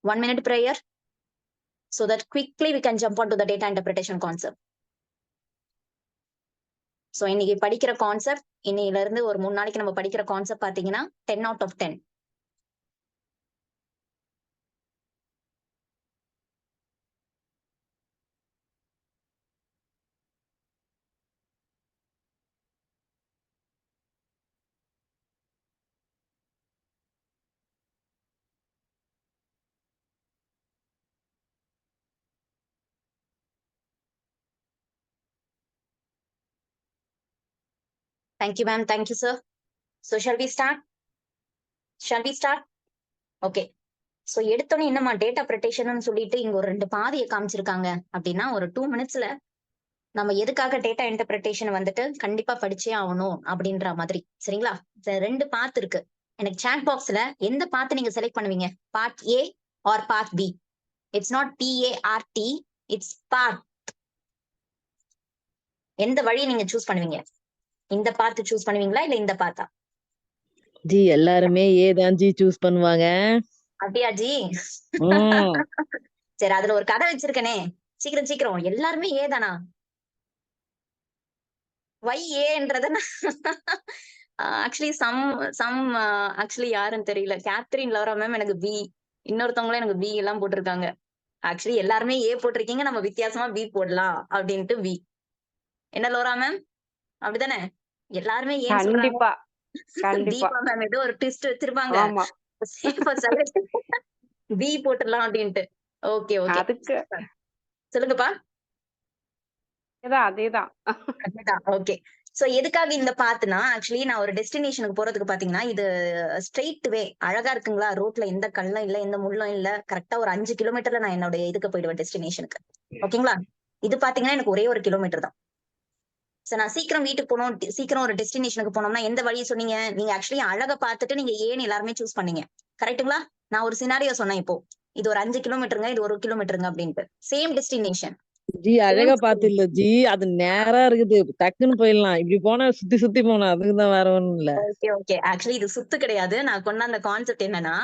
1 minute prayer so that quickly we can jump onto the data interpretation concept. So இன்னைக்கு படிக்கிற concept, இன்னையில இருந்து ஒரு 3 நாளைக்கு நம்ம படிக்கிற கான்செப்ட் பாத்தீங்கன்னா 10 out of 10. Thank you, ma'am. Thank you, sir. So shall we start? Shall we start? Okay. So எடுத்தோன்னே என்னமா டேட்டா ப்ரொடெக்ஷன் சொல்லிட்டு இங்க ஒரு 2 பாதையை காமிச்சிருக்காங்க அப்படின்னா ஒரு 2 minutesல நம்ம எதுக்காக டேட்டா இன்டர்பிரேஷன் வந்துட்டு கண்டிப்பா படிச்சே ஆகணும் அப்படின்ற மாதிரி. சரிங்களா? 2 பாத் இருக்கு. எனக்கு சாட் பாக்ஸ்ல எந்த பாத்து நீங்க செலக்ட் பண்ணுவீங்க? Part A or part B? It's not PART, it's part. எந்த வழியை நீங்க சூஸ் பண்ணுவீங்க? இந்த பாத்து சூஸ் பண்ணுவீங்களா இல்ல இந்த பாத்தா? ஜி எல்லாருமே ஏதான் ஜி சூஸ் பண்ணுவாங்க. அப்படியா ஜி? சரி, அதுல ஒரு கதை வச்சிருக்கனே, சீக்கிரம் சீக்கிரம். எல்லாருமே ஏதானா? வை ஏன்றத ஆக்சுவலி ஆக்சுவலி யாருன்னு தெரியல. கேத்ரின் லோரா மேம் எனக்கு பி, இன்னொருத்தவங்களும் எனக்கு பி எல்லாம் போட்டிருக்காங்க. ஆக்சுவலி எல்லாருமே ஏ போட்டிருக்கீங்க, நம்ம வித்தியாசமா பி போடலாம் அப்படின்ட்டு பி. என்ன லோரா மேம், அப்படிதானே? எல்லாருமே ஏன் சொல்றாங்க? தீபா மேம் ஏதோ ஒரு ட்விஸ்ட் வச்சிருப்பாங்க, பி போட்டுடலாம் அப்படின்ட்டு. ஓகே ஓகே, சொல்லுங்கப்பா. அதேதான். ஓகே. சோ எதுக்காக இந்த பாத்துனா, ஆக்சுவலி நான் ஒரு டெஸ்டினேஷனுக்கு போறதுக்கு பாத்தீங்கன்னா இது ஸ்ட்ரெயிட் வே. அழகா இருக்குங்களா? ரோட்ல எந்த கல்லும் இல்ல, எந்த முள்ளும் இல்ல. கரெக்டா ஒரு 5 கிலோமீட்டர்ல நான் என்னோட இதுக்கு போயிடுவேன், டெஸ்டினேஷனுக்கு. ஓகேங்களா? இது பாத்தீங்கன்னா எனக்கு ஒரே 1 கிலோமீட்டர் தான். சோ நான் சீக்கிரம் வீட்டுக்கு போகணும், சீக்கிரம் ஒரு டெஸ்டினேஷனுக்கு போனோம்னா எந்த வழியை சொன்னீங்க நீங்க? ஆக்சுவலி அழகா பாத்துட்டு நீங்க ஏன்னு எல்லாருமே சூஸ் பண்ணீங்க, கரெக்ட்டுங்களா? நான் ஒரு சினாரியோ சொன்னேன் இப்போ, இது ஒரு 5 கிலோமீட்டருங்க, இது 1 கிலோமீட்டருங்க அப்படின்ட்டு. Same destination. ஜி அழகா பாத்து இல்ல ஜி, அது நேரா இருக்குது, டக்குன்னு போயிடலாம். இப்படி போனா சுத்தி சுத்தி போனா, அதுக்குதான் வேற ஒண்ணும் இல்ல. Okay okay. ஆக்சுவலி இது சுத்து கிடையாது. நான் கொண்ட அந்த கான்செப்ட் என்னன்னா,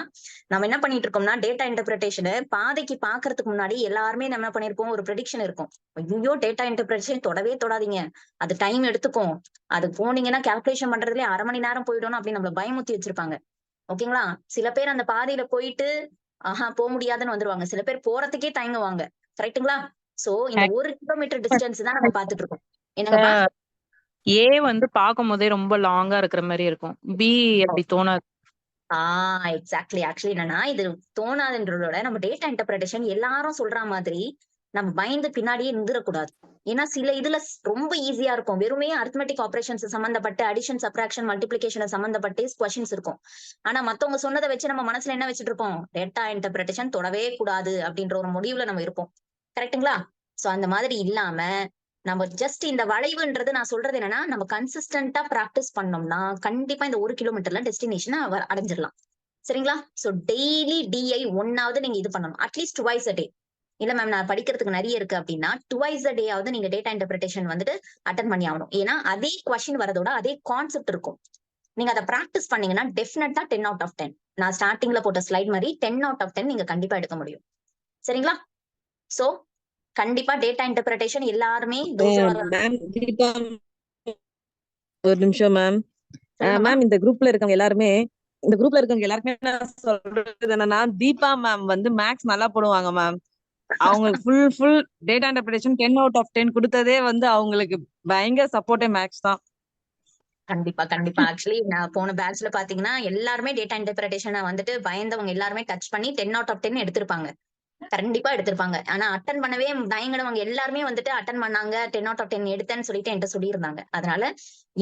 நம்ம என்ன பண்ணிட்டு இருக்கோம்னா டேட்டா இன்டர்பிரேஷன் பாதைக்கு பாக்குறதுக்கு முன்னாடி எல்லாருமே நம்ம என்ன பண்ணிருப்போம், ஒரு ப்ரெடிக்ஷன் இருக்கும். ஐயோ டேட்டா இன்டர்பிரேஷன் தொடவே தொடாதீங்க, அது டைம் எடுத்துக்கும், அது போனீங்கன்னா கால்குலேஷன் பண்றதுலயே 1/2 மணி நேரம் போயிடும் அப்படின்னு நம்மள பயமுத்தி வச்சிருப்பாங்க. ஓகேங்களா? சில பேர் அந்த பாதையில போயிட்டு போக முடியாதுன்னு வந்துருவாங்க, சில பேர் போறதுக்கே தயங்குவாங்க, கரெக்ட்டுங்களா? சோ இந்த 1 கிலோமீட்டர் டிஸ்டன்ஸ் தான் நம்ம பாத்துட்டு இருக்கோம். என்னங்கப்பா? ஏ வந்து பாக்கும் போதே ரொம்ப லாங்கா இருக்கிற மாதிரி இருக்கும், பி அப்படி தோணாது. எக்ஸாக்ட்லி. ஆக்சுவலி என்னன்னா இது தோணாதுன்றதோட நம்ம டேட்டா இன்டர்பிரேஷன் எல்லாரும் சொல்ற மாதிரி நம்ம பயந்து பின்னாடியே இருந்துடக்கூடாது. ஏன்னா சில இதுல ரொம்ப ஈஸியா இருக்கும், வெறுமே அரித்மெட்டிக் ஆபரேஷன்ஸ் சம்பந்தப்பட்டு அடிஷன் சப்ராக்ஷன் மல்டிபிளிகேஷன் சம்பந்தப்பட்டு கொஸ்டின்ஸ் இருக்கும். ஆனா மத்தவங்க சொன்னதை வச்சு நம்ம மனசுல என்ன வச்சுட்டு இருப்போம், டேட்டா இன்டர்பிரேஷன் தொடவே கூடாது அப்படின்ற ஒரு முடிவுல நம்ம இருப்போம், கரெக்ட்டுங்களா? சோ அந்த மாதிரி இல்லாம நம்ம ஜஸ்ட் இந்த வளைவுன்றது நான் சொல்றது என்னன்னா, நம்ம கன்சிஸ்டன்டா பிராக்டிஸ் பண்ணோம்னா கண்டிப்பா இந்த 1 கிலோமீட்டர்ல டெஸ்டினேஷனை அடைஞ்சிடலாம். சரிங்களா? சோ டெய்லி DI 1ஆவது நீங்க இது பண்ணணும், அட்லீஸ்ட் டுவைஸ் அ டே. இல்ல மேம் நான் படிக்கிறதுக்கு நிறைய இருக்கு அப்படின்னா டுவைஸ் அ டே ஆவது நீங்க டேட்டா இன்டர்பிரேஷன் வந்துட்டு அட்டன் பண்ணி ஆகணும். ஏன்னா அதே கொஸ்டின் வரதோட அதே கான்செப்ட் இருக்கும். நீங்க அதை பிராக்டிஸ் பண்ணீங்கன்னா டெஃபினட்டா 10 out of 10. நான் ஸ்டார்டிங்ல போட்ட ஸ்லைட் மாதிரி 10 out of 10 நீங்க கண்டிப்பா எடுக்க முடியும். சரிங்களா? சோ கண்டிப்பா டேட்டா இன்டர்பிரேஷன் எல்லாருமே ஒரு நிமிஷம் மேம். மேம் இந்த குரூப்ல இருக்கவங்க எல்லாருமே நான் சொல்றது என்னன்னா, தீபா மேம் வந்து மேக்ஸ் நல்லா போடுவாங்க மேம். அவங்க full data interpretation 10 out of 10 கொடுத்ததே வந்து அவங்களுக்கு பயங்கர சப்போர்ட்டே மேக்ஸ் தான். கண்டிப்பா கண்டிப்பா. ஆக்சுவலி நான் போன பேட்ச்ல பாத்தீங்கன்னா எல்லாருமே டேட்டா இன்டர்பிரேஷனை வந்துட்டு பயந்தவங்க எல்லாருமே டச் பண்ணி 10 out of 10 எடுத்திருப்பாங்க, கண்டிப்பா எடுத்திருப்பாங்க. ஆனா அட்டன் பண்ணவே தயங்கினவங்க எல்லாருமே வந்துட்டு அட்டன் பண்ணாங்க, 10 out of 10 எடுத்தேன்னு சொல்லிட்டு என்கிட்ட சொல்லியிருந்தாங்க. அதனால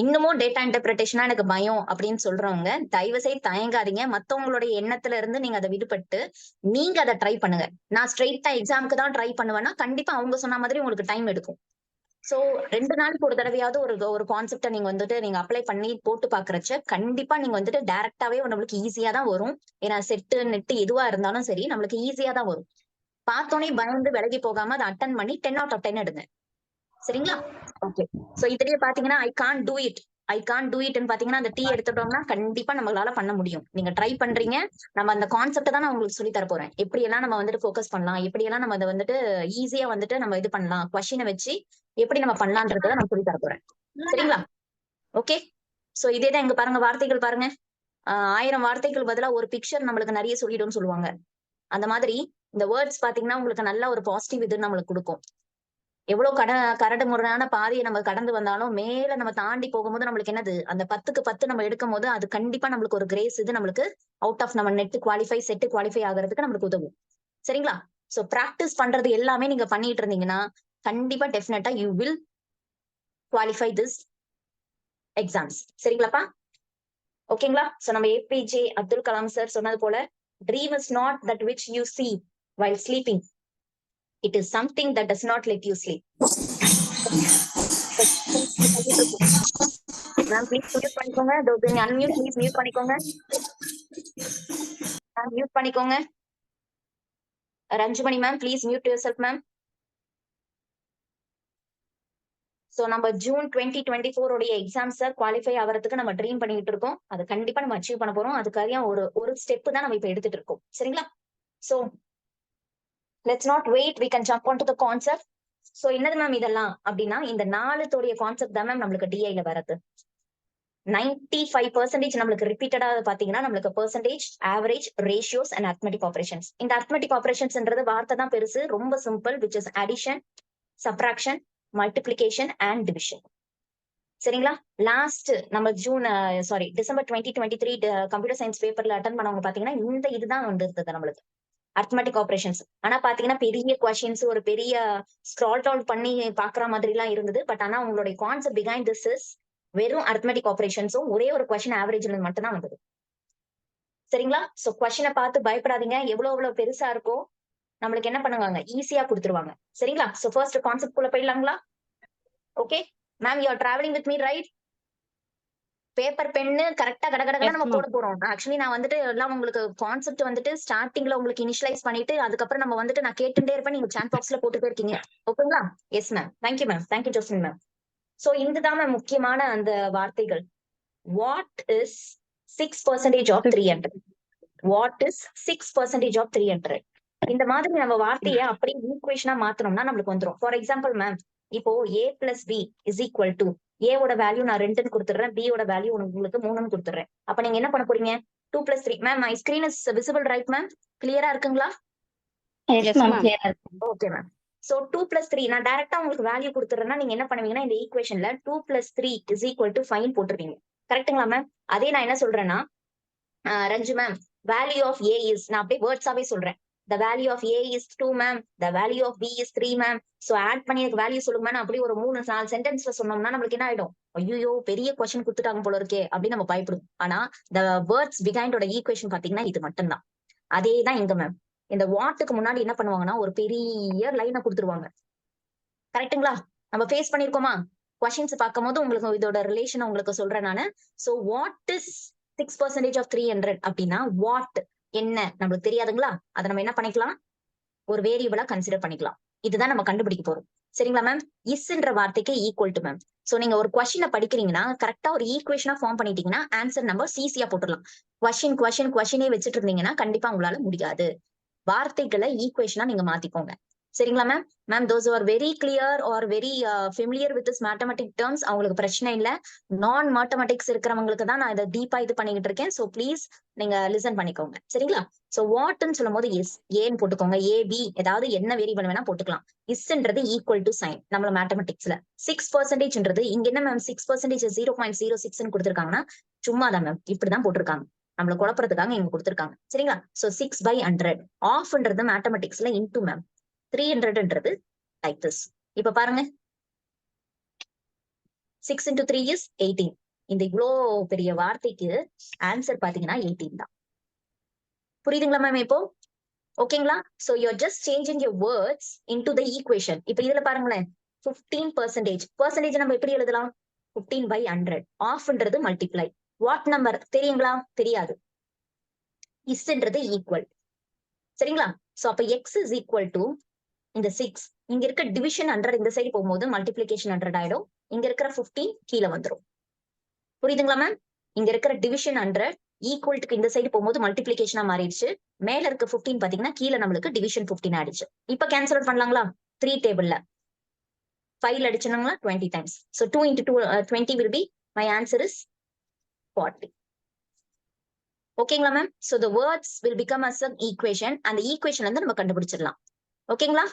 இன்னமும் டேட்டா இன்டர்பிரேஷனா எனக்கு பயம் அப்படின்னு சொல்றவங்க தயவு செய்து தயங்காதீங்க. மத்தவங்களுடைய எண்ணத்துல இருந்து நீங்க அதை விடுபட்டு நீங்க அதை ட்ரை பண்ணுங்க. நான் ஸ்ட்ரெயிட்டா எக்ஸாமுக்கு தான் ட்ரை பண்ணுவேன்னா கண்டிப்பா அவங்க சொன்ன மாதிரி உங்களுக்கு டைம் எடுக்கும். சோ 2 நாளுக்கு ஒரு தடவையாவது ஒரு கான்செப்டை நீங்க வந்துட்டு நீங்க அப்ளை பண்ணி போட்டு பாக்குறச்ச கண்டிப்பா நீங்க வந்துட்டு டைரக்டாவே நம்மளுக்கு ஈஸியா தான் வரும். ஏன்னா செட்டு நெட்டு எதுவா இருந்தாலும் சரி நம்மளுக்கு ஈஸியா தான் வரும். பார்த்தோன்னே பயந்து விலகி போகாம அதை அட்டன் பண்ணி 10 out of 10 எடுங்க. சரிங்களா? ஓகே. சோ இதுலயே பாத்தீங்கன்னா I can't do it, I can do இட்னு பாத்தீங்கன்னா அந்த டீ எடுத்துட்டோம்னா கண்டிப்பா நம்மளால பண்ண முடியும். நீங்க ட்ரை பண்றீங்க. நம்ம அந்த கான்செப்ட் தான் நான் உங்களுக்கு சொல்லி தர போறேன். எப்படி எல்லாம் நம்ம வந்துட்டு ஃபோக்கஸ் பண்ணலாம், எப்படி எல்லாம் நம்ம அதை வந்துட்டு ஈஸியா வந்துட்டு நம்ம இது பண்ணலாம், கொஸ்டினை வச்சு எப்படி நம்ம பண்ணலான்றத நான் சொல்லி தர போறேன். சரிங்களா? ஓகே. சோ இதேதான் இங்க பாருங்க, வார்த்தைகள் பாருங்க. 1000 வார்த்தைகள் பதிலா ஒரு பிக்சர் நம்மளுக்கு நிறைய சொல்லிடும்னு சொல்லுவாங்க. அந்த மாதிரி இந்த வேர்ட்ஸ் பாத்தீங்கன்னா உங்களுக்கு நல்ல ஒரு பாசிட்டிவ் இது நம்மளுக்கு கொடுக்கும். எவ்வளவு கரடு முரடான பாதையை நம்ம கடந்து வந்தாலும் மேல நம்ம தாண்டி போகும்போது நம்மளுக்கு என்னது, அந்த 10க்கு 10 நம்ம எடுக்கும் போது அது கண்டிப்பா நம்மளுக்கு ஒரு கிரேஸ் இது நம்மளுக்கு அவுட் ஆஃப் நம்ம நெட் குவாலிஃபை செட் குவாலிஃபை ஆகிறதுக்கு நம்மளுக்கு உதவும். சரிங்களா? சோ பிராக்டிஸ் பண்றது எல்லாமே நீங்க பண்ணிட்டு இருந்தீங்கன்னா கண்டிப்பா டெஃபினட்டா you will qualify this exams. சரிங்களாப்பா? ஓகேங்களா? சோ நம்ம ஏபிஜே அப்துல் கலாம் சார் சொன்னது போல, dream is not that which you see while sleeping. It is something that does not let you sleep. Ma'am please mute பண்ணிக்கோங்க. அன்மியூட் ப்ளீஸ் மியூட் பண்ணிக்கோங்க. Ma'am mute பண்ணிக்கோங்க. Ranjumani ma'am please mute yourself ma'am. So நம்ம June 2024 உடைய எக்ஸாம்ஸை qualify ஆகிறதுக்கு நம்ம dream பண்ணிட்டு இருக்கோம். அது கண்டிப்பா நம்ம அச்சீவ் பண்ண போறோம். அதுக்காக ஒரு ஸ்டெப் தான் நம்ம இப்ப எடுத்துட்டு இருக்கோம். சரிங்களா? So let's not wait, we can jump onto the concept. So என்னது மேம் இதெல்லாம் அப்படின்னா, இந்த 4 கான்செப்ட் தான் மேம் நம்மளுக்கு டிஐல வருது. 95% நம்மளுக்கு ரிப்பீட்டடா பாத்தீங்கன்னா நம்மளுக்கு percentage, average, ratios and arithmetic operations. இந்த அரித்மெட்டிக் ஆபரேஷன்ஸ்ன்றது வார்த்தை தான் பெருசு, ரொம்ப simple, which is addition, subtraction, multiplication and division. சரிங்களா? லாஸ்ட் நம்ம டிசம்பர் 2023 கம்ப்யூட்டர் சயின்ஸ் பேப்பர்ல அட்டன் பண்ணவங்க பாத்தீங்கன்னா இந்த இதுதான் வந்து இருந்தது நம்மளுக்கு அரித்மெட்டிக் ஆபரேஷன்ஸ். ஆனா பாத்தீங்கன்னா பெரிய கொஸ்டின்ஸ், ஒரு பெரிய ஸ்க்ரால் அவுட் பண்ணி பாக்குற மாதிரி எல்லாம் இருந்தது. பட் ஆனா உங்களுடைய கான்செப்ட் பிஹைண்ட் திஸ் இஸ் வெறும் அரித்மெட்டிக் ஆபரேஷன்ஸும் ஒரே ஒரு கொஸ்டின் ஆவரேஜ்ல மட்டும் தான் வந்தது. சரிங்களா? சோ கொஸ்டினை பார்த்து பயப்படாதீங்க. எவ்வளவு பெருசா இருக்கோ நம்மளுக்கு என்ன பண்ணுவாங்க, ஈஸியா கொடுத்துருவாங்க. சரிங்களா? சோ ஃபர்ஸ்ட் கான்செப்ட் குள்ள போயிடலாங்களா? Okay ma'am, you are travelling with me right? Paper pen கரெக்டா கடகடகட நம்ம போட போறோம். ஆக்சுவலி நான் வந்துட்டு எல்லாம் உங்களுக்கு கான்செப்ட் வந்துட்டு ஸ்டார்டிங்ல உங்களுக்கு இனிஷியலைஸ் பண்ணிட்டு அதுக்கப்புறம் நம்ம வந்துட்டு நான் கேட்டுட்டே இருப்பேன், நீங்க சாட் பாக்ஸ்ல போட்டுட்டே இருக்கீங்க. ஓகேங்களா? Yes ma'am. Thank you ma'am. Thank you Josmin ma'am. So இதுதான் மேம் முக்கியமான அந்த வார்த்தைகள். What is 6% of 300? What is 6% of 300? இந்த மாதிரி நம்ம வார்த்தையை அப்படியே ஈக்குவேஷனா மாத்தணும்னா நம்மளுக்கு வந்துரும். ஃபார் எக்ஸாம்பிள் மேம், இப்போ a plus b is equal to ஏவோட வேல்யூ நான் 2ன்னு கொடுத்துறேன், b ஓட வேல்யூ உங்களுக்கு 3ன்னு கொடுத்துறேன். அப்ப நீங்க என்ன பண்ண போறீங்க? 2 + 3. Ma'am my screen is visible right ma'am? கிளியரா இருக்குங்களா? Okay ma'am. சோ 2 + 3 நான் டைரக்டா உங்களுக்கு வேல்யூ கொடுத்துறேன்னா நீங்க என்ன பண்ணுவீங்கன்னா இந்த ஈக்குவேஷன்ல 2 + 3 இஸ் ஈக்குவல் டு 5 போட்டுருவீங்க. கரெக்ட்டுங்களா மேம்? அதே நான் என்ன சொல்றேன்னா, Ranju ma'am, value of a is, நான் அப்படியே வேர்ட்ஸாவே சொல்றேன், the value of a is 2 ma'am, the value of b is 3 ma'am. so add பண்ணி எனக்கு வேல்யூ சொல்லுங்க மேம். அப்படி ஒரு 3-4 சென்டென்ஸ்ல சொன்னோம்னா நம்மளுக்கு என்ன ஆயிடும், ஐயோ பெரிய क्वेश्चन கொடுத்துட்டாங்க போல இருக்கே அப்படி நம்ம பயப்படும். ஆனா the words behind ஓட ஈக்குவேஷன் பாத்தீங்கன்னா இது மட்டும்தான். அதேதான் இங்க மேம். இந்த வாட்டுக்கு முன்னாடி என்ன பண்ணுவாங்கன்னா ஒரு பெரிய லைனை கொடுத்துருவாங்க. கரெக்ட்டுங்களா? நம்ம ஃபேஸ் பண்ணிருக்கோமா? क्वेश्चंस பார்க்கும்போது உங்களுக்கு இதோட ரிலேஷன் உங்களுக்கு சொல்றேன் நானு. சோ வாட் இஸ் 6% ஆஃப் 300 அப்படின்னா வாட் என்ன நம்மளுக்கு தெரியாதுங்களா? அதை நம்ம என்ன பண்ணிக்கலாம், ஒரு வேரியபிளா கன்சிடர் பண்ணிக்கலாம். இதுதான் நம்ம கண்டுபிடிக்க போறோம். சரிங்களா மேம்? இஸ்ன்ற வார்த்தைக்கு ஈக்குவல் டு மேம். சோ நீங்க ஒரு கொஸ்டினை படிக்கிறீங்கன்னா கரெக்டா ஒரு ஈக்குவேஷனா ஃபார்ம் பண்ணிட்டீங்கன்னா ஆன்சர் நம்பர் ஈஸியா போட்டுடலாம். கொஸ்டினே வச்சுட்டு இருந்தீங்கன்னா கண்டிப்பா உங்களால முடியாது. வார்த்தைகளை ஈக்குவேஷனா நீங்க மாத்திக்கோங்க. சரிங்களா ma'am? Ma'am those are very clear are very familiar with this mathematic terms, அவங்களுக்கு பிரச்சனை இல்ல. நான் மேத்தமெட்டிக்ஸ் இருக்கிறவங்களுக்கு தான் நான் இதை டீப்பா இது பண்ணிக்கிட்டு இருக்கேன். சோ ப்ளீஸ் நீங்க லிசன் பண்ணிக்கோங்க. சரிங்களா? சோ வாட்ன்னு சொல்லும் போது எஸ் ஏன்னு போட்டுக்கோங்க, ஏ பி ஏதாவது என்ன வேரியபிள் வேணா போட்டுக்கலாம். இஸ்ன்றது ஈக்குவல் டு சைன் நம்மள மேத்தமெட்டிக்ஸ்ல. 6%ன்றது இங்க என்ன மேம் 6% 0.06ன்னு கொடுத்துருக்காங்கன்னா சும்மாதான் மேம், இப்படிதான் போட்டிருக்காங்க, நம்மள குழப்பறதுக்காக இங்க கொடுத்துருக்காங்க. சரிங்களா? சோ 6/100 ஆஃப்ன்றது மேத்தமெட்டிக்ஸ்ல இன்டூ மேம், 300ன்றது லைக் திஸ். இப்ப பாருங்க, 6 into 3 is 18. இந்த இவ்வளோ பெரிய வார்த்தைக்கு ஆன்சர் பாத்தீங்கன்னா 18 தான். புரியுதுங்களா மேம் இப்போ? ஓகேங்களா? So you are just changing your words into the equation. இப்ப இதுல பாருங்களேன், 15% நம்ம எப்படி எழுதலாம்? 15/100. ஆஃப்ன்றது மல்டிப்ளை. வாட் நம்பர் தெரியுங்களா? தெரியாது. இஸ்ன்றது ஈக்குவல். சரிங்களா? சோ அப்ப எக்ஸ் இஸ் ஈக்குவல் டு இந்த 6, இங்க இருக்க டிவிஷன் 100 இந்த சைடு போகும்போது மல்டிப்ளிகேஷன் 100 ஆயிடும். இங்க இருக்கிற 15 கீழே வந்துடும். புரியுதுங்களா மேம்? இங்க இருக்கிற டிவிஷன் 100 ஈக்குவல்ட்டுக்கு இந்த சைடு போகும்போது மல்டிபிளிகேஷனா மாறிடுச்சு. மேல இருக்க 15 பாத்தீங்கன்னா கீழே நம்மளுக்கு டிவிஷன் 15 ஆயிடுச்சு. இப்ப கேன்சல் அவுட் பண்ணலாங்களா? 3 டேபிள்ல 5 அடிச்சோம்னா 20 times. So 2 into 2, 20 will be, my answer is 40. ஓகேங்களா ma'am? So the words will become as an equation. அந்த equation வந்து நம்ம கண்டுபிடிச்சிடலாம். ஓகேங்களா?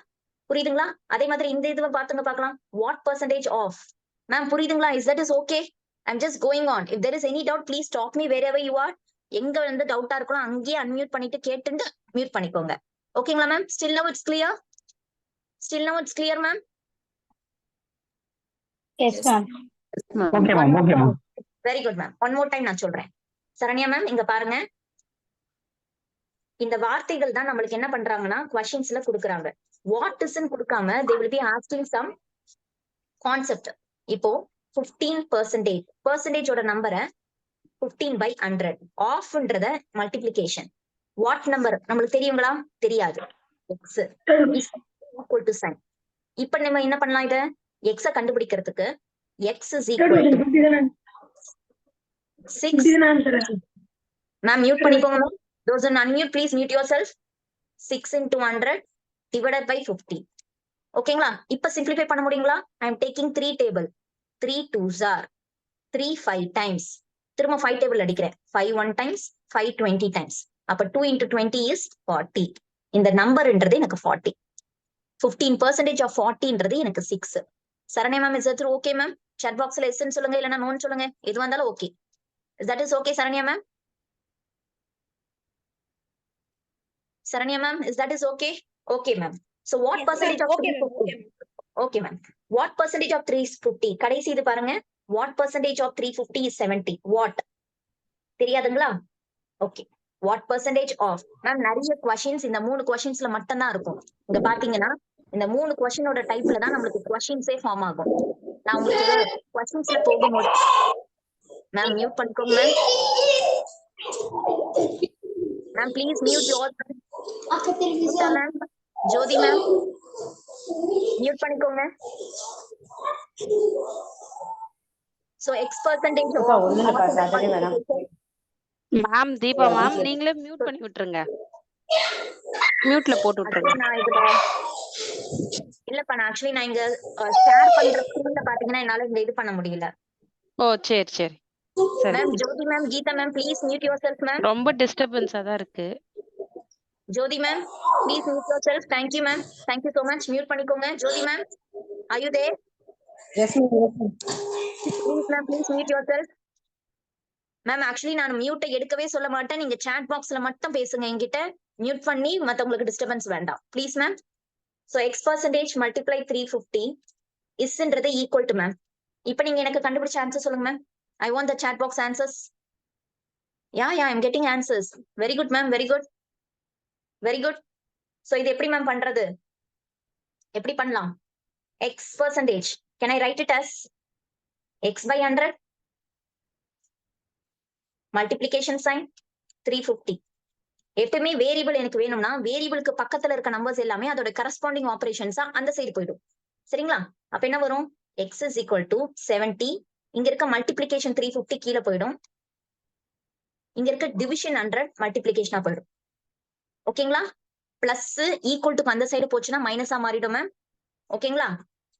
புரியுதுங்களா? அதே மாதிரி இந்த இதுவை பாத்துங்க பார்க்கலாம். What percentage of? மேம் புரியுதுங்களா? Is that is okay? I'm just going on. If there is any doubt, please stop me wherever you are. எங்க வந்து டவுட்டா இருக்கலாம் அங்கேயே அன்மியூட் பண்ணிட்டு கேட்டுட்டு மியூட் பண்ணிக்கோங்க. ஓகேங்களா ma'am? Still now it's clear? Still now it's clear ma'am? Yes, ma'am. Okay, ma'am. Okay, ma'am. Very good ma'am. One more time நான் சொல்றேன். சரண்யா மேம் இங்க பாருங்க. இந்த வார்த்தைகள் தான் நம்மளுக்கு என்ன பண்றாங்கன்னா கொஸ்டின்ஸ்ல கொடுக்குறாங்க. வாட் இஸ்ன்னு கொடுக்காம they will be asking some concept. இப்போ 15% பர்சன்டேஜோட நம்பரை 15/100 ஆஃப்ன்றத மல்டிப்ளிகேஷன். வாட் நம்பர் நம்மளுக்கு தெரியுங்களா? தெரியாது. X equal to sign. இப்ப நம்ம என்ன பண்ணலாம்? இத எக்ஸ கண்டுபிடிக்கிறதுக்கு x is equal to 6. Ma'am mute பண்ணிக்கோங்க ma'am. Those on unmute, please mute yourself. 6 into 100 divided by 50. ஓகேங்களா? இப்ப சிம்பிளிஃபை பண்ண முடியுங்களா? I am taking 3 table. 3 2s are 3 5 times. திரும்ப 5 table அடிக்கிறேன். 5 1 times, 5 20 times. அப்ப 2 into 20 is 40. இந்த நம்பர்ன்றது எனக்கு 40. 15% of 40ன்றது எனக்கு 6. Saranya ma'am is that okay ma'am? chat boxல எஸ்ன்னு சொல்லுங்க இல்லனா நோன்னு சொல்லுங்க. எது வந்தாலும் okay. That is okay Saranya ma'am? Saranya ma'am, is that is okay? Okay, ma'am. So what Yes, percentage ma'am. of Okay, ma'am. 350? Okay, ma'am. What percentage of 350? கடைசி இது பாருங்க. What percentage of 350 is 70? What? தெரியாதுங்களா? Okay. What percentage of? Ma'am நிறைய questions இந்த 3 questionsல மட்டும் தான் இருக்கும். இங்க பாத்தீங்கன்னா இந்த 3 questionோட டைப்ல தான் நம்மளுக்கு questionsே ஃபார்ம் ஆகும். நான் உங்களுக்கு questionsல போகும்போது மேம் மியூட் பண்ணிக்கோங்க ma'am. Ma'am please mute your ma'am. Jyothi ma'am mute பண்ணிக்கோங்க. So X percentage ma'am Deepa ma'am நீங்களே மியூட் பண்ணி விட்டுருங்க. மியூட்ல போட்டு விட்டுருங்க. நான் இதுல இல்லப்பா நான் ஆக்சுவலி நான் இங்க ஷேர் பண்ற ஸ்கிரீன்ல பாத்தீங்கன்னா என்னால இந்த இது பண்ண முடியல. ஓ சரி சரி சரி. Ma'am Jyothi ma'am, Geetha ma'am please mute yourself ma'am. ரொம்ப டிஸ்டர்பன்ஸா தான் இருக்கு. Jyothi ma'am please mute yourself. Thank you ma'am. Thank you so much. Mute பண்ணிக்கோங்க. Jyothi ma'am are you there? Yes, ma'am. Please ma'am, please mute yourself. Ma'am actually நான் மியூட்டை எடுக்கவே சொல்ல மாட்டேன். நீங்க சாட் பாக்ஸ்ல மட்டும் பேசுங்க என்கிட்ட. மியூட் பண்ணி மத்தவங்களுக்கு டிஸ்டர்பன்ஸ் வேண்டாம் please ma'am. So X percentage multiply 350 இஸ்ன்றது ஈக்குவல் டு மேம். இப்போ நீங்க எனக்கு கண்டுபிடிச்ச ஆன்சர் சொல்லுங்க ma'am. I want the chat box answers. Yeah I am getting answers. Very good ma'am, very good very good. So இது எப்படி ma'am பண்றது? எப்படி பண்ணலாம்? X percentage can I write it as X by 100 multiplication sign 350. எப்பவுமே variable எனக்கு வேணும்னா வேரியபிளுக்கு பக்கத்துல இருக்க நம்பர்ஸ் எல்லாமே அதோட கரஸ்பாண்டிங் ஆபரேஷன்ஸா அந்த சைடு போயிடும். சரிங்களா? அப்ப என்ன வரும்? x is equal to 70. இங்க இருக்க மல்டிப்ளிகேஷன் 350 கீழே போயிடும். இங்க இருக்க டிவிஷன் 100 மல்டிப்ளிகேஷனா போயிடும். ஓகேங்களா? பிளஸ் ஈக்குவல் டு அந்த சைடு போச்சுன்னா மைனஸா மாறிடும் மேம். ஓகேங்களா?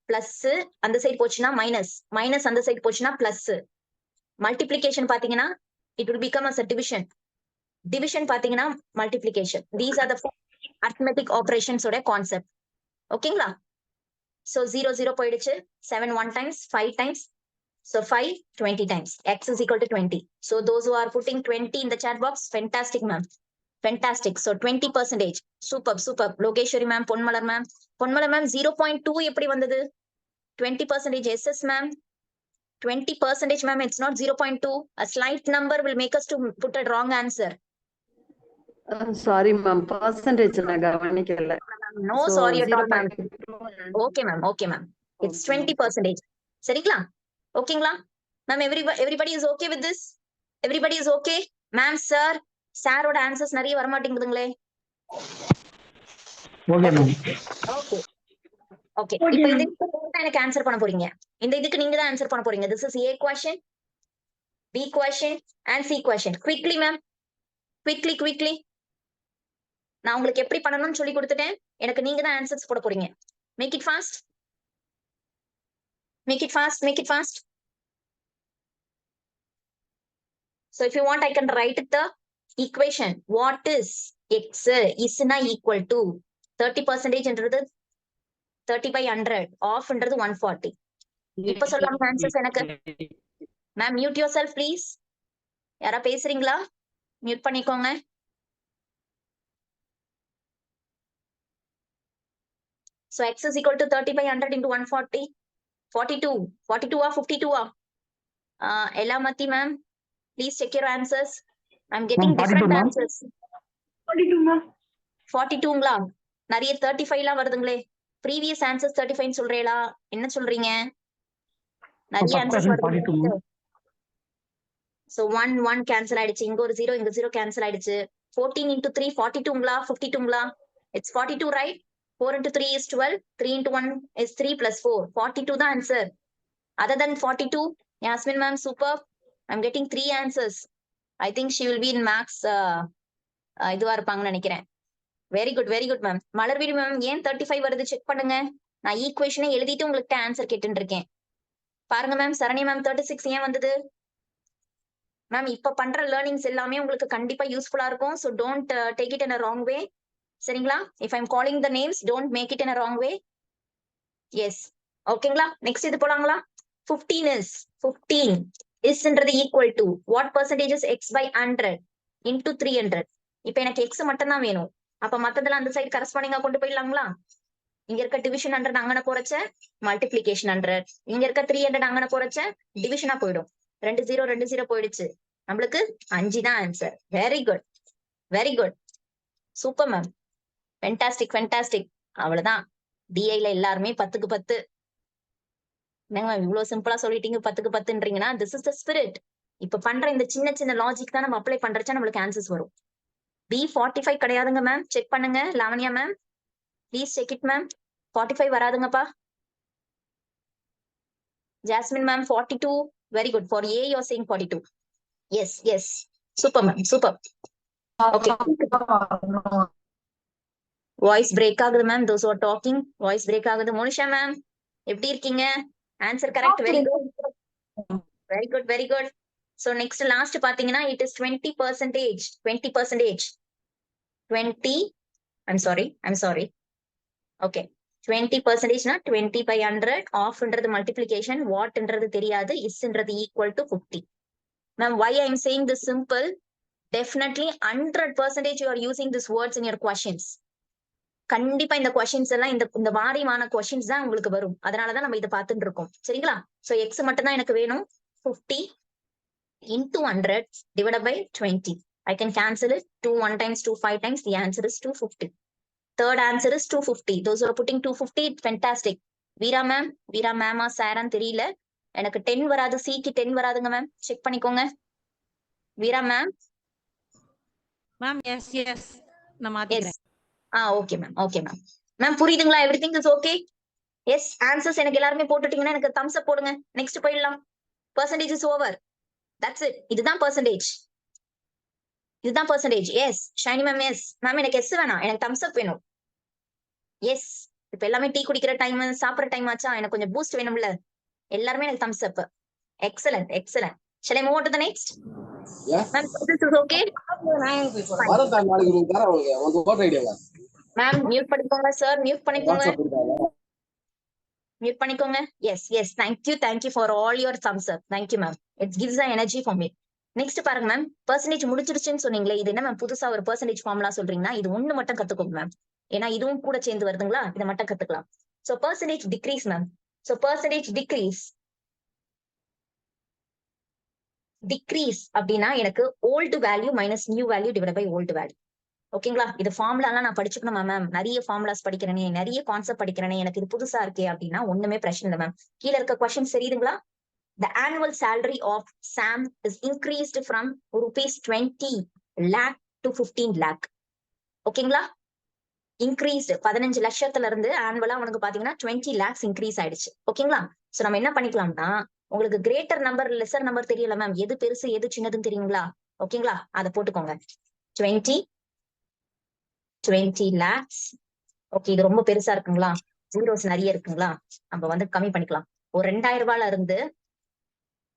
பிளஸ் அந்த சைடு போச்சுன்னா மைனஸ், மைனஸ் அந்த சைடு போச்சுன்னா பிளஸ். மல்டிப்ளிகேஷன் பாத்தீங்கன்னா it will become as a division. Division பாத்தீங்கன்னா multiplication. These are the arithmetic operations ஓட concept. ஓகேங்களா? So 0 0 போயிடுச்சு. 7 1 times, 5 times. So 5 20 times. X is equal to 20. So those who are putting 20 in the chat box, fantastic ma'am. Fantastic. So 20%. Superb, superb. Logeshwari ma'am, Ponmalar ma'am. Ponmalar ma'am 0.2 எப்படி வந்தது? 20%. Yes ma'am. 20% ma'am, it's not 0.2. A slight number will make us to put a wrong answer. Sorry ma'am, percentage na gavanikala. No, So, sorry at all ma'am. 0.2. Okay ma'am, okay ma'am. It's 20%. சரிங்களா? ஓகேங்களா? Ma'am, everybody is okay with this? Everybody is okay? Ma'am, sir, சாரோட answers நிறைய வர மாட்டேங்குதுங்களே. Okay, ma'am. Okay. Okay. இப்போ இந்த இதுக்கு எனக்கு answer பண்ண போறீங்க. இந்த இதுக்கு நீங்க தான் ஆன்சர் பண்ண போறீங்க. This is A question. B question and C question. Quickly ma'am. Quickly. நான் உங்களுக்கு எப்படி பண்ணணும்னு சொல்லி கொடுத்துட்டேன். எனக்கு நீங்க தான் ஆன்சர்ஸ் போட போறீங்க. Make it fast. Make it fast. So if you want, I can write the equation. What is X is equal to 30% என்றது 30 by 100. Off என்றது 140. இப்ப சொல்லலாம் ஆன்சர்ஸ் எனக்கு. Ma'am mute your self please. யாரா பேசுறீங்களா? மியூட் பண்ணிக்கோங்க. So X is equal to 30 by 100 into 140. 42. 42 or 52 or? Ella Mati ma'am, please check your answers. I'm getting different answers. 42 ma'am. 42ங்களா? நிறைய 35 வருதுங்களே. Previous answers 35 சொல்றீங்களா? என்ன சொல்றீங்க? நிறைய answers வருது. So 1 cancel ஆயிடுச்சு. இங்க ஒரு 0 இங்க 0 cancel ஆயிடுச்சு. 14 into 3 42ங்களா? 52ங்களா? It's 42 right? 4 into 3 is 12. 3 into 1 is 3 plus 4. 42 the answer. Other than 42, Yasmin ma'am, super. I'm getting 3 answers. I think she will be in max. இதுவா இருப்பாங்கன்னு நினைக்கிறேன். Very good ma'am. Malarvizhi ma'am ஏன் 35 வருது செக் பண்ணுங்க. நான் ஈக்குவேஷனை எழுதிட்டு உங்களுக்கு ஆன்சர் கேட்டுட்டு இருக்கேன். பாருங்க மேம். சரண்யா மேம் 36 ஏன் வந்தது? மேம் இப்ப பண்ற லேர்னிங்ஸ் எல்லாமே உங்களுக்கு கண்டிப்பா யூஸ்ஃபுல்லா இருக்கும். So don't take it in a wrong way. சரிங்களா? If I'm calling the names don't make it in a wrong way. Yes ஓகேங்களா? நெக்ஸ்ட் இது போலாங்களா? 15 isன்றது equal to what percentages x by 100 into 300. இப்ப எனக்கு x மட்டும் தான் வேணும். அப்ப மத்ததெல்லாம் அந்த சைடு கரஸ்பாண்டிங்கா கொண்டு போயிடலாங்களா? இங்க இருக்க டிவிஷன் 100 அங்கன போறச்ச மல்டிப்ளிகேஷன் 100. இங்க இருக்க 300 அங்கன போறச்ச டிவிஷனா போயிடும். 2 0 போயிடுச்சு. நம்மளுக்கு 5 தான் answer. Very good super ma'am. Fantastic. அவ்வளவுதான். டிஐல எல்லாருமே 10க்கு 10. என்னங்க மேம் இவ்வளவு சிம்பிளா சொல்லிட்டீங்க 10க்கு 10ன்றீங்கன்னா திஸ் இஸ் த ஸ்பிரிட். இப்ப பண்ற இந்த சின்ன லாஜிக் தான் நம்ம அப்ளை பண்றச்சா நம்மளுக்கு ஆன்சர்ஸ் வரும். B45 கிடையாதுங்க மேம். செக் பண்ணுங்க. Lavanya ma'am please check it ma'am. 45 வராதுங்கப்பா. Jasmine ma'am 42. Very good. For A you are saying 42. Yes super ma'am super. Okay voice break ஆகுது ma'am. those who are talking voice break ஆகுது. Monisha ma'am எப்படி இருக்கீங்க? Answer correct. Very good. So next last பாத்தீங்கன்னா it is 20%. 20 I'm sorry. Okay 20% னா 20 by 100. ஆஃப்ன்றது மல்டிப்ளிகேஷன். வாட்ன்றது தெரியாது. isன்றது equal to 50. Ma'am why I'm saying this simple? Definitely 100% you are using these words in your questions. கண்டிப்பா இந்த கொஸ்டின்ஸ் எல்லாம் இந்த மாதிரியான கொஸ்டின்ஸ் தான் உங்களுக்கு வரும். அதனாலதான் நம்ம இதை பார்த்துட்டு இருக்கோம். சரிங்களா? சோ எக்ஸ் மட்டும் தான் எனக்கு வேணும். 50 into 100 divided by 20. I can cancel it. 2 1 times 2 5 times. The answer is 250. Third answer is 250. Those who are putting 250, fantastic. வீரா மேமா சாரான்னு தெரியல. எனக்கு 10 வராது. சிக்கு 10 வராதுங்க மேம். செக் பண்ணிக்கோங்க. வீரா மேம். எஸ் நான் மாத்திக்கிறேன். Okay ma'am. மேம் புரியுதுங்களா? Everything is okay? Yes answers எனக்கு எல்லாருமே போட்டுட்டீங்கன்னா எனக்கு தம்ஸ் அப் போடுங்க. நெக்ஸ்ட் போயிடலாம். Percentage is over. That's it. இதுதான் percentage. Yes Shiny ma'am. Yes ma'am எனக்கு எஸ் வேணாம். எனக்கு தம்ஸ் அப் வேணும். எஸ் இப்ப எல்லாமே டீ குடிக்கிற டைம் சாப்பிட்ற டைம் ஆச்சா? எனக்கு கொஞ்சம் பூஸ்ட் வேணும்ல. எல்லாருமே எனக்கு thumbs up. Excellent. Shall I move on to the next? Yeah. Ma'am, this is okay? Ma'am, mute பண்ணிக்கோங்க சார். மியூட் பண்ணிக்கோங்க. Yes. Thank you for all your thumbs up. Thank you ma'am. It gives the energy for me. Next பாருங்க ma'am. Percentage முடிச்சிருச்சுன்னு சொன்னீங்களே, இது என்ன ma'am புதுசா ஒரு percentage formula சொல்றீங்கன்னா இது ஒண்ணு மட்டும் கத்துக்கோங்க மேம். ஏன்னா இதுவும் கூட சேர்ந்து வருதுங்களா? இதை மட்டும் கத்துக்கலாம். So percentage decrease ma'am. So percentage decrease அப்படின்னா எனக்கு old value minus new value divide by old value. ஓகேங்களா? இது ஃபார்முலாலாம் நான் படிச்சுக்கணுமா மேம்? நிறைய ஃபார்முலாஸ் படிக்கிறேனே, நிறைய கான்செப்ட் படிக்கிறேனே, எனக்கு இது புதுசா இருக்கே அப்படின்னா ஒண்ணுமே பிரச்சனை இல்லை மேம். கீழே இருக்க கொஸ்டின் தெரியுதுங்களா? The annual salary of Sam is increased from rupees 20 lakh to 15 lakh. ஓகேங்களா? இன்க்ரீஸ்ட் 15 லட்சத்துல இருந்து ஆனுவலா உனக்கு பாத்தீங்கன்னா 20 lakhs இன்க்ரீஸ் ஆயிடுச்சு. ஓகேங்களா? சோ நம்ம என்ன பண்ணிக்கலாம்னா உங்களுக்கு கிரேட்டர் நம்பர் லெசர் நம்பர் தெரியல மேம், எது பெருசு எது சின்னதுன்னு தெரியுங்களா? ஓகேங்களா? அதை போட்டுக்கோங்க. 20 lakhs. ஓகே, இது ரொம்ப பெருசா இருக்குங்களா? ஜீரோஸ் நிறைய இருக்குங்களா? நம்ம வந்து கம்மி பண்ணிக்கலாம். ஒரு 2000 ரூபாயில இருந்து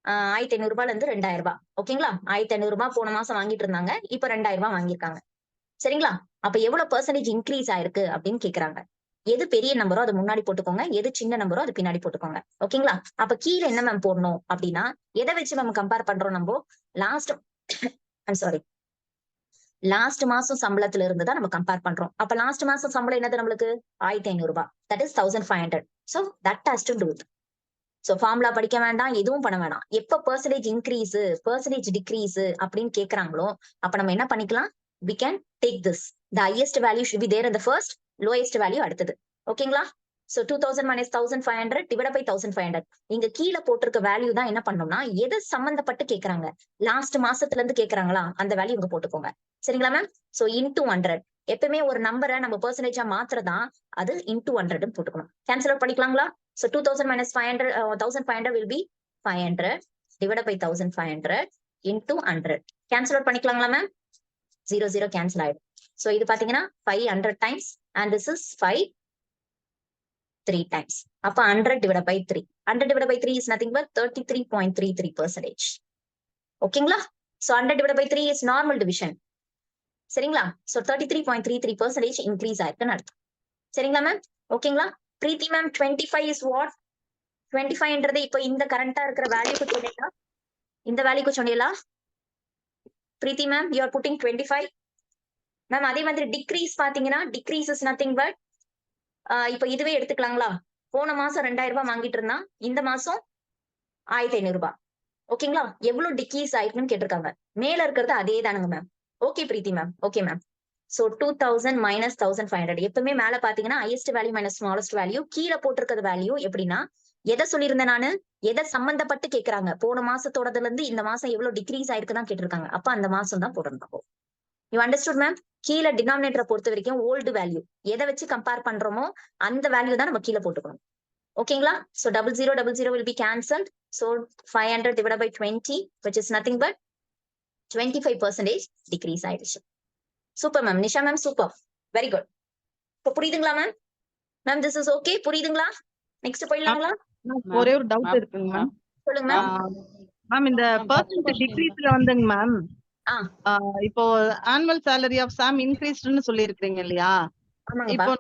1500 ரூபாயில இருந்து 2000 ரூபாய். ஓகேங்களா? 1500 ரூபாய் போன மாசம் வாங்கிட்டு இருந்தாங்க, இப்ப 2000 ரூபாய் வாங்கியிருக்காங்க. சரிங்களா? அப்ப எவ்வளவு பெர்சன்டேஜ் இன்க்ரீஸ் ஆயிருக்கு அப்படின்னு கேக்குறாங்க. எது பெரிய நம்பரோ அது முன்னாடி போட்டுக்கோங்க, எது சின்ன நம்பரோ அது பின்னாடி போட்டுக்கோங்க. ஓகேங்களா? அப்ப கீழே என்ன மேம் போடணும் அப்படின்னா, எதை வச்சு நம்ம கம்பேர் பண்றோம்? நம்ம லாஸ்ட் மாசம் சம்பளத்துல இருந்து தான் நம்ம கம்பேர் பண்றோம். அப்ப லாஸ்ட் மாசம் சம்பளம் என்னது நம்மளுக்கு? 1500 ரூபாய். That is 1500. So that has to do it. So formula படிக்க வேண்டாம், எதுவும் பண்ண வேண்டாம். எப்ப பெர்சன்டேஜ் இன்க்ரீஸ் பெர்சன்டேஜ் டிக்ரீஸ் அப்படின்னு கேக்குறாங்களோ அப்ப நம்ம என்ன பண்ணிக்கலாம்? we can take this. The highest value should be there in the first, lowest value அடுத்தது. ஓகேங்களா? So 2000 minus 1500 divided by 1500. இங்க கீழே போட்டிருக்க வேல்யூ தான் என்ன பண்ணோம்னா, எது சம்பந்தப்பட்டு கேக்குறாங்க, லாஸ்ட் மாசத்துல இருந்து கேக்குறாங்களா அந்த வேல்யூ இங்க போட்டுக்கோங்க. சரிங்களா மேம்? So into 100. எப்பவுமே ஒரு நம்பரை நம்ம பெர்சன்டேஜா மாத்திரதான் அது இன்டூ 100 போட்டுக்கணும். கேன்சல் அவுட் பண்ணிக்கலாங்களா? So 2000 minus 500, 1500 will be 500 divided by 1500 into 100. Cancel out பண்ணிக்கலாங்களா மேம்? 0 cancel ஆயிடும். So இது பாத்தீங்கன்னா 500 times and this is 5 3 times. அப்ப 100 divided by 3. 100 divided by 3 is nothing but 33.33%. ஓகேங்களா? So 100 divided by 3 is normal division. சரிங்களா? So 33.33% increase ஆயிருக்குன்னு அர்த்தம். சரிங்களா மேம்? ஓகேங்களா? Preethi ma'am 25 is what? 25ன்றது இப்ப இந்த கரண்டா இருக்கிற வேல்யூக்கு சொன்னீங்களா? இந்த வேல்யூக்கு சொன்னீங்களா? Preethi ma'am you are putting 25. Ma'am அதே மாதிரி டிக்ரீஸ் பாத்தீங்கன்னா, டிக்ரீஸ் இஸ் நத்திங் பட் இப்ப இதுவே எடுத்துக்கலாங்களா? போன மாசம் 2000 ரூபாய் வாங்கிட்டு இருந்தா இந்த மாசம் 1500 ரூபாய். ஓகேங்களா? எவ்வளவு டிக்ரீஸ் ஆயிருக்குன்னு கேட்டிருக்காங்க. மேல இருக்கிறது அதே தானுங்க ma'am. Okay Preethi ma'am. Okay ma'am. So 2000 minus 1500. எப்பவுமே மேல பாத்தீங்கன்னா highest value minus smallest value. கீழே போட்டிருக்கிறது வேல்யூ எப்படின்னா, எதை சொல்லியிருந்தேன் நானு, எதை சம்பந்தப்பட்டு கேக்குறாங்க, போன மாசத்தோடதுல இருந்து இந்த மாசம் எவ்வளவு டிக்ரீஸ் ஆயிருக்குதான் கேட்டிருக்காங்க. அப்ப அந்த மாசம் தான் போடணும். You understood ma'am? கீழே டினாமினேட்டரை பொறுத்த வரைக்கும் ஓல்டு வேல்யூ எதை வச்சு கம்பேர் பண்றோமோ அந்த வேல்யூ தான் நம்ம கீழே போட்டுக்கணும். ஓகேங்களா? So 0000 will be cancelled. So 500 divided by 20, which is nothing but 25% decrease ஆயிடுச்சு. Super ma'am. Nisha ma'am super, very good. இப்போ புரியுதுங்களா ma'am? Ma'am this is okay, புரியுதுங்களா? நெக்ஸ்ட் போயிடலாங்களா? ஒரே ஒரு டவுட் இருக்குங்க மேம். சொல்லுங்க மேம். மேம் இந்த பெர்சன்ட் டிக்ரீஸ்ல வந்துங்க மேம், இப்போ ஆனுவல் salary ஆஃப் சாம் இன்க்ரீஸ்ட்னு சொல்லி இருக்கீங்க இல்லையா? இப்போ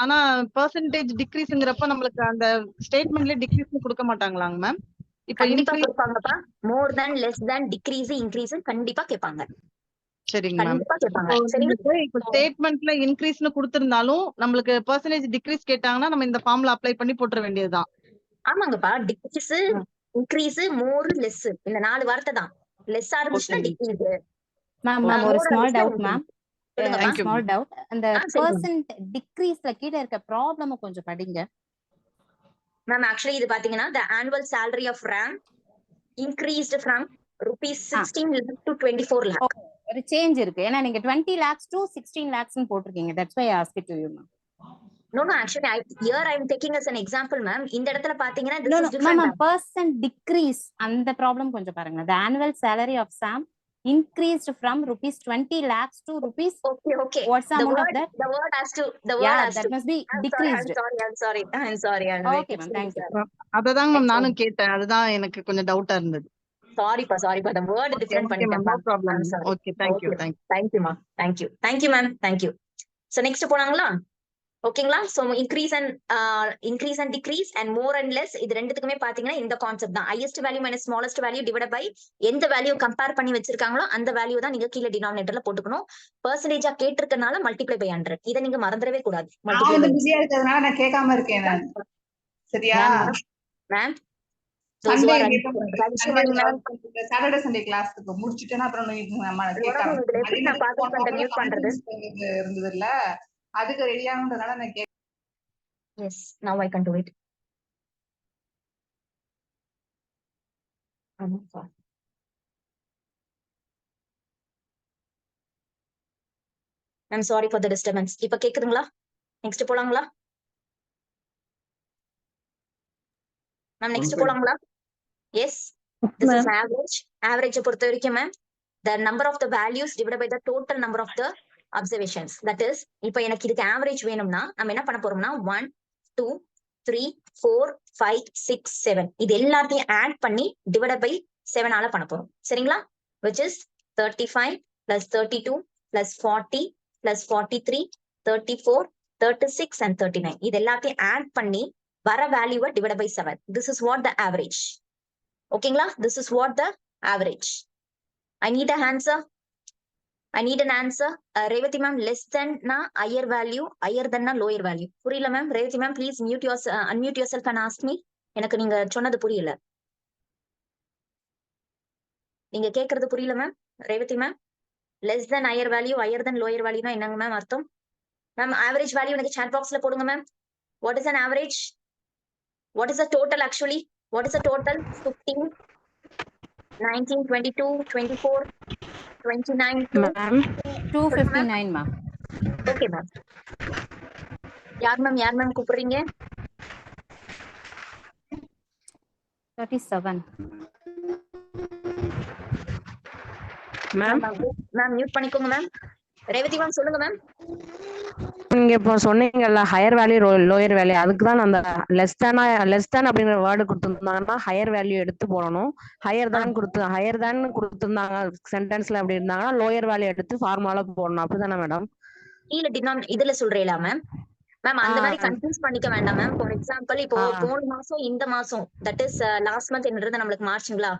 ஆனா பெர்சன்டேஜ் டிக்ரீஸ்ங்கறப்ப நம்மளுக்கு அந்த ஸ்டேட்மெண்ட்ல டிக்ரீஸ் கொடுக்க மாட்டாங்களாங்க மேம்? இப்போ கண்டிப்பா கேட்பாங்கப்பா. மோர் தென் லெஸ் தென் டிக்ரீஸ் இன்க்ரீஸ் கண்டிப்பா கேட்பாங்க. சரிங்க மேம். கண்டிப்பா கேட்பாங்க. சரிங்களா? இப்போ ஸ்டேட்மெண்ட்ல இன்க்ரீஸ்னு கொடுத்திருந்தாலும் நம்மளுக்கு பெர்சன்டேஜ் டிக்ரீஸ் கேட்டாங்கன்னா நம்ம இந்த ஃபார்முலா அப்ளை பண்ணி போட்டுற வேண்டியதுதான். ஆமாங்கப்பா. டிக்ரீஸ் இன்க்ரீஸ் மோர் லெஸ் இந்த 4 வார்த்தை தான். லெஸ்ஸா இருந்துச்சுன்னா டிக்ரீஸ். மேம் ஒரு ஸ்மால் டவுட் மேம். சொல்லுங்கப்பா. Small doubt. அந்த சரி பெர்சன்ட் டிக்ரீஸ்ல கீழ இருக்க ப்ராப்ளம் கொஞ்சம் படிங்க மேம். ஆக்சுவலி இது பாத்தீங்கன்னா the annual salary of RAM increased from rupees 16 lakh to 24 lakh. ஒரு சேஞ்ச் இருக்கு. ஏன்னா நீங்க 20 lakhs to 16 lakhs னு போட்டுருக்கீங்க. That's why I asked it to you ma'am. No, actually here I am taking as an example ma'am. இந்த இடத்துல பாத்தீங்கன்னா this is No, different ma'am. Percent decrease அந்த problem கொஞ்சம் பாருங்க. The annual salary of Sam increased from rupees 20 lakhs to rupees. Okay. What's the amount of that? The word has to. That must be decreased. I'm sorry. Okay ma'am, thank you. அததான் ma'am நானும் கேட்டேன். அதுதான் எனக்கு கொஞ்சம் டவுட்டா இருந்தது. Sorryப்பா. The word different பண்ணிட்டேன். No problem. Okay, thank you. Thank you ma'am. Thank you. So next போனாங்களா? ஓகேங்களா? So increase and decrease and more and less இது ரெண்டுத்துக்குமே பாத்தீங்கன்னா இந்த கான்செப்ட் தான். Highest value minus smallest value divide by எந்த value compare பண்ணி வச்சிருக்காங்களோ அந்த வேல்யூ தான் நீங்க கீழே டினாமினேட்டர்ல போட்டுக்கணும். பெர்சன்டேஜா கேட்டிருக்கனால மல்டிப்ளை பை 100. இதை நீங்க மறந்துடவே கூடாது. பிஸியா இருக்கிறதுனால நான் கேட்காம இருக்கேன் நான். சரியா மேம்? சாட்டர்டே சண்டே கிளாஸ்க்கு முடிச்சிட்டேன்னா அப்புறம் இருந்தது இல்ல, அதுக்கு ரெடி ஆகுன்றதுனால நான் கேட்க. Yes, now I can do it. I'm sorry for the disturbance. இப்ப கேக்குதுங்களா? நெக்ஸ்ட் போலாங்களா மேம்? நெக்ஸ்ட் போலாங்களா? Yes, this is average. Average பொறுத்த வரைக்கும் ma'am the number of the values divided by the total number of the observations. That is, இப்போ எனக்கு இதுக்கு average வேணும்னா நம்ம என்ன பண்ண போறோம்னா 1 2 3 4 5 6 7 இது எல்லாத்தையும் ஆட் பண்ணி டிவைட் பை 7 ஆல பண்ண போறோம். சரிங்களா? which is 35 plus 32 plus 40 plus 43 34 36 and 39 இது எல்லாத்தையும் ஆட் பண்ணி வர வேல்யூவை divide by 7. This is what the average. ஓகேங்களா? This is what the average. I need an answer. I need an answer. Revati ma'am, less than na higher value, higher than na lower value. புரியல ma'am? Revati ma'am, please unmute yourself and ask me. எனக்கு நீங்க சொன்னது புரியல. நீங்க கேக்குறது புரியல ma'am? Revati ma'am, less than higher value, higher than lower value na என்னங்க ma'am அர்த்தம்? Ma'am, average value எனக்கு chat box ல போடுங்க ma'am. What is an average? What is the total actually? What is the total? 15, 19, 22, 24, 29, 2. Ma'am 259 ma'am. Okay ma'am. யார் ma'am கூப்பிடுறீங்க? 37. Ma'am ma'am mute பண்ணிக்கோங்க ma'am. Revathi ma'am சொல்லுங்க ma'am. நீங்க இப்போ சொன்னீங்கல்ல ஹையர் வேல்யூ லோயர் வேல்யூ, அதுக்கு தான் அந்த லெஸ் தேன் அப்படிங்கிற வேர்டு கொடுத்துருந்தாங்கன்னா ஹையர் வேல்யூ எடுத்து போடணும். ஹையர் தான் கொடுத்துருந்தாங்க சென்டென்ஸ்ல அப்படி இருந்தாங்கன்னா லோயர் வேல்யூ எடுத்து ஃபார்முலா போடணும். அப்படிதானே மேடம்? கீழே இதுல சொல்றீங்களா மேம்? மேம் அந்த மாதிரி கன்ஃபியூஸ் பண்ணிக்க வேண்டாம் மேம். ஃபார் எக்ஸாம்பிள் இப்போ போன மாசம் இந்த மாசம் தட் இஸ் லாஸ்ட் மந்த் என்னது நம்மளுக்கு மார்ச்ங்களா?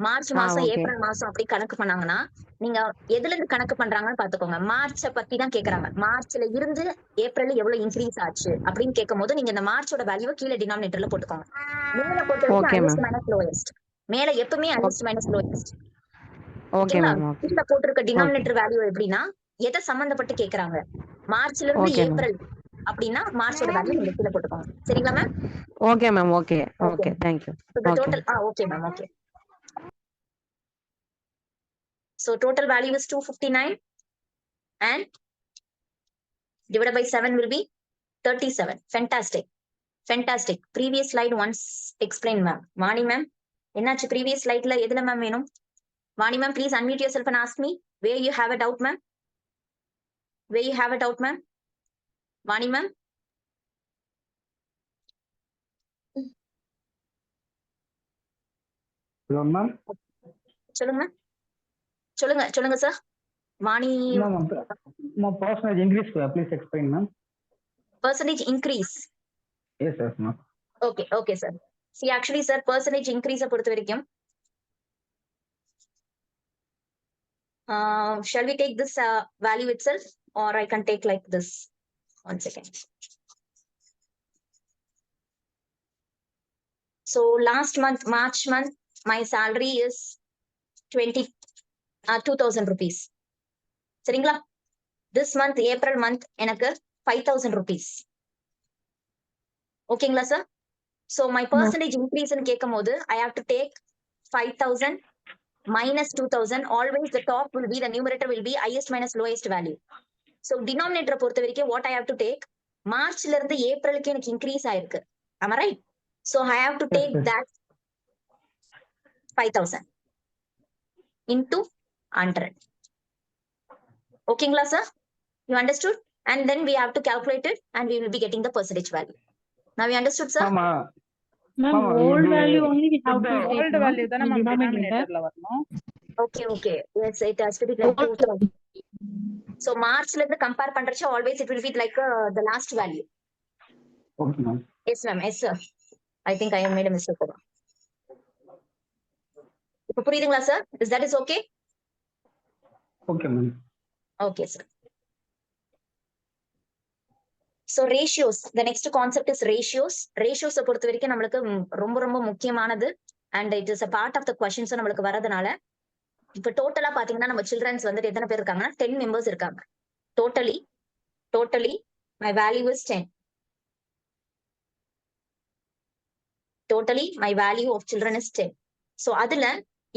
மார்ச் மாசம் ஏப்ரல் மாசம் அப்படி கணக்கு பண்ணாங்கன்னா நீங்க எதுல இருந்து கணக்கு பண்றாங்கன்னு பாத்துக்கோங்க. மார்ச்ச பத்தி தான் கேக்குறாங்க. மார்ச்ல இருந்து ஏப்ரல் எவ்வளவு இன்க்ரீஸ் ஆச்சு அப்படின்னு கேட்கும் போது நீங்க இந்த மார்ச்சோட வேல்யூ கீழே டினாமினேட்டர்ல போட்டுக்கோங்க. மேல போட்டு ஹையஸ்ட் மைனஸ் லோயஸ்ட். மேல எப்பவுமே ஹையஸ்ட் மைனஸ் லோயஸ்ட். ஓகேங்களா? கீழே போட்டிருக்க டினாமினேட்டர் வேல்யூ எப்படின்னா எதை சம்பந்தப்பட்டு கேக்குறாங்க? மார்ச்ல இருந்து ஏப்ரல் அப்படின்னா மார்ச்சோட வேல்யூ நீங்க கீழே போட்டுக்கோங்க. சரிங்களா ma'am? Okay ma'am. Okay thank you. Total okay ma'am. Okay. So total value is 259 and divided by 7 will be 37. Fantastic. Previous slide once explain ma'am. Vani ma'am, ennachu previous slide la edula ma'am venum? Vani ma'am, please unmute yourself and ask me where you have a doubt ma'am. Vani ma'am. Hello ma'am. சொல்லுங்க sir. Vani ma'am, percentage increase please explain ma'am. Percentage increase. Yes ma'am. Okay sir. See actually sir, percentage increase பொறுத்த வரைக்கும் shall we take this value itself or I can take like this? One second. So last month, March month, my salary is 2,000 rupees. சரிங்களா? This month, April month, எனக்கு 5,000 rupees. ஓகேங்களா sir? So my percentage increase in கேட்கும் போது I have to take 5,000 minus 2,000. Always the top will be, the numerator will be highest minus lowest value. So denominator பொறுத்த வரைக்கும் what I have to take? மார்ச்ல இருந்து ஏப்ரலுக்கு எனக்கு increase ஆயிருக்கு. Am I right? So I have to take that 5,000 into 100. Okay, sir? You understood? And then we have to calculate it and we will be getting the percentage value. Now you understood, sir? Ma'am, old value only we have to take. Old value தான ma'am denominatorல வரணும். Okay. Yes, it has to be like 2,000. So March la compare பண்றச்ச always it will be like the last value. Okay ma'am. Yes ma'am. Yes sir. I think I have made a mistake. இப்ப புரியுதுங்களா sir? Is that okay? Okay ma'am. Okay sir. So ratios, the next concept is ratios. Ratios பொறுத்த வரைக்கும் நம்மளுக்கு ரொம்ப முக்கியமானது and it is a part of the questions நம்மளுக்கு வரதுனால இப்ப டோட்டலா பாத்தீங்கன்னா நம்ம childrens வந்துட்டு எத்தனை பேர் இருக்காங்கன்னா 10 members இருக்காங்க. Totally my value is 10. Totally my value of children is 10. So அதுல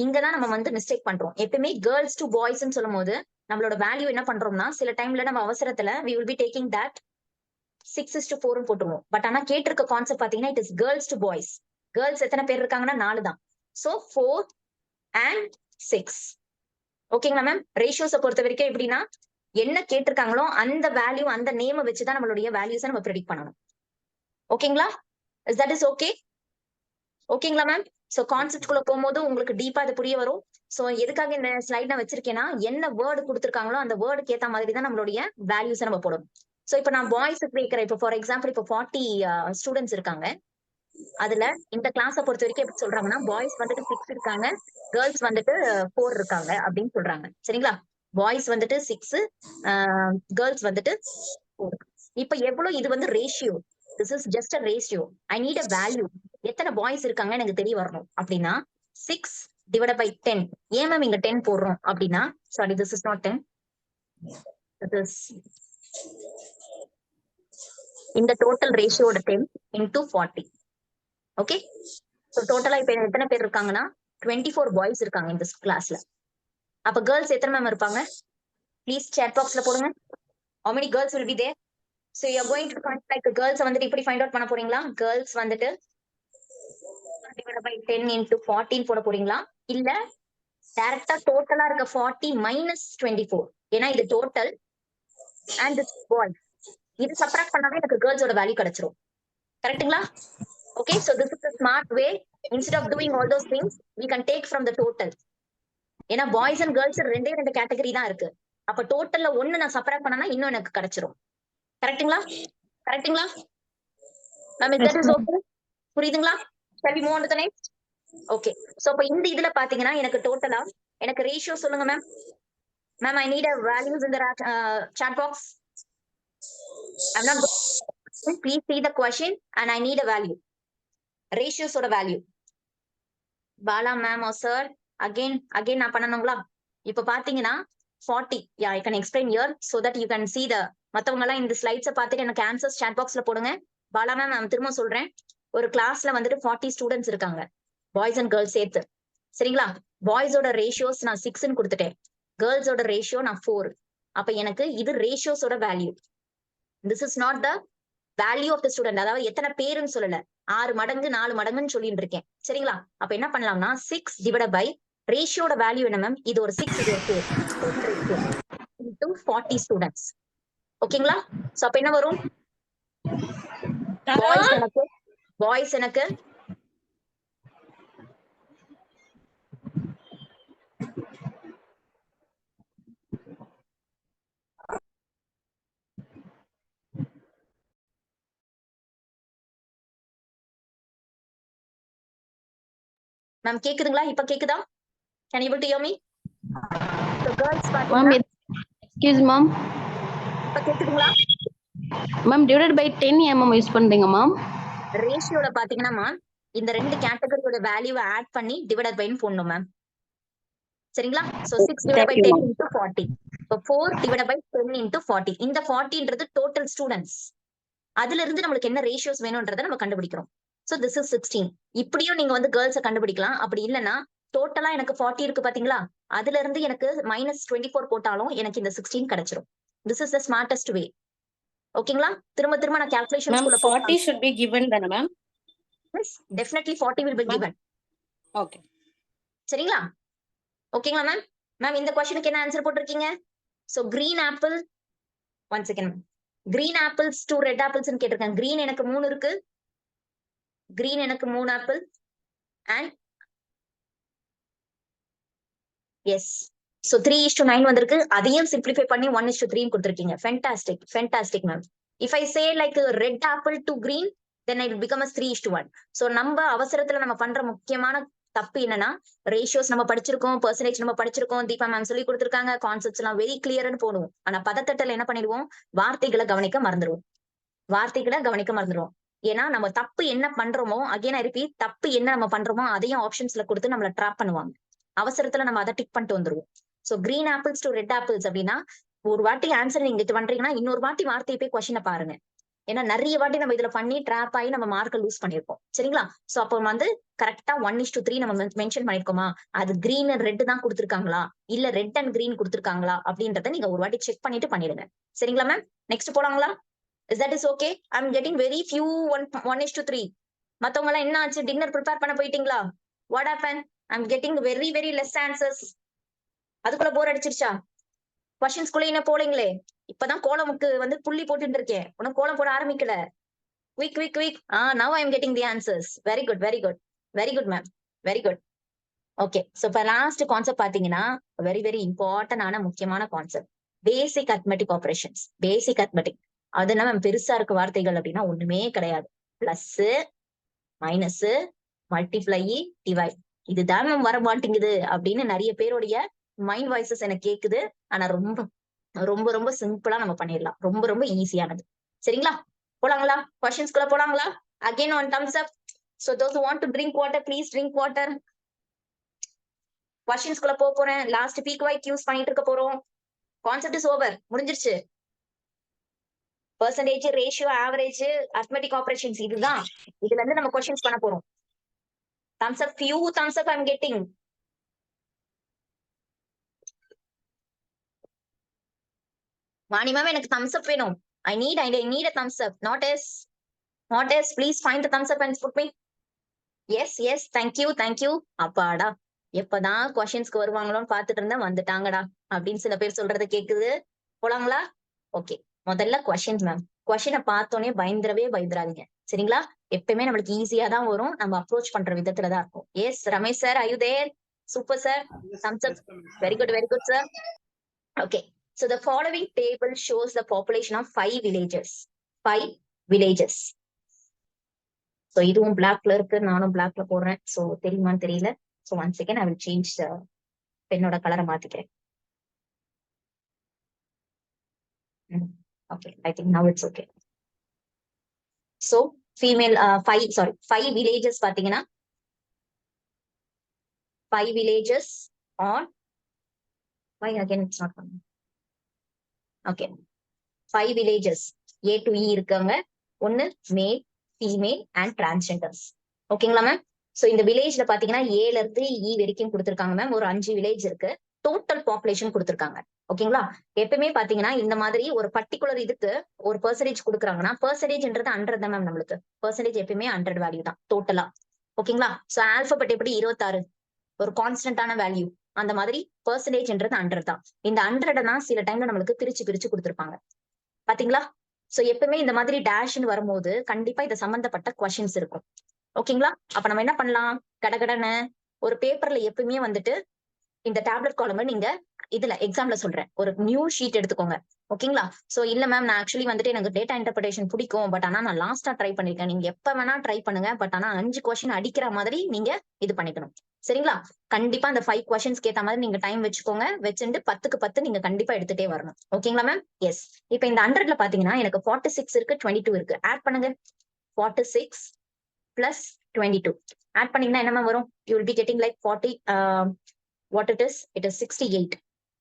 இங்கதான் நம்ம வந்து மிஸ்டேக் பண்றோம். எப்பவுமே கேர்ள்ஸ் டு பாய்ஸ் சொல்லும் போது நம்மளோட வேல்யூ என்ன பண்றோம்னா சில டைம்ல நம்ம அவசரத்துல we will be taking that 6:4 போட்டுருவோம். பட் ஆனா கேட்டிருக்க கான்செப்ட் பாத்தீங்கன்னா it is girls to boys. Girls எத்தனை பேர் இருக்காங்கன்னா 4 தான். So 4 and 6. ஓகேங்களா மேம்? ரேஷியோஸை பொறுத்த வரைக்கும் எப்படின்னா என்ன கேட்டிருக்காங்களோ அந்த வேல்யூ அந்த நேமை வச்சுதான் நம்மளுடைய வேல்யூஸை நம்ம ப்ரெடிக்ட் பண்ணணும். ஓகேங்களா? That is okay? ஓகேங்களா மேம்? சோ கான்செப்ட் குள்ள போகும்போது உங்களுக்கு டீப்பா இது புரிய வரும். சோ எதுக்காக இந்த ஸ்லைட் நான் வச்சிருக்கேன்னா என்ன வேர்டு கொடுத்திருக்காங்களோ அந்த வேர்டுக்கு ஏத்த மாதிரி தான் நம்மளுடைய வேல்யூஸை நம்ம போடணும். சோ இப்போ நான் பாய்ஸுக்கு வைக்கிறேன். இப்போ ஃபார் எக்ஸாம்பிள் இப்போ 40 ஸ்டூடெண்ட்ஸ் இருக்காங்க. அதுல இந்த கிளாஸை பொறுத்த வரைக்கும் எப்படி சொல்றாங்கன்னா பாய்ஸ் வந்துட்டு 6 இருக்காங்க, கேர்ள்ஸ் வந்துட்டு 4 இருக்காங்க அப்படின்னு சொல்றாங்க. சரிங்களா? பாய்ஸ் வந்துட்டு 6, கேர்ள்ஸ் வந்துட்டு 4. இப்ப எவ்வளவு இது வந்து ratio. This is just a ratio. I need a value. எத்தனை பாய்ஸ் இருக்காங்க எனக்கு தெரிய வரணும் அப்படின்னா 6 divided by 10. ஏன் மேம் இங்க 10 போடுறோம் அப்படின்னா sorry this is not 10. This இந்த டோட்டல் ரேஷியோட 10 into 40. ஓகே, சோ டோட்டலா இப்ப எத்தனை பேர் இருக்காங்கன்னா 24 பாய்ஸ் இருக்காங்க இந்த கிளாஸ்ல. அப்ப கேர்ள்ஸ் எத்தனை மேம் இருப்பாங்க? ப்ளீஸ் chat பாக்ஸ்ல போடுங்க. how many girls will be there? so you are going to find like girls வந்துட்டு இப்படி ஃபைண்ட் அவுட் பண்ண போறீங்களா? கேர்ள்ஸ் வந்துட்டு divided by 10 into 14 போட போறீங்களா? இல்ல டைரக்டா டோட்டலா இருக்க 40 minus 24. ஏன்னா இது டோட்டல் and this boy. இது சப்ராக்ட் பண்ணாவே எனக்கு கேர்ள்ஸோட வேல்யூ கிடைச்சிரும். கரெக்ட்டுங்களா? Okay, so this is a smart way. Instead of doing all those things, we can take from the total. ஏன்னா பாய்ஸ் அண்ட் கேர்ள்ஸ் ரெண்டு கேட்டகரி தான் இருக்கு. அப்ப டோட்டல்ல ஒண்ணு நான் சப்ராக்ட் பண்ணனா இன்னும் எனக்கு கிடைச்சிரும். கரெக்ட்டுங்களா? கரெக்ட்டுங்களா ma'am? Is that is okay? புரியுதுங்களா? shall we move on to the next? okay, so அப்ப இந்த இதுல பாத்தீங்கன்னா எனக்கு டோட்டலா எனக்கு ரேஷியோ சொல்லுங்க ma'am. Ma'am I need a values in the chat box. I'm not please see the question and I need a value. ratios ஓட value. Bala ma'am or sir again நான் பண்ணணுங்களா? இப்ப பாத்தீங்கன்னா 40. yeah, I can explain here so that you can see the மத்தவங்க எல்லாம் இந்த ஸ்லைட்ஸை பார்த்துட்டு எனக்கு answers chat பாக்ஸ்ல போடுங்க. பாலா மேம் நான் திரும்ப சொல்றேன். ஒரு கிளாஸ்ல வந்துட்டு 40 ஸ்டூடெண்ட்ஸ் இருக்காங்க, பாய்ஸ் அண்ட் கேர்ள்ஸ் சேர்த்து. சரிங்களா? பாய்ஸோட ரேஷியோஸ் நான் 6ன்னு கொடுத்துட்டேன், கேர்ள்ஸோட ரேஷியோ நான் 4. அப்ப எனக்கு இது ரேஷியோஸோட வேல்யூ. This is not the value of the student. அதாவது எத்தனை பேருன்னு சொல்லல, 6 மடங்கு 4 மடங்குன்னு சொல்லிட்டு இருக்கேன். சரிங்களா? அப்ப என்ன பண்ணலாம்னா 6 divided by ரேஷியோட வேல்யூ என்ன மேம்? இது ஒரு 6, இது ஒரு 4 into 40 ஸ்டூடெண்ட்ஸ். ஓகேங்களா? சோ அப்ப என்ன வரும்? பாய்ஸ் எனக்கு மேம் கேக்குதுங்களா? இப்ப கேக்குதா? can you able to hear me? so girls ma'am excuse ma'am, இப்ப கேக்குதுங்களா? Ma'am divided by 10 ma'am use பண்றீங்க மேம்? ரேஷியோல பாத்தீங்கன்னா மேம் இந்த ரெண்டு கேட்டகரியோட வேல்யூவை ஆட் பண்ணி டிவைடட் பை போடணும் மேம். சரிங்களா? So 6 divided by 10 into 40. so 4 divided by 10 into 40. இந்த 40ன்றது டோட்டல் ஸ்டூடெண்ட்ஸ். அதுல இருந்து நம்மளுக்கு என்ன ரேஷியோஸ் வேணும்ன்றதை நம்ம கண்டுபிடிக்கிறோம். So this is 16. இப்படியும் நீங்க வந்து கேர்ள்ஸை கண்டுபிடிக்கலாம். அப்படி இல்லைன்னா டோட்டலா எனக்கு 40 இருக்கு பாத்தீங்களா, அதுல இருந்து எனக்கு -24 போட்டாலும் எனக்கு இந்த 16 கிடைச்சிரும். திஸ் இஸ் த ஸ்மார்டஸ்ட் வே. ஓகேங்களா? திரும்ப திரும்ப நான் கால்குலேஷன்ஸ் குள்ள 40 should be given தான ma'am? yes, definitely 40 will be given. ஓகே, சரிங்களா? ஓகேங்களா மேம்? மேம் இந்த क्वेश्चनக்கு என்ன ஆன்சர் போட்டுருக்கீங்க? So green apple, one second, green apples to red apples ன்னு கேட்டிருக்கேன். green எனக்கு 3 இருக்கு, green எனக்கு 3 ஆப்பிள் and yes, so 3:9 வந்திருக்கு. அதையும் சிம்பிளிஃபை பண்ணி 1:3 கொடுத்திருக்கீங்க. Fantastic ma'am. if I say like a red apple to green then it will become as 3:1. so நம்ம அவசரத்துல நம்ம பண்ற முக்கியமான தப்பு என்னன்னா ரேஷியோஸ் நம்ம படிச்சிருக்கோம், பெர்சன்டேஜ் நம்ம படிச்சிருக்கோம், தீபா மேம் சொல்லி கொடுத்திருக்காங்க, கான்செப்ட்ஸ் எல்லாம் வெரி கிளியர்னு போடுவோம். ஆனா பதத்தட்டல என்ன பண்ணிடுவோம்? வார்த்தைகளை கவனிக்க மறந்துடுவோம். ஏன்னா நம்ம தப்பு என்ன பண்றோமோ, அகைன் ஐ ரிப்பீட், தப்பு என்ன நம்ம பண்றோமோ அதையும் ஆப்ஷன்ஸ்ல கொடுத்து நம்மள ட்ராப் பண்ணுவாங்க. அவசரத்துல நம்ம அதை டிக் பண்ணிட்டு வந்துருவோம். So green apples to red apples அப்படின்னா ஒரு வாட்டி ஆன்சர் நீங்க இது பண்றீங்கன்னா இன்னொரு வாட்டி வார்த்தையை போய் கொஸ்டினை பாருங்க. ஏன்னா நிறைய வாட்டி நம்ம இதுல பண்ணி ட்ராப் ஆகி நம்ம மார்க்கை லூஸ் பண்ணிருப்போம். சரிங்களா? சோ அப்போ வந்து கரெக்டா 1:3 நம்ம மென்ஷன் பண்ணிருக்கோமா, அது கிரீன் அண்ட் ரெட் தான் கொடுத்திருக்காங்களா இல்ல ரெட் அண்ட் கிரீன் கொடுத்திருக்காங்களா அப்படின்றத நீங்க ஒரு வாட்டி செக் பண்ணிட்டு பண்ணிடுங்க. சரிங்களா மேம்? நெக்ஸ்ட் போலாங்களா? Is that is okay? I'm getting very few 1:3. மத்தவங்க எல்லாம் என்ன ஆச்சு? டின்னர் ப்ரிப்பேர் பண்ண போயிட்டீங்களா? What happened? I'm getting very very less answers. அதுக்குள்ள போர் அடிச்சிருச்சா? கொஸ்டின்ஸ் குள்ள என்ன போலீங்களே? இப்பதான் கோலமுக்கு வந்து புள்ளி போட்டுட்டு இருக்கேன். உனக்கு கோலம் போட ஆரம்பிக்கல. Quick. Now I am getting the answers. Very good, ma'am. Very good. Okay. So for last concept பாத்தீங்கன்னா very very important ஆன முக்கியமான கான்செப்ட். பேசிக் அரித்மெட்டிக் ஆபரேஷன்ஸ். பேசிக் அரித்மெட்டிக். அது நம்ம பெருசா இருக்க வார்த்தைகள் அப்படின்னா ஒண்ணுமே கிடையாது. Plus, minus, multiply, divide. இதுதான் நம்ம வர மாட்டேங்குது அப்படின்னு நிறைய பேருடைய மைண்ட் வாய்ஸஸ் எனக்கு கேக்குது. ஆனா ரொம்ப ரொம்ப ரொம்ப சிம்பிளா நம்ம பண்ணிடலாம். ரொம்ப ரொம்ப ஈஸியானது. சரிங்களா? போலாங்களா? கொஸ்டின்ஸ்குள்ள போலாங்களா? Again one thumbs up. So those who want to drink water, please drink water. கொஸ்டின்ஸ்குள்ள போறேன். லாஸ்ட் பீக் வைட் யூஸ் பண்ணிட்டு இருக்க போறோம். Concept is over. முடிஞ்சிருச்சு. Percentage, ratio, average, arithmetic operations இதுதான். இதுல இருந்து நம்ம கொஸ்டின்ஸ் பண்ண போறோம். Thumbs up, few thumbs up I'm getting. வாணி மேம் எனக்கு thumbs up வேணும். I need a thumbs up. Not as. Please find the thumbs up and put me. Yes. Thank you. அப்பாடா. எப்பதான் கொஸ்டின்ஸ்க்கு வருவாங்களோன்னு பாத்துட்டு இருந்தா வந்துட்டாங்கடா அப்படின்னு சில பேர் சொல்றத கேக்குது. போலாங்களா? ஓகே. முதல்ல கொஸ்டின்ஸ் மேம். கொஸ்டினை பார்த்தோன்னே பயந்துராதீங்க. சரிங்களா? எப்பயுமே நம்மளுக்கு ஈஸியா தான் வரும். நம்ம அப்ரோச் பண்ற விதத்துலதான் இருக்கும். Yes Ramesh sir, are you there? Super sir. thumbs up. Very good sir. Okay. So the following table shows the population of 5 villages. 5 villages. So இதுவும் blackல இருக்கு, நானும் blackல போடுறேன். So தெரியுமான்னு தெரியல. So once again I will change the பெண்ணோட கலரை மாத்திக்கிறேன். Okay, I think now it's okay. So female 5 villages பாத்தீங்கன்னா 5 villages on. Why again it's not coming? Okay. 5 villages A to E இருக்காங்க. ஒன்னு மேல், ஃபீமேல் அண்ட் டிரான்ஸ்ஜெண்டர்ஸ். ஓகேங்களா ma'am? So இந்த வில்லேஜ்ல பாத்தீங்கன்னா ஏல இருந்து இ வரைக்கும் கொடுத்திருக்காங்க மேம். ஒரு 5 வில்லேஜ் இருக்கு. டோட்டல் பாப்புலேஷன் கொடுத்திருக்காங்க. ஓகேங்களா? எப்பவுமே பாத்தீங்கன்னா இந்த மாதிரி ஒரு பர்டிகுலர் இதுக்கு ஒரு பெர்சன்டேஜ் கொடுக்குறாங்கன்னா பெர்சன்டேஜ்ன்றது 100 தான் மேம். நம்மளுக்கு பெர்சன்டேஜ் எப்பயுமே 100 வேல்யூ தான் டோட்டலா. ஓகேங்களா? சோ ஆல்பபெட் எப்படி 26 ஒரு கான்ஸ்டன்டான வேல்யூ, அந்த மாதிரி பெர்சன்டேஜ்ன்றது 100 தான். இந்த 100 தான் சில டைம்ல நம்மளுக்கு பிரிச்சு கொடுத்திருப்பாங்க. பாத்தீங்களா? சோ எப்பவுமே இந்த மாதிரி டேஷ்னு வரும்போது கண்டிப்பா இது சம்பந்தப்பட்ட கொஸ்டின்ஸ் இருக்கும். ஓகேங்களா? அப்ப நம்ம என்ன பண்ணலாம்? கடகடன்னு ஒரு பேப்பர்ல எப்பவுமே வந்துட்டு இந்த டேப்லெட் காலம் நீங்க இதுல எக்ஸாம்ல சொல்றேன், ஒரு நியூ ஷீட் எடுத்துக்கோங்க. ஓகேங்களா? சோ இல்ல மேம் நான் ஆக்சுவலி வந்துட்டு எனக்கு டேட்டா இன்டர்பிரேஷன் பிடிக்கும், பட் ஆனா நான் லாஸ்டா ட்ரை பண்ணிருக்கேன். நீங்க எப்ப வேணா ட்ரை பண்ணுங்க, பட் ஆனா 5 கொஸ்டின் அடிக்கிற மாதிரி நீங்க இது பண்ணிக்கணும். சரிங்களா? கண்டிப்பா அந்த 5 கொஸ்டின்ஸ்க்கு ஏத்த மாதிரி நீங்க டைம் வச்சுக்கோங்க. வச்சுட்டு 10க்கு 10 நீங்க கண்டிப்பா எடுத்துட்டே வரணும். ஓகேங்களா மேம்? எஸ். இப்ப இந்த 100ல பாத்தீங்கன்னா எனக்கு 46 இருக்கு, 22 இருக்கு. ஆட் பண்ணுங்க. 46 பிளஸ் 22 ஆட் பண்ணீங்கன்னா என்ன வரும்? You will be getting like 40. What it is 68.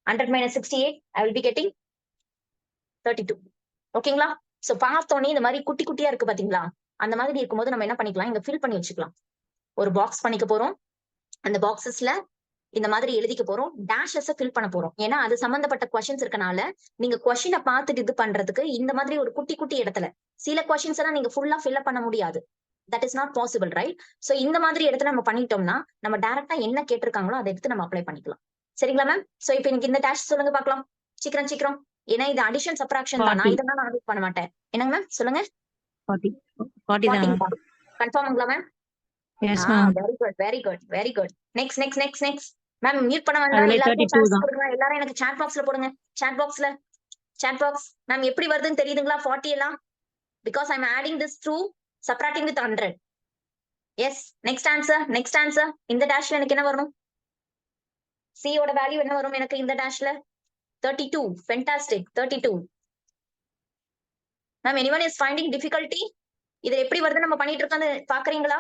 100 minus 68 I will be getting 32. ஓகேங்களா? சோ பார்த்தோன்னே இந்த மாதிரி குட்டி குட்டியா இருக்கு பாத்தீங்களா? அந்த மாதிரி இருக்கும்போது நம்ம என்ன பண்ணிக்கலாம்? இங்க ஃபில் பண்ணி வச்சுக்கலாம். ஒரு பாக்ஸ் பண்ணிக்க போறோம். அந்த பாக்ஸஸ்ல இந்த மாதிரி எழுதிக்க போறோம். டேஷஸ் ஃபில் பண்ண போறோம். ஏன்னா அது சம்பந்தப்பட்ட கொஸ்டின்ஸ் இருக்கனால நீங்க கொஸ்டினை பார்த்துட்டு இது பண்றதுக்கு இந்த மாதிரி ஒரு குட்டி குட்டி இடத்துல சில கொஸ்டின்ஸ் எல்லாம் நீங்க ஃபுல்லா ஃபில் பண்ண முடியாது. That is not possible, right? So இந்த மாதிரி இடத்துல நம்ம பண்ணிட்டோம்னா நம்ம டைரக்டா என்ன கேட்டிருக்காங்களோ அதை எடுத்து நம்ம அப்ளை பண்ணிக்கலாம். சரிங்களா மேம்? சோ இப்போ எனக்கு இந்த டேஷ் சொல்லுங்க பார்க்கலாம். சீக்கிரம். ஏன்னா இது அடிஷன் சப்ட்ராக்ஷன் தான். நான் இதெல்லாம் நான் பண்ண மாட்டேன். என்னங்க மேம் சொல்லுங்க? 40 தான். கன்ஃபார்ம்ங்களா ma'am? Yes ma'am. Very good. Next ma'am mute பண்ண வேண்டாம். எல்லாரும் எனக்கு chat boxல போடுங்க. chat box மேம் எப்படி வருதுன்னு தெரியுதுங்களா? 40 எல்லாம் because I'm adding this through subtracting with 100. Yes. Next answer. இந்த டேஷ்ல எனக்கு என்ன வரணும்? C ஓட வேல்யூ என்ன வரும் எனக்கு இந்த டேஷ்ல? 32. Fantastic. 32. Ma'am, anyone is finding difficulty? இது எப்படி வருது நம்ம பண்ணிட்டு இருக்கோம் பாக்குறீங்களா?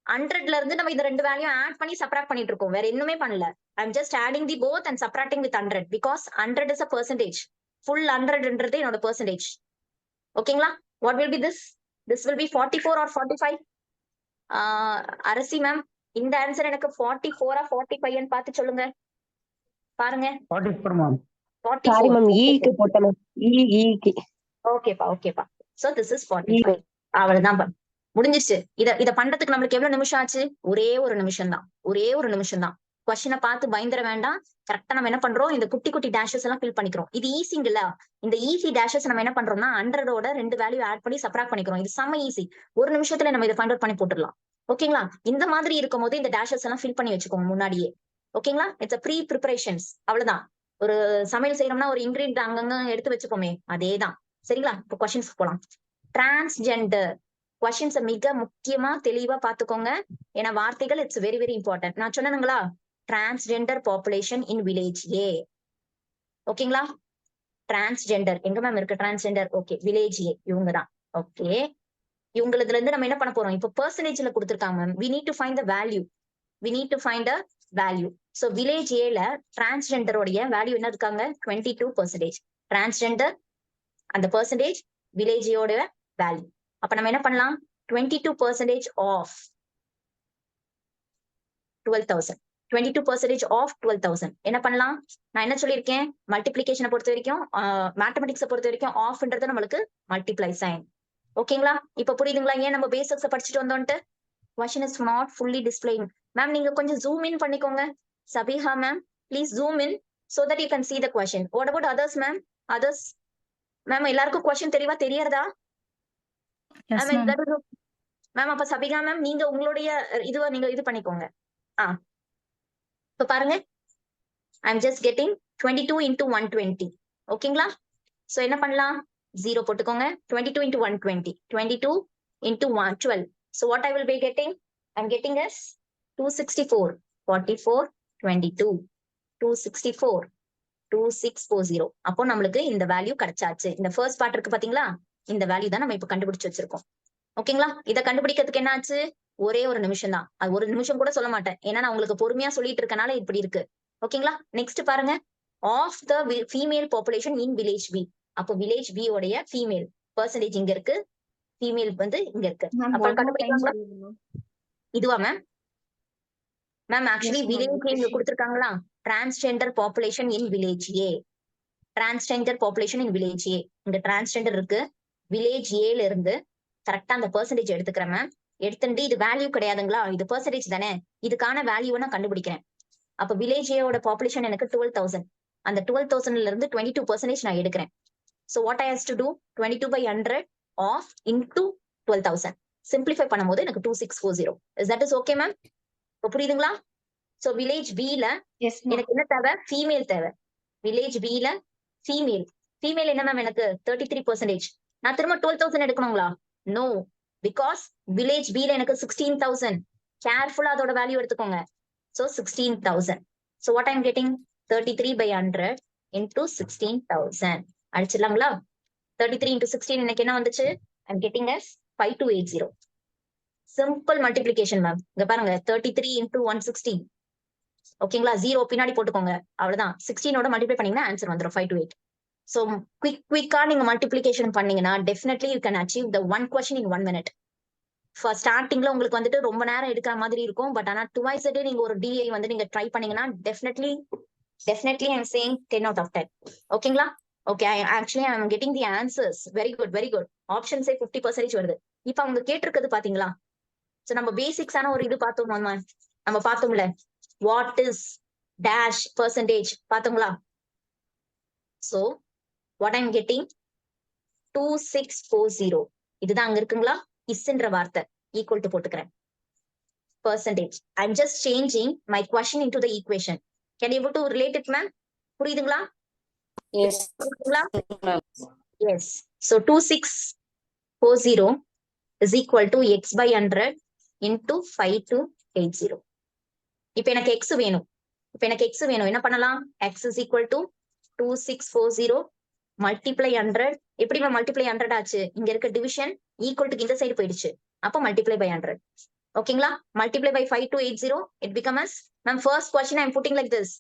100ல இருந்து நம்ம இந்த ரெண்டு வேல்யூ ஆட் பண்ணி சப்ட்ராக்ட் பண்ணிட்டு இருக்கோம். வேற இன்னுமே பண்ணல. I'm just adding the both and subtracting with 100 because 100 is a percentage. Full 100ன்றது என்னோட percentage. ஓகேங்களா? What will be this? This will be 44 or 45. Arasi ma'am இந்த ஆன்சர் எனக்கு 44 ஆ 45 ன்னு பார்த்து சொல்லுங்க. பாருங்க. 44 மேம். 44. சாரி மேம், ஈக்கு போட்டேன் மேம். ஈக்கு. ஓகேப்பா. So this is 45. அவ்வளவுதான். முடிஞ்சிச்சு. இத பண்றதுக்கு நம்மளுக்கு எவ்வளவு நிமிஷம் ஆச்சு? ஒரே ஒரு நிமிஷம் தான். ஒரே ஒரு நிமிஷம் தான். கொஸ்டினை பார்த்து பயந்துட வேண்டாம். கரெக்டா நம்ம என்ன பண்றோம், இந்த குட்டி குட்டி டேஷஸ் எல்லாம் ஃபில் பண்ணிக்கிறோம். இது ஈஸிங்கல்ல. இந்த ஈஸி டேஷஸ் நம்ம என்ன பண்றோம்னா 100ஓட 2 வேல்யூ ஆட் பண்ணி சப்ராக்ட் பண்ணிக்கிறோம். இது செம்ம ஈஸி. ஒரு நிமிஷத்துல நம்ம இதை ஃபைண்ட் அவுட் பண்ணி போட்டுடலாம். ஓகேங்களா? இந்த மாதிரி இருக்கும் போது இந்த டேஷஸ் எல்லாம் ஃபில் பண்ணி வச்சுக்கோங்க முன்னாடியே. ஓகேங்களா? It's pre preparations. அவ்வளவுதான். ஒரு சமையல் செய்யறோம்னா ஒரு இன்கிரீடியன்ட் அங்கங்க எடுத்து வச்சுக்கோமே, அதேதான். சரிங்களா? இப்போ கொஸ்டின்ஸ் போலாம். டிரான்ஸ்ஜெண்டர் கொஸ்டின்ஸ் மிக முக்கியமா தெளிவா பாத்துக்கோங்க. ஏன்னா வார்த்தைகள் இட்ஸ் வெரி வெரி இம்பார்ட்டன்ட். நான் சொன்னேனுங்களா, டிரான்ஸ்ஜெண்டர் பாப்புலேஷன் இன் வில்லேஜ் ஏ. ஓகேங்களா? டிரான்ஸ்ஜெண்டர் எங்க மேம் இருக்கு? டிரான்ஸ்ஜெண்டர் ஓகே, வில்லேஜ் ஏ இவங்கதான். ஓகே, இவங்களதுல இருந்து நம்ம என்ன பண்ண போறோம்? இப்போ பெர்சன்டேஜ்ல கொடுத்துருக்காங்க ma'am. We need to find the value. We need to find a value. So village ஏல டிரான்ஸ்ஜெண்டரோடைய வேல்யூ என்ன இருக்காங்க? 22%. டிரான்ஸ்ஜெண்டர் அந்த பெர்சன்டேஜ், வில்லேஜ் ஏயோட வேல்யூ. அப்ப நம்ம என்ன பண்ணலாம்? 22% ஆஃப் 12,000. 22% ஆஃப் 12,000 என்ன பண்ணலாம்? நான் என்ன சொல்லியிருக்கேன்? மல்டிபிளிகேஷனை பொறுத்த வரைக்கும், மேத்தமெட்டிக்ஸை பொறுத்த வரைக்கும் ஆஃப்ன்றது நம்மளுக்கு மல்டிப்ளை சைன். ஓகேங்களா? இப்ப புரியுதுங்களா ஏன் நம்ம பேசிக்ஸை படிச்சுட்டு வந்தோன்ட்டு? Question is not fully displaying. Ma'am நீங்க கொஞ்சம் ஜூம் இன் பண்ணிக்கோங்க. Sabiha ma'am, please zoom in so that you can see the question. What about others ma'am? Others ma'am எல்லாருக்கும் கொஸ்டின் தெளிவா தெரியறதா? மேம் அப்ப சபிகா மேம் நீங்க உங்களுடைய இதுவா நீங்க இது பண்ணிக்கோங்க. இப்ப பாருங்க, ஐ எம் ஜஸ்ட் கெட்டிங் 22 into 120. ஓகேங்களா? சோ என்ன பண்ணலாம்? 0 போட்டுக்கோங்க. 22 into 120. 22 into 112. So what I will be getting? I'm getting as 264, 44, 22, 264, 2640. அப்போ நம்மளுக்கு இந்த வேல்யூ கிடைச்சாச்சு. இந்த ஃபர்ஸ்ட் பார்ட் இருக்கு பாத்தீங்களா? இந்த வேல்யூ தான் நம்ம இப்ப கண்டுபிடிச்சு வச்சிருக்கோம். ஓகேங்களா? இதை கண்டுபிடிக்கிறதுக்கு என்ன ஆச்சு? ஒரே ஒரு நிமிஷம் தான். அது ஒரு நிமிஷம் கூட சொல்ல மாட்டேன், ஏன்னா நான் உங்களுக்கு பொறுமையா சொல்லிட்டு இருக்கனால இப்படி இருக்கு. ஓகேங்களா? நெக்ஸ்ட் பாருங்க, of the female population in village B. அப்போ வில்லேஜ் பி உடைய ஃபீமேல் பெர்சன்டேஜ் இங்க இருக்கு, ஃபீமேல் வந்து இங்க இருக்கு. அப்ப கண்டுபிடிக்கலாங்களா? இதுவா மேம்? மேம் ஆக்சுவலி வில்லேஜ் இங்க கொடுத்துருக்காங்களா? Transgender population in village A. Transgender population in village A. இங்க டிரான்ஸ்ஜெண்டர் இருக்கு. வில்லேஜ் ஏல இருந்து கரெக்டா அந்த பெர்சன்டேஜ் எடுத்துக்கிறேன் மேம். எடுத்துட்டு இது வேல்யூ கிடையாதுங்களா, இது பெர்சன்டேஜ் தானே, இதுக்கான வேல்யூவை நான் கண்டுபிடிக்கிறேன். அப்ப வில்லேஜ் ஏயோட பாப்புலேஷன் எனக்கு 12,000. அந்த 12,000ல இருந்து 22% நான் எடுக்கிறேன். So what I has to do? 22 by 100 off into 12,000. Simplify பண்ணும்போது எனக்கு 2640. Is that is okay ma'am? இப்போ புரியுதுங்களா? சோ வில்லேஜ் பில எனக்கு என்ன தேவை? ஃபீமேல் தேவை. வில்லேஜ் பில ஃபீமேல். ஃபீமேல் என்ன மேம் எனக்கு? 33%. நான் திரும்ப 12,000 எடுக்கணுங்களா? நோ, பிகாஸ் வில்லேஜ் பில எனக்கு 16,000. கேர்ஃபுல்லா அதோட வேல்யூ எடுத்துக்கோங்க. So 16,000. So what I'm getting? 33 by 100 into 16,000. அடிச்சிடலாங்களா? 33 into 16 எனக்கு என்ன வந்துச்சு? I'm getting as 5280. Simple multiplication ma'am. இங்க பாருங்க, 33 into 160. ஓகேங்களா? 0 பின்னாடி போட்டுக்கோங்க, அவ்வளவுதான். 16ஓட மல்டிப்ளை பண்ணீங்கன்னா ஆன்சர் வந்துடும் 528. So குவிக்கா நீங்க மல்டிபிளிகேஷன் பண்ணீங்கன்னா definitely you can achieve the one question in 1 minute. ஸ்டார்டிங்ல உங்களுக்கு வந்துட்டு ரொம்ப நேரம் எடுக்கிற மாதிரி இருக்கும். பட் ஆனா டுவைஸ் a day நீங்க ஒரு டிஐ வந்து நீங்க ட்ரை பண்ணீங்கன்னா definitely I'm saying 10 out of 10. ஓகேங்களா? ஓகே, actually I am getting the answers. Very good, very good. ஆப்ஷன்ஸே 50% வருது. இப்ப அவங்க கேட்டிருக்கிறது பாத்தீங்களா? சோ நம்ம பேசிக்ஸான ஒரு இது பார்த்தோம். நம்ம பார்த்தோம்ல, வாட் இஸ் டேஷ் பெர்சன்டேஜ் பார்த்தோங்களா? So what I am getting 2640. இதுதான் அங்க இருக்குங்களா? இஸ்ன்ற வார்த்தை ஈக்குவல் டு போட்டுக்கிறேன். Percentage. I am just changing my question into the equation. Can you able to relate it ma'am? புரியுதுங்களா? Yes. Yes. So 2640 is equal to x by 100 into 5280. இப்ப எனக்கு x வேணும். என்ன பண்ணலாம்? x is equal to 2640 multiply 100. எப்படி multiply 100 ஆச்சு? இங்க இருக்க டிவிஷன் ஈக்குவல் டு இந்த சைடு போயிடுச்சு. அப்ப மல்டிப்ளை பை 100. ஓகேங்களா? Multiply by 5280 it becomes, ma'am first question I am putting like this.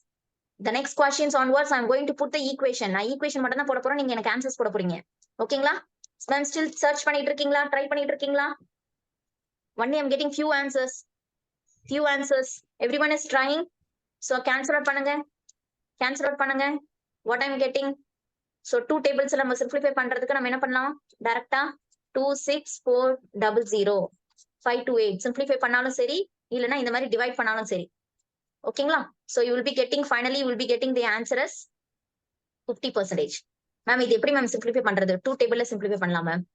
The next questions onwards I am going to put the equation. நான் equation மட்டும் தான் போட போறேன், நீங்க எனக்கு ஆன்சர்ஸ் போட போறீங்க. ஓகேங்களா? மேம் ஸ்டில் சர்ச் பண்ணிட்டு இருக்கீங்களா? ட்ரை பண்ணிட்டு இருக்கீங்களா? Only I am getting few answers. Everyone is trying. So cancel out பண்ணுங்க. What I am getting? So 2 tables நம்ம simplify பண்றதுக்கு நம்ம என்ன பண்ணலாம்? டைரக்டா 26400 5 to 8 சிம்பிளிஃபை பண்ணாலும் சரி, இல்லைன்னா இந்த மாதிரி டிவைட் பண்ணாலும் சரி. ஓகேங்களா? So you will be getting finally you will be getting the answer is 50%. Ma'am இது எப்படி மேம் சிம்பிளிஃபை பண்றது? 2 டேபிள்ல சிம்பிளிஃபை பண்ணலாம் மேம்.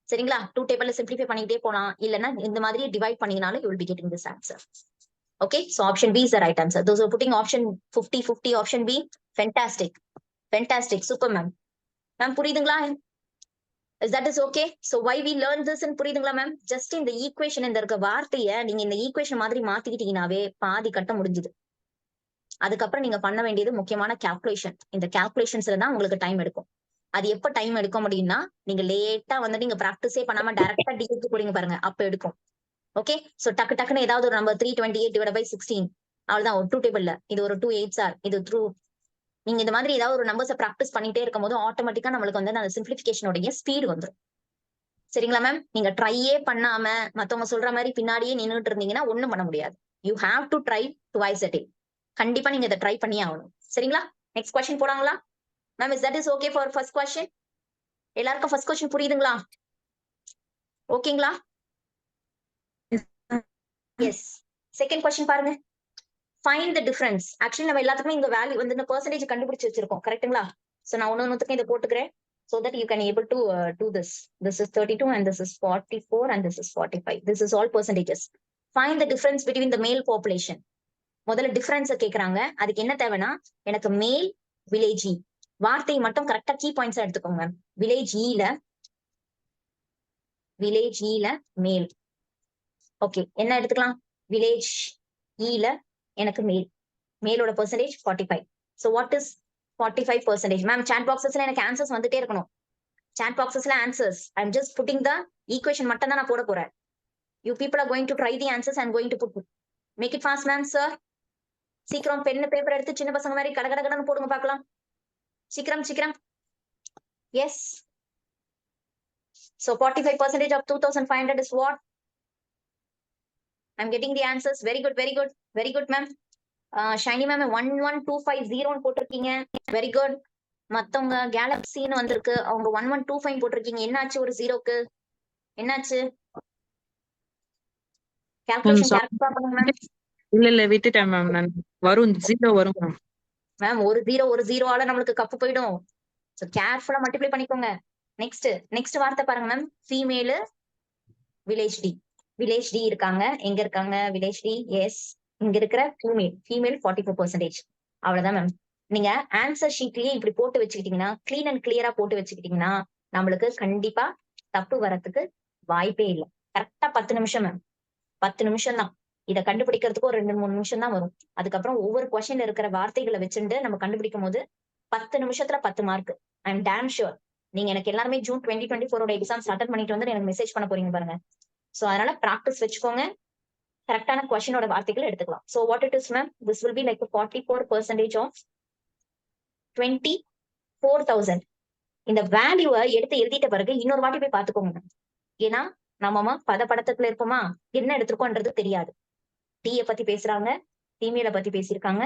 சரிங்களா? 2 டேபிள்ல சிம்பிளிஃபை பண்ணிக்கிட்டே போலாம். இல்லைன்னா இந்த மாதிரி டிவைட் பண்ணீங்கனாலும் you will be getting this answer. Okay, so option B is the right answer. Those who are putting option 50-50, option B, fantastic. Fantastic, super ma'am. Ma'am, புரியுதுங்களா? Is that is okay? So why we learn this in புரியுதுங்களா ma'am? Just in the equation இந்த இருக்க வார்த்தையை நீங்க இந்த equation மாதிரி மாத்திக்கிட்டீங்கன்னாவே பாதி கட்ட முடிஞ்சுது. அதுக்கப்புறம் நீங்க பண்ண வேண்டியது முக்கியமான கால்குலேஷன். இந்த கால்குலேஷன்ஸ்ல தான் உங்களுக்கு டைம் எடுக்கும். அது எப்ப டைம் எடுக்க முடியும்னா நீங்க லேட்டா வந்து நீங்க பிராக்டிஸே பண்ணாம டைரக்டா டிக்கு போறீங்க பாருங்க, அப்ப எடுக்கும். ஓகே, சோ டக்கு டக்குன்னு ஏதாவது ஒரு நம்பர் 328/16 அவ்வளவுதான். ஒரு 2 டேபிள்ல இது ஒரு 2 8s ஆர் இது த்ரூ. நீங்க இந்த மாதிரி ஏதாவது ஒரு நம்பர்ஸை ப்ராக்டிஸ் பண்ணிட்டே இருக்கும் போது ஆட்டோமேட்டிக்கா நம்மளுக்கு வந்து அந்த சிம்பிளிஃபிகேஷனோடைய ஸ்பீடு வந்துடும். சரிங்களா மேம்? நீங்க ட்ரையே பண்ணாம மத்தவங்க சொல்ற மாதிரி பின்னாடியே நின்றுட்டு இருந்தீங்கன்னா ஒண்ணும் பண்ண முடியாது. You have to try twice a day. கண்டிப்பா நீங்க இதை ட்ரை பண்ணியே ஆகணும். சரிங்களா? நெக்ஸ்ட் கொஸ்டின் போலாங்களா ma'am? Is that is okay for first question? எல்லாருக்கும் ஃபர்ஸ்ட் கொஸ்டின் புரியுதுங்களா? ஓகேங்களா? எஸ். செகண்ட் கொஸ்டின் பாருங்க. Find the difference. ஆக்சுவலி நம்ம எல்லாத்துக்குமே இந்த வேல்யூ வந்து இந்த பெர்சன்டேஜ் கண்டுபிடிச்சு வச்சிருக்கோம், கரெக்ட்டுங்களா? சோ நான் ஒன்னொன்னுத்துக்கும் இதை போட்டுக்கிறேன் so that you can able to do this. This is 32 and this is 44 and this is 45. This is all percentages. Find the difference between the male population. முதல்ல டிஃபரன்ஸ் கேக்குறாங்க. அதுக்கு என்ன தேவைன்னா எனக்கு மேல் வில்லேஜ் வார்த்தையை மட்டும் கரெக்டா கீ பாயிண்ட்ஸ் எடுத்துக்கோங்க. வில்லேஜ் ஈல மேல். ஓகே, என்ன எடுத்துக்கலாம்? வில்லேஜ் ஈல எனக்கு மேலோட percentage 45. So what is 45%? Ma'am chat பாக்ஸஸ்ல எனக்கு ஆன்சர்ஸ் வந்துட்டே இருக்கணும். சாட் பாக்ஸஸ்ல answers I am just putting the equation மட்டும் தான் நான் போட போறேன். You people are going to try the answers and going to put. Make it fast ma'am. Sir சீக்கிரம் பென் பேப்பர் எடுத்து சின்ன பசங்க மாதிரி கடகடன்னு போடுங்க பார்க்கலாம். சீக்கிரம். S. So 45% of 2500 is what? I'm getting the answers. Very good ma'am. Shiny ma'am 11250 போட்டிருக்கீங்க. Very good. மத்தவங்க கேலக்சின்னு வந்திருக்கு, அவங்க 1125 போட்டிருக்கீங்க. என்னாச்சு ஒரு ஜீரோக்கு? என்னாச்சு? கால்குலேஷன் கரெக்ட்டா பண்ணுங்க மேம். இல்ல விட்டுட்டேன் மேம். நான் வரும் 0 வரும் மேம். மேம் ஒரு ஜீரோவால நம்மளுக்கு கப்பு போயிடும். சோ கேர்ஃபுல்லா மல்டிப்ளை பண்ணிக்கோங்க. நெக்ஸ்ட் வார்த்தை பாருங்க மேம். ஃபீமேல் வில்லேஜ் டி இருக்காங்க. எங்க இருக்காங்க? Village D. எஸ். இங்க இருக்கிற ஃபீமேல் 44%. அவ்வளவுதான் மேம். நீங்க ஆன்சர் ஷீட்லயே இப்படி போட்டு வச்சுக்கிட்டீங்கன்னா, கிளீன் அண்ட் கிளியரா போட்டு வச்சுக்கிட்டீங்கன்னா நம்மளுக்கு கண்டிப்பா தப்பு வரத்துக்கு வாய்ப்பே இல்லை. கரெக்டா 10 நிமிஷம் மேம். 10 நிமிஷம் தான். இதை கண்டுபிடிக்கிறதுக்கு ஒரு 2-3 நிமிஷம் தான் வரும். அதுக்கப்புறம் ஒவ்வொரு கொஸ்டின்ல இருக்கிற வார்த்தைகளை வச்சுட்டு நம்ம கண்டுபிடிக்கும் போது 10 நிமிஷத்துல 10 mark. I am dam sure. நீங்க எனக்கு எல்லாருமே ஜூன் 2024 எக்ஸாம்ஸ் அட்டன் பண்ணிட்டு வந்து எனக்கு மெசேஜ் பண்ண போறீங்க பாருங்க. சோ அதனால பிராக்டிஸ் வச்சுக்கோங்க. கரெக்டான கொஸ்டினோட வார்த்தைகளை எடுத்துக்கலாம். So what it is ma'am? This will be like 44% of 24,000. இந்த வேல்யூவை எடுத்து எழுதிட்ட பிறகு இன்னொரு வாட்டி போய் பாத்துக்கோங்க. ஏன்னா நம்ம பதப்படத்துல இருப்போமா, என்ன எடுத்திருக்கோன்றது தெரியாது. டீயை பத்தி பேசுறாங்க, ஃபீமேலை பத்தி பேசியிருக்காங்க,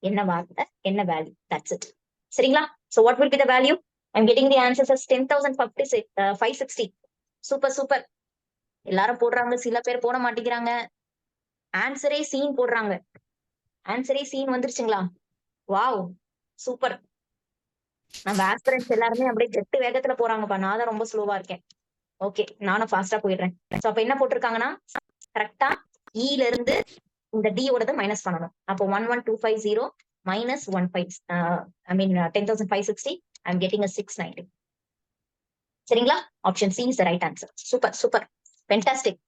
என்ன வார்த்தை என்ன வேல்யூ, தட்ஸ் இட். சரிங்களா? So what will be the value? I am getting the answers as 10,560. Super. எல்லாரும் போடுறாங்க, சில பேர் போட மாட்டேங்கிறாங்க. ஆன்சரே சீன் போடுறாங்க. ஆன்சரே சீன் வந்துருச்சுங்களா? Wow, super. நம்ம ஆஸ்பிரன்ஸ் எல்லாருமே அப்படியே ஜெட்டு வேகத்துல போறாங்கப்பா. நான் தான் ரொம்ப ஸ்லோவா இருக்கேன். ஓகே, நானும் ஃபாஸ்டா போயிடுறேன். சோ அப்ப என்ன போட்டிருக்காங்கன்னா கரெக்டா ஈல இருந்து இந்த டி ஓடத மைனஸ் பண்ணணும். அப்போ 11250 minus 10,560. I'm getting a 690. சரிங்களா? Option C is the right answer. Super fantastic.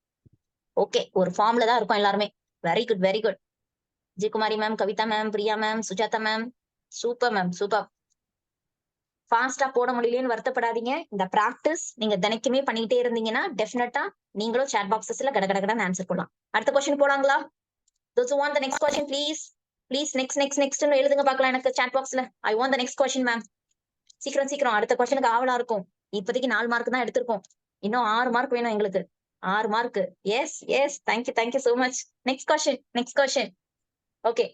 Okay, ஒரு ஃபார்ம்ல தான் இருக்கும் எல்லாருமே. Very good. Jayakumari ma'am, Kavitha ma'am, Priya ma'am, Sujatha ma'am, super ma'am, super. ஃபாஸ்டா போட முடியலன்னு வருத்தப்படாதீங்க. இந்த பிராக்டிஸ் நீங்க தினைக்குமே பண்ணிட்டே இருந்தீங்கன்னா டெஃபினட்டா நீங்களும் சாட் பாக்ஸஸ்ல கடகடன்னு ஆன்சர் போடலாம். அடுத்த question போலாங்களா? Those who want the next question, please next எழுதுங்க பார்க்கலாம் எனக்கு சாட் பாக்ஸ்ல. I want the next question ma'am. சீக்கிரம் அடுத்த கொஸ்டினுக்கு ஆவலா இருக்கும். இப்போதைக்கு 4 மார்க் தான் எடுத்திருக்கோம். இன்னும் 6 மார்க் வேணும் எங்களுக்கு. 6 mark. Yes. Thank you so much. Next question. Okay.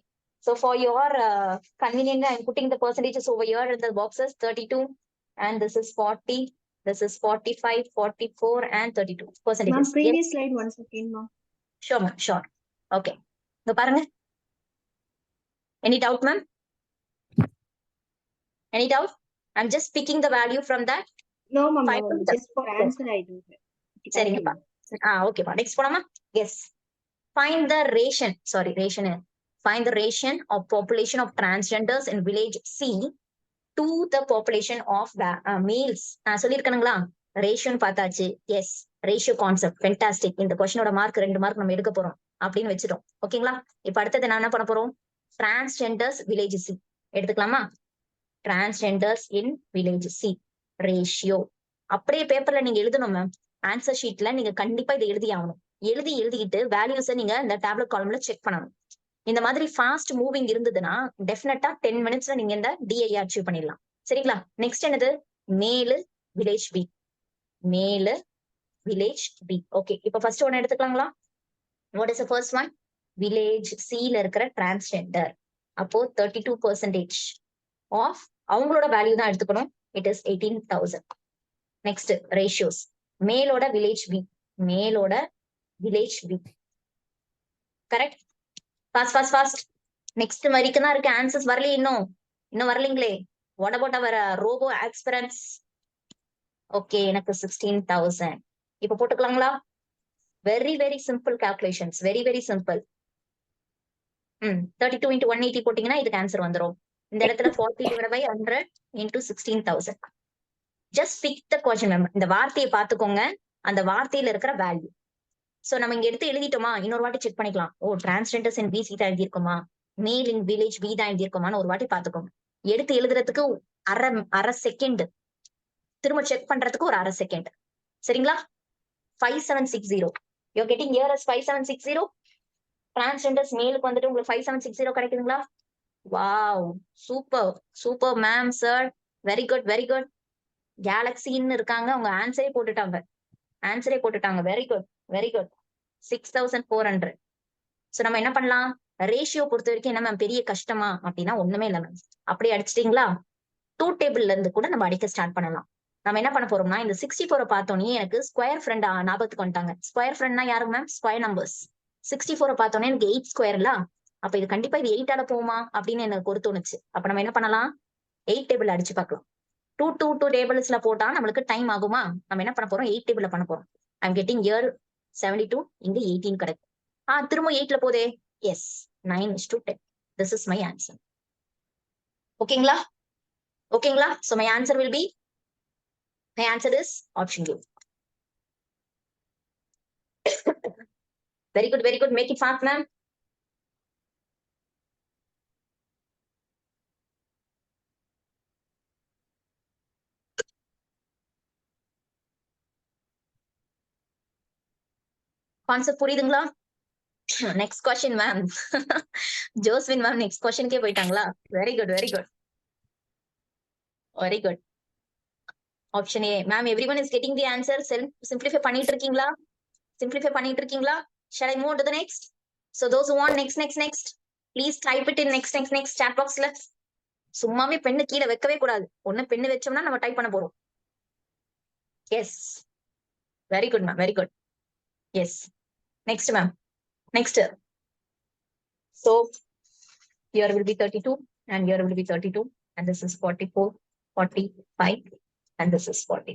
So for your convenience, I'm putting the percentages over here in the boxes. 32 and this is 40 This is 45, 44 and 32 percentages. Ma'am, previous slide once again, ma'am. Sure, ma'am. Sure. Okay. இங்க பாருங்க. Any doubt, ma'am? Any doubt? I'm just picking the value from that. No, ma'am. Five No, from the- just for answer I do. சரிங்கப்பா. ஓகேப்பா. Next போலாமா? Yes. Find the ration. Sorry, ration. Find the ration of population of transgenders in village C to the population of males. சொல்லிருக்கணுங்களா? ரேஷியோன்னு பார்த்தாச்சு. Yes, ratio concept fantastic. இந்த கொஸ்டினோட mark 2 mark நம்ம எடுக்க போறோம் அப்படின்னு வச்சிட்டோம். ஓகேங்களா? இப்ப அடுத்தது நான் என்ன பண்ண போறோம்? டிரான்ஸ்ஜெண்டர்ஸ் வில்லேஜ் சி எடுத்துக்கலாமா? Transgenders in village C ratio. அப்படியே பேப்பர்ல நீங்க எழுதணும் மேம். ஆன்சர் ஷீட்ல நீங்க கண்டிப்பா இதை எழுதி ஆகணும். எழுதிக்கிட்டு வேல்யூஸை நீங்க இந்த டேப்லெட் காலம்ல செக் பண்ணணும். இந்த மாதிரி ஃபாஸ்ட் மூவிங் இருந்ததுன்னா டெஃபினட்டா 10 மினிட்ஸ்ல நீங்க இந்த டிஐ அச்சீவ் பண்ணிடலாம். சரிங்களா? நெக்ஸ்ட் என்னது? Male village B. Male village B. Okay, இப்ப ஃபர்ஸ்ட் ஒன்னு எடுத்துக்கலாங்களா? What is the first one? Village சில இருக்கிற டிரான்ஸ்ஜெண்டர். அப்போ 32% ஆஃப் அவங்களோட வேல்யூ தான் எடுத்துக்கணும். It is 18,000. Next ratios. மேலோட வில்லேஜ் பி. மேலோட village B. Correct? Fast. Next வரைக்கும் தான் இருக்கு. ஆன்சர்ஸ் வரலையே, இன்னும் வரலீங்களே. What about our robo aspirants? Okay, எனக்கு 16,000. இப்ப போட்டுக்கலாங்களா? Very very simple calculations. Very simple. 32 into 180 போட்டீங்கன்னா இதுக்கு ஆன்சர் வந்துடும். இந்த இடத்துல 40/100 into 16,000. Just pick the question ma'am. இந்த வார்த்தையை பார்த்துக்கோங்க, அந்த வார்த்தையில இருக்கிற வேல்யூ. சோ நம்ம இங்க எடுத்து எழுதிட்டோமா? இன்னொரு வாட்டி செக் பண்ணிக்கலாம். ஓ, டிரான்ஸ்ஜெண்டர்ஸ் இன் பிசி தான் எழுதியிருக்குமா, மேல் இன் வில்லேஜ் பி தான் எழுதியிருக்குமான்னு ஒரு வாட்டி பார்த்துக்கோங்க. எடுத்து எழுதுறதுக்கு அரை செகண்ட், திரும்ப செக் பண்றதுக்கு ஒரு அரை செகண்ட். சரிங்களா? 5760. You getting here as 5760. Transgenders மேலுக்கு வந்துட்டு உங்களுக்கு 5760 கிடைக்குதுங்களா? Wow, super ma'am, sir. Very good. கேலக்சின்னு இருக்காங்க, அவங்க ஆன்சரே போட்டுட்டாங்க. Very good. 6,400. சோ நம்ம என்ன பண்ணலாம்? ரேஷியோ பொறுத்த வரைக்கும் என்ன மேம் பெரிய கஷ்டமா அப்படின்னா ஒண்ணுமே இல்லை மேம். அப்படியே அடிச்சிட்டீங்களா? 2 டேபிள்ல இருந்து கூட நம்ம அடிக்க ஸ்டார்ட் பண்ணலாம். நம்ம என்ன பண்ண போறோம்னா, இந்த 64 பார்த்தோன்னே எனக்கு ஸ்கொயர் ஃப்ரெண்ட் ஞாபகத்துக்கு வந்துட்டாங்க. ஸ்கொயர் ஃப்ரெண்ட்னா யாரு மேம்? Square numbers. 64 பார்த்தோன்னே எனக்கு 8 ஸ்கொயர்ல. அப்ப இது கண்டிப்பா இது 8 ஆல போகுமா அப்படின்னு எனக்கு ஒரு தோணுச்சு. அப்ப நம்ம என்ன பண்ணலாம்? 8 டேபிள் அடிச்சு பார்க்கலாம். 2 டேபிள்ஸ்ல போட்டா நம்மளுக்கு டைம் ஆகுமா? நம்ம என்ன பண்ண போறோம்? 8 டேபிள்ல பண்ண போறோம். ஐ எம் கெட்டிங் ஹியர் 72, இங்க 18 கிடைக்கும். திரும்ப 8ல போதே. Yes, 9:10. This is my answer. ஓகேங்களா? So my answer will be, my answer is option A. Very good. Make it fast, ma'am. Concept புரியுதுங்களா? Next question ma'am. Joswin ma'am next கொஸ்டின்கே போயிட்டாங்களா? Very good. Option A. Ma'am, everyone is getting the answer. Simplify பண்ணிட்டு இருக்கீங்களா? Shall I move to the next? So those who want next, please type it in next chat boxல. சும்மாவே பெண்ணு கீழே வைக்கவே கூடாது. ஒண்ணு பெண்ணு வச்சோம்னா நம்ம டைப் பண்ண போறோம். Yes, very good ma'am, very good. Yes, next ma'am. Next. So here will be 32 and here will be 32 and this is 44, 45 and this is 40.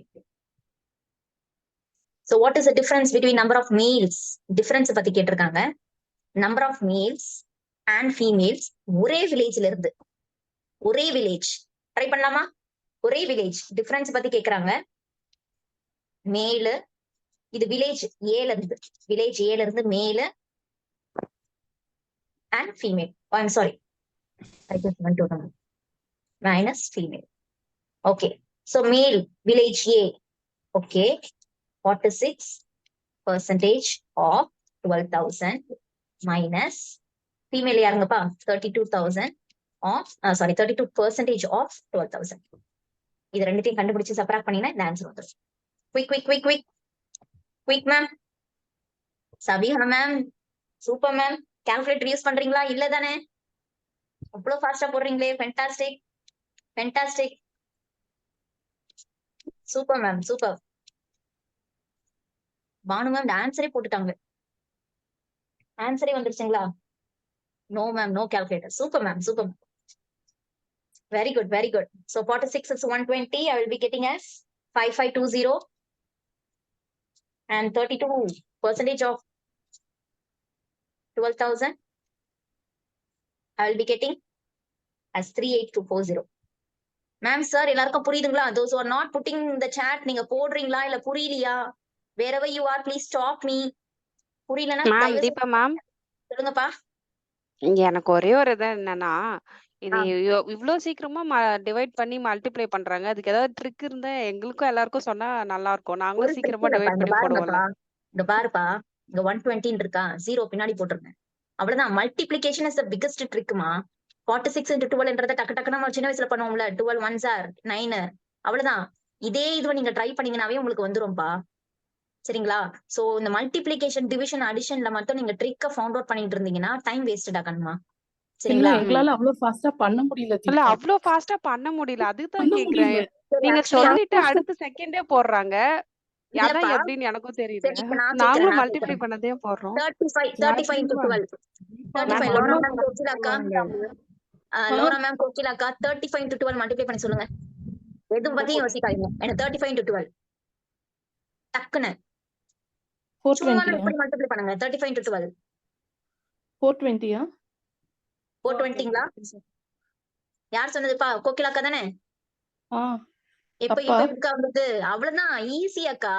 So what is the difference between number of males? Difference பத்தி கேட்டிருக்காங்க. Number of males and females ஒரே வில்லேஜ்ல இருந்து, ஒரே village try பண்ணலாமா? ஒரே village difference பத்தி கேக்குறாங்க. மேலு, இது வில்லேஜ் ஏல இருந்து மேலு and female. Oh, I'm sorry. I just went to them. Minus female. Okay. So male, village A. Okay. 46% of 12,000 minus female யாருங்கப்பா? 32,000 of 32% of 12,000. இது ரெண்டுத்தையும் கண்டுபிடிச்சு சப்ராக்ட் பண்ணீங்கன்னா இந்த ஆன்சர் வந்துடும். Quick ma'am. Sabiha ma'am, super ma'am. Calculator use பண்றீங்களா? இல்ல தானே? அவ்வளவு ஃபாஸ்டா போடுறீங்களே. Fantastic. Super ma'am, super. Banu ma'am ஆன்சரே போட்டுட்டாங்க. ஆன்சரே வந்துருச்சுங்களா? No ma'am, no calculator. Super ma'am, super. Very good, very good. So 46 is 120. I will be getting as 5520. And 32% of 12,000. I will be getting as 38240. Ma'am, sir, எல்லாருக்கும் புரியுதுங்களா? Those who are not putting in the chat, நீங்க போடுறீங்களா இல்ல புரியலையா? Wherever you are, please stop me. புரியலனா ma'am தயவு Deepa ma'am, சொல்லுங்கப்பா. எனக்கு ஒரே ஒரு இது என்னன்னா, இது இவ்ளோ சீக்கிரமா டிவைட் பண்ணி மல்டிப்ளை பண்றாங்க. அதுக்கு ஏதாவது ட்ரிக் இருந்தா எங்களுக்கும் எல்லாருக்கும் சொன்னா நல்லா இருக்கும். ஒரு நாங்களும் ட்ரிக் சீக்கிரமா இல்லப்பா, டிவைட் இங்க பண்ணி பாருங்கப்பா. போடுவோம்ல. இங்க பாருப்பா, இங்க 120 இருக்கா, 0 பின்னாடி போட்டுருங்க. அவ்வளவுதான். மல்டிப்ளிகேஷன் இஸ் த பிகெஸ்ட் ட்ரிக்மா. 46 into 12 டக்கு டக்கு நம்ம சின்ன வயசுல பண்ணுவோம்ல, 12 1s are 9. அவ்வளவுதான். இதே இதுவை நீங்க ட்ரை பண்ணீங்கன்னாவே உங்களுக்கு வந்துரும்பா. சரிங்களா? சோ இந்த மல்டிப்ளிகேஷன், டிவிஷன், அடிஷன்ல மட்டும் நீங்க ட்ரிக்க ஃபவுண்ட் அவுட் பண்ணிட்டு இருந்தீங்கன்னா டைம் வேஸ்டா கண்மா. இல்ல சரிங்களா? எங்களால அவ்வளவு ஃபாஸ்டா பண்ண முடியல இல்ல தீபா. அவ்ளோ ஃபாஸ்டா பண்ண முடியல. அதுதான் பண்ண கேக்குறேன். முடியல. நீங்க ஆக்சுவலி சொல்லிட்டு அடுத்த செகண்டே போடுறாங்க. அதான் இல்லப்பா. எப்படின்னு எனக்கும் தெரியல. சரி, இப்ப நான் நாங்களும் மல்டிப்ளை கேக்குறேன். பண்ணதே போடுறோம். 35 into 12. 35 லோரா மேம், கோகிலாக்கா. லோரா மேம், கோகிலாக்கா 35 into 12 மல்டிப்ளை பண்ணி சொல்லுங்க. எது பத்தியும் யோசிக்காதீங்க. எனக்கு 35 into 12 டக்குன்னு சும்மா 420 இப்படி மல்டிப்ளை பண்ணுங்க. 35 into 12 420 420ங்களா? யார் சொன்னதுப்பா? கோகிலாக்கா தானே? இப்ப அப்பா இப்ப இருக்கா வந்து அவ்வளவுதான். ஈஸியாக்கா.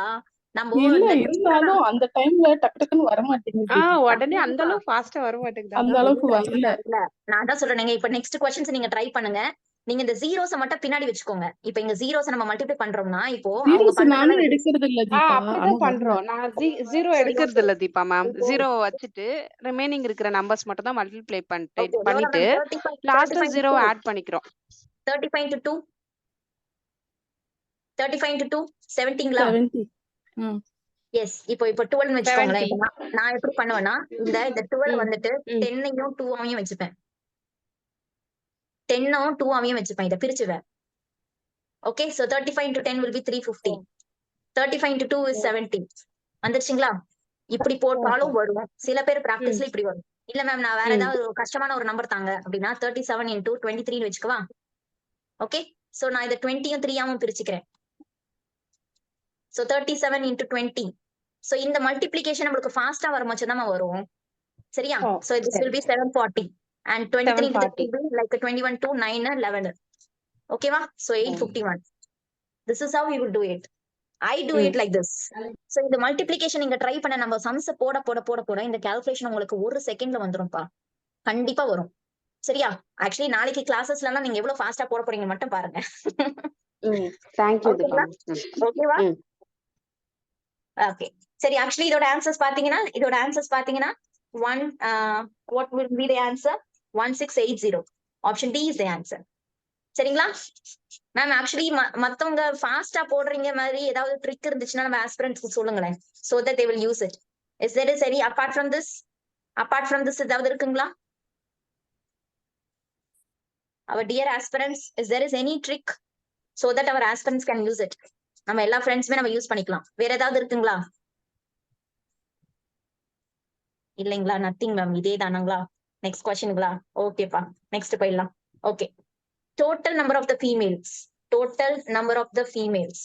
நம்ம இல்ல இந்த இருந்தாலும் அந்த டைம்ல டக்கு டக்குன்னு வர மாட்டேங்குது. உடனே அந்த அளவுக்கு ஃபாஸ்டா வர மாட்டேங்குது. அந்த அதான் அளவுக்கு வரல. இல்ல, நான் தான் சொல்றேன். நீங்க இப்ப நெக்ஸ்ட் क्वेश्चंस நீங்க ட்ரை பண்ணுங்க. நீங்க இந்த ஜீரோஸ மட்டும் பின்னாடி வச்சுக்கோங்க. இப்ப இங்க ஜீரோஸ நம்ம மல்டிப்ளை பண்றோம்னா இப்போ அவங்க ஜீரோஸ் பண்றதெல்லாம் நானும் எடுக்கிறது இல்ல தீபா. ஆனா அப்படிதான் வரல. பண்றோம். நான் ஜீரோ சரி, எடுக்கிறது ஓகே. இல்ல தீபா மேம். இப்போ ஜீரோ வச்சுட்டு ரிமைனிங் இருக்கிற நம்பர்ஸ் மட்டும் தான் மல்டிப்ளை ஓகே. லோரா பண்ணிட்டு மேம் 35 லாஸ்டா 35 ஜீரோ to 2. ஆட் பண்ணிக்கிறோம். 35 to 2. 35 to 2 70ங்களா? 70. எஸ். இப்போ 12 வச்சுக்கோங்களேன். 70. இப்ப நான் எப்படி பண்ணுவேன்னா இந்த 12 வந்துட்டு ம். 10யும் 2 வச்சுப்பேன். 10ம் 2 வச்சுப்பேன். இத பிரிச்சுவேன். Okay. So 35 into 10 will be 350. 35 into 2 is 70. வந்துருச்சுங்களா? இப்படி போட்டாலும் வரும். சில பேர் பிராக்டிஸ்ல இப்படி வரும். இல்ல மேம், நான் வேற ஏதாவது ஒரு கஷ்டமான ஒரு நம்பர் தாங்க அப்படின்னா 37 into 23 வச்சுக்கவா? ஓகே. சோ நான் இத 20யும் 3 பிரிச்சுக்கிறேன். So 37 into 20. சோ இந்த மல்டிப்ளிகேஷன் நம்மளுக்கு ஃபாஸ்டா வரும்போது தான் வரும். சரியா? So this will be 740 and 23 into 3 will be like 21 to 9 11. ஓகேவா? So 851. This is how we will do it. I do it like this. So இந்த மல்டிப்ளிகேஷன் நீங்க ட்ரை பண்ண நம்ம சம்ஸ் போட போட போட போட இந்த கால்குலேஷன் உங்களுக்கு ஒரு செகண்ட்ல வந்துரும்பா. கண்டிப்பா வரும். சரியா? ஆக்சுவலி நாளைக்கு கிளாஸஸ்ல எல்லாம் நீங்க எவ்வளவு ஃபாஸ்டா போட போறீங்க மட்டும் பாருங்க. Thank you Deepa. ஓகேவா? ஓகே. சரி, ஆக்சுவலி இதோட ஆன்சர்ஸ் பாத்தீங்கன்னா 1 what will be the answer? 1680. Option D is the answer. சரிங்களா? மேம் ஆக்சுவலி மத்தவங்க ஃபாஸ்டா போடுறீங்க மாதிரி ஏதாவது ட்ரிக் இருந்துச்சுன்னா நம்ம ஆஸ்பிரண்ட்ஸ்க்கு சொல்லுங்களேன். so that they will use it. Is there any apart from this ஏதாவது இருக்குங்களா? our dear aspirants, is there any trick so that our aspirants can use it? நம்ம எல்லா ஃப்ரெண்ட்ஸ்மே நம்ம யூஸ் பண்ணிக்கலாம். வேற ஏதாவது இருக்குங்களா? இல்லைங்களா? Nothing ma'am. இதே தானுங்களா? நெக்ஸ்ட் கொஸ்டின்ங்களா? ஓகேப்பா, நெக்ஸ்ட் போயிடலாம். Okay. total number of the females.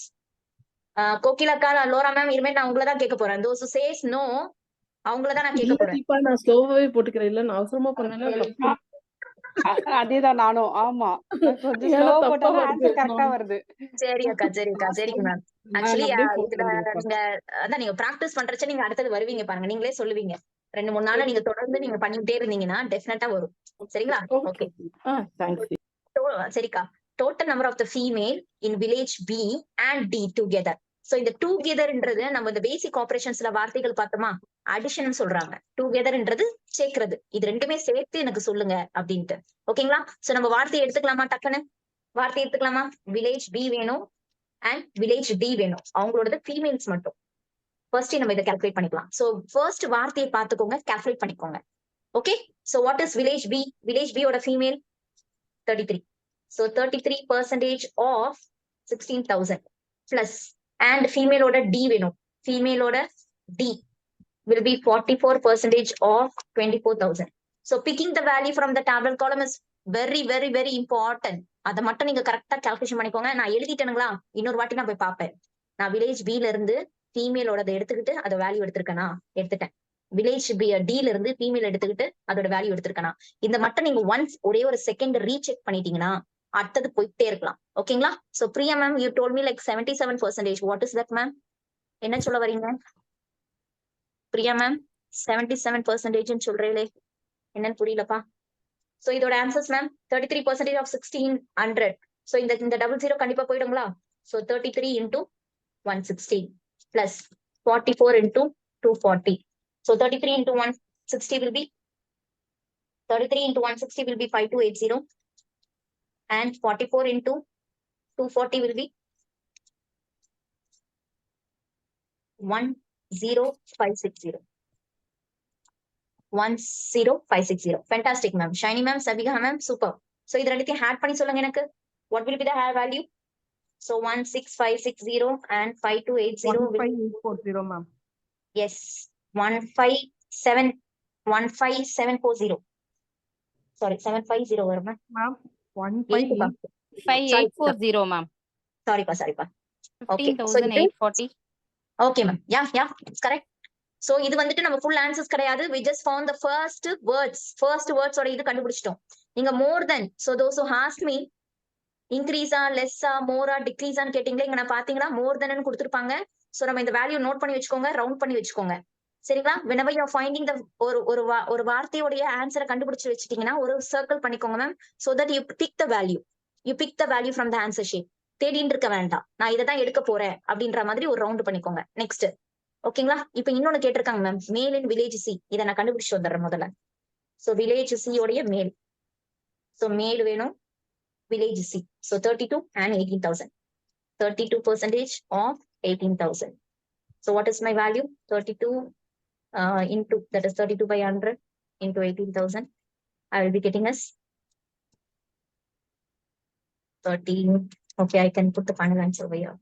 கோகிலாக்கா, லோரா மேம், இனிமே நான் உங்களை தான் கேட்க போறேன். those who says no அவங்கள தான் நான் கேட்க இல்ல போறேன். தீபா, நான் ஸ்லோவாவே போட்டுக்கிறேன். இல்ல நான் அவசரமா பண்ணேன்னா அதேதான் நானும். ஆமா, கொஞ்சம் ஏன்னா ஸ்லோவா தப்பா போட்டாலும் வருது. ஆன்சர் கரெக்டா வருது. சரி அக்கா, சரிங்க மேம். ஆக்சுவலி அப்படியே இதுல போட்டுக்கிறேன் தீபா. நீங்க அதான் நீங்க பிராக்டிஸ் பண்றச்ச நீங்க அடுத்தது வருவீங்க பாருங்க. நீங்களே சொல்லுவீங்க. 2-3 நாள்ல நீங்க தொடர்ந்து நீங்க பண்ணிட்டே இருந்தீங்கன்னா டெஃபினட்டா வரும். சரிங்களா? ஓகே. தேங்க்ஸ். சரிக்கா. Total number of the female in village B and D together. So இந்த டுகெதர்ன்றது நம்ம இந்த பேசிக் ஆபரேஷன்ஸ்ல வார்த்தைகள் பார்த்தோமா, அடிஷன் சொல்றாங்க. டுகெதர்ன்றது சேர்க்கிறது. இது ரெண்டுமே சேர்த்து எனக்கு சொல்லுங்க அப்படின்ட்டு. ஓகேங்களா? சோ நம்ம வார்த்தையை எடுத்துக்கலாமா? டக்குன்னு வார்த்தை எடுத்துக்கலாமா? வில்லேஜ் பி வேணும் அண்ட் வில்லேஜ் டி வேணும். அவங்களோடது ஃபீமேல்ஸ் மட்டும். ஃபர்ஸ்ட் நம்ம இதை கால்குலேட் பண்ணிக்கலாம். சோ ஃபர்ஸ்ட் வார்த்தையை பார்த்துக்கோங்க, கால்குலேட் பண்ணிக்கோங்க. Okay. So what is village B? Village B ஓட female 33. So 33% of 16,000. plus and female ஓட D வேணும். Female ஓட D will be 44% of 24,000. So picking the value from the tabular column is very important. அதை மட்டும் நீங்க கரெக்டா calculation பண்ணிக்கோங்க. நான் எழுதிட்டேனுங்களா, இன்னொரு வாட்டி நான் போய் பார்ப்பேன். நான் வில்லேஜ் B ல இருந்து ஃபீமேலோட எடுத்துக்கிட்டு அதை வேல்யூ எடுத்திருக்கேனா, எடுத்துட்டேன். வில்லேஜ் D ல இருந்து ஃபீமேல் எடுத்துக்கிட்டு அதோட வேல்யூ எடுத்திருக்கேனா, இந்த மட்டும் நீங்க ஒன்ஸ் ஒரே ஒரு செகண்ட் ரீசெக் பண்ணிட்டீங்கன்னா அடுத்தது போயிட்டே இருக்கலாம். ஓகேங்களா? So Priya ma'am, you told me like 77%. What is that ma'am? என்ன சொல்ல வரீங்க பிரியா மேம்? 77% சொல்றீங்களே, என்னன்னு புரியலப்பா. சோ இதோட ஆன்சர்ஸ் மேம் 33% of 1600. சோ இந்த டபுள் ஜீரோ கண்டிப்பா போயிடுங்களா? So 33 into 160 plus 44 into 240. So 33 into 160 will be 5280, and 44 into 240 will be 10560. 10560. Fantastic ma'am. Shiny ma'am, Sabiha ma'am, super. So இது ரெண்டுத்தையும் ஆட் பண்ணி சொல்லுங்க எனக்கு. What will be the higher value? So 16560 and 5280 will be 15840 ma'am. yes, 15740. Sorry, 750 வரும் ma'am. Ma'am, 8 பா. 5840 ma'am. Sorry pa. Okay. So 15,840. okay ma'am. Yeah, it's correct. So இது வந்துட்டு நம்ம full answers கிடையாது. We just found the first words ஓட இது கண்டுபிடிச்சிட்டோம். நீங்க more than, so those who asked me increase less more decrease கேட்டீங்களே, இங்க நான் பாத்தீங்கன்னா more than ன்னு கொடுத்திருப்பாங்க. சோ நம்ம இந்த வேல்யூ நோட் பண்ணி வச்சுக்கோங்க, ரவுண்ட் பண்ணி வச்சுக்கோங்க. சரிங்களா? whenever you are finding the ஒரு வார்த்தையோட ஆன்சரை கண்டுபிடிச்சு வச்சிட்டீங்கன்னா ஒரு சர்க்கிள் பண்ணிக்கோங்க ma'am. so that you pick the value from the answer sheet. தேடிட்டு இருக்க வேண்டாம், நான் இதை தான் எடுக்க போறேன் அப்படின்ற மாதிரி ஒரு ரவுண்ட் பண்ணிக்கோங்க. நெக்ஸ்ட் ஓகேங்களா? இப்ப இன்னொன்னு கேட்டிருக்காங்க மேம், மேல் இன் வில்லேஜ் சி. இதை நான் கண்டுபிடிச்சு வந்துடுறேன் முதல்ல. சோ வில்லேஜ் சி உடைய மேல், சோ மேல் வேணும் village C. So 32 and 18,000. 32% of 18,000. So what is my value? 32 into, that is 32 by 100 into 18,000. I will be getting us 13. Okay, I can put the final answer over here.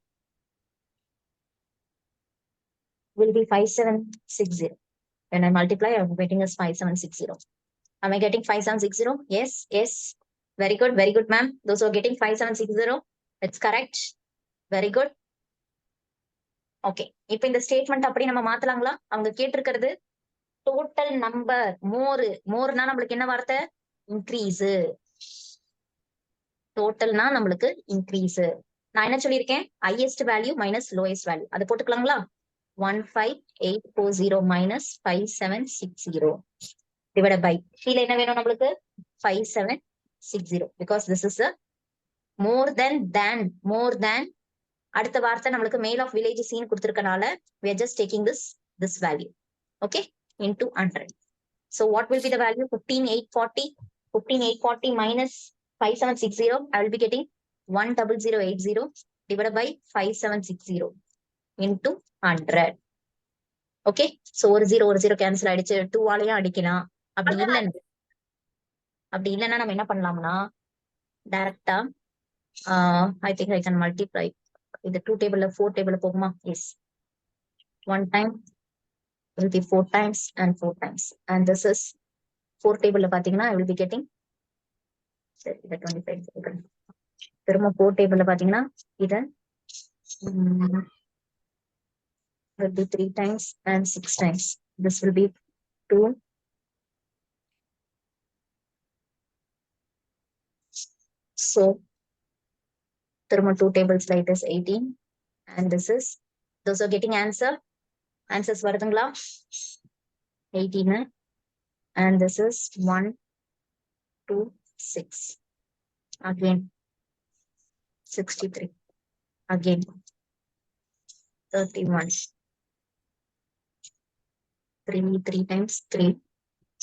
Will be 5760. When I multiply, I am getting us 5760. Am I getting 5760? Yes. Very good, ma'am. Those who are getting 5760, it's correct. Very good. Okay. இப்ப இந்த statement அப்படி நம்ம மாத்தலாங்களா? அவங்க கேட்டிருக்கிறது total number Morna நம்மளுக்கு என்ன வார்த்தை? Increase. டோட்டல்னா நம்மளுக்கு இன்க்ரீஸ். நான் என்ன சொல்லியிருக்கேன்? Highest value minus lowest value. அது போட்டுக்கலாங்களா? 15840 minus 5760 divided by கீழே என்ன வேணும் நம்மளுக்கு? 5760. because this is a more than அடுத்த வார்த்தை நம்மளுக்கு மேல் ஆஃப் வில்லேஜ் சீன் கொடுத்திருக்கனால we are just taking this value, okay, into 100. so what will be the value? 15840 minus 5760. I will be getting 10080 divided by 5760 into 100. okay, so ஒரு zero cancel ஆயிடுச்சு. 2 ஆலையும் அடிக்கலாம். அப்படி இல்லைன்னா நம்ம என்ன பண்ணலாம்னா டைரக்டா I think I can multiply. இந்த 2 டேபிள்ல 4 டேபிள் போகுமா? yes, 1 time will be 4 times and 4 times, and this is 4 டேபிள்ல பாத்தீங்கன்னா I will be getting 25. திரும்ப 4 டேபிள்ல பாத்தீங்கன்னா இத will be 3 times and 6 times. This will be 2. So, thermo 2 tables like this 18, and this is, those are getting answers varudungla 18, and this is 1 2 6, again 63, again 31, 3 times 3.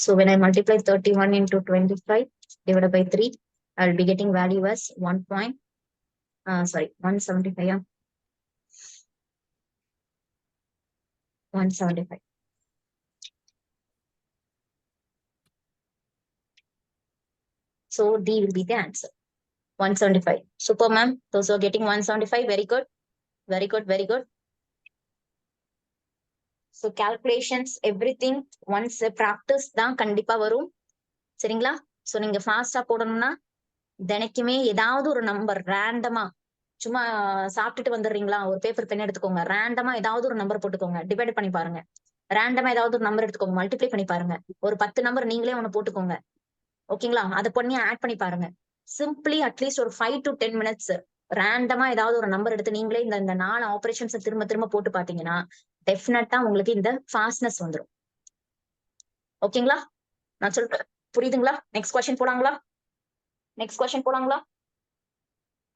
So when I multiply 31 into 25 divided by 3, I will be getting value as 175. Yeah. 175. So D will be the answer. 175. Super, ma'am. Those who are getting 175, very good. Very good, very good. So calculations everything once practice தான் கண்டிப்பா வரும். சரிங்களா? So நீங்க ஃபாஸ்டா போடணும்னா தினைக்குமே ஏதாவது ஒரு number ரேண்டமா, சும்மா சாப்பிட்டுட்டு வந்துடுறீங்களா, ஒரு பேப்பர் பென் எடுத்துக்கோங்க, ரேண்டமா ஏதாவது ஒரு நம்பர் போட்டுக்கோங்க, டிவைட் பண்ணி பாருங்க. ரேண்டமா ஏதாவது ஒரு நம்பர் எடுத்துக்கோங்க, மல்டிப்ளை பண்ணி பாருங்க. ஒரு 10 நம்பர் நீங்களே ஒண்ணு போட்டுக்கோங்க. ஓகேங்களா? அதை பண்ணி ஆட் பண்ணி பாருங்க. சிம்பிளி அட்லீஸ்ட் ஒரு 5 to 10 மினிட்ஸ் ரேண்டமா ஏதாவது ஒரு நம்பர் எடுத்து நீங்களே இந்த 4 ஆபரேஷன்ஸ் திரும்ப திரும்ப போட்டு பாத்தீங்கன்னா டெஃபினட்டா உங்களுக்கு இந்த ஃபாஸ்ட்னஸ் வந்துடும். ஓகேங்களா? நான் சொல்றேன் புரியுதுங்களா? நெக்ஸ்ட் கொஸ்டின் போலாங்களா? நெக்ஸ்ட் கொஸ்டின் போலாங்களா?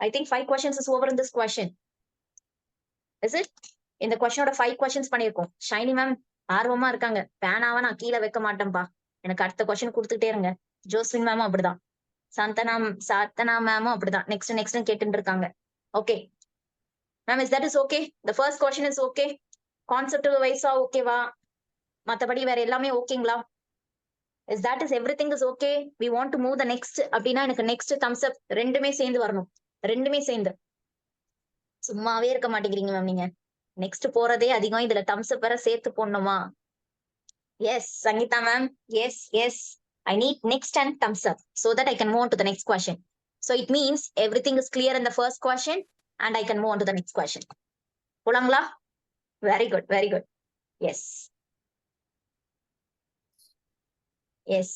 I think 5 questions is over in this question. Is it? இந்த கொஸ்டினோட 5 questions பண்ணிருக்கோம். ஷைனி மேம் ஆர்வமா இருக்காங்க. பேனாவை நான் கீழே வைக்க மாட்டேன்பா, எனக்கு அடுத்த கொஸ்டின் கொடுத்துட்டே இருங்க. ஜோஸ்வின் மேமும் அப்படிதான், சாத்தனா மேமும் அப்படிதான் நெக்ஸ்ட் நெக்ஸ்ட் கேட்டுட்டு இருக்காங்க. Okay ma'am, is that is okay? The first question is okay? Concept வைஸா ஓகேவா? மத்தபடி வேற எல்லாமே ஓகேங்களா? Is that is everything is okay? We want to move the next அப்படின்னா எனக்கு நெக்ஸ்ட் தம்ஸ் அப் ரெண்டுமே சேர்ந்து வரணும். ரெண்டுமே சேர்ந்து. சும்மாவே இருக்க மாட்டேங்கிறீங்க மேம் நீங்க. நெக்ஸ்ட் போறதே அதிகம், இதுல தம்ஸ் அப் வேற சேர்த்து போடணுமா? Yes Sangeetha ma'am, yes yes. I need next and thumbs up so that I can move on to the next question. So it means everything is clear in the first question and I can move on to the next question. Polangla? Very good, very good. Yes. Yes.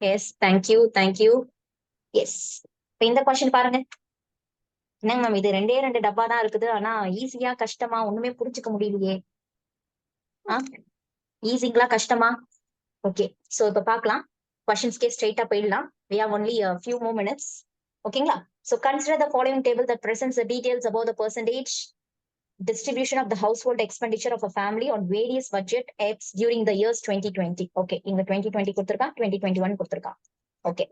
Yes, thank you, thank you. Yes. இப்ப இந்த question பாருங்க. என்னங்க ma'am இது ரெண்டே ரெண்டு டப்பா தான் இருக்குது, ஆனா ஈஸியா கஷ்டமா ஒண்ணுமே புரிஞ்சுக்க முடியலையே. ஈஸிங்களா கஷ்டமா? ஓகே, சோ இப்ப பார்க்கலாம். கொஸ்டின்ஸ்க்கே ஸ்ட்ரைட்டா போயிடலாம். We have only a few more minutes. ஓகேங்களா? So consider the following table that presents the details about the percentage distribution of the household expenditure of a family on various budget apps during the years 2020. Okay, இங்க 2020 கொடுத்திருக்கா, 2021 கொடுத்திருக்கா. Okay,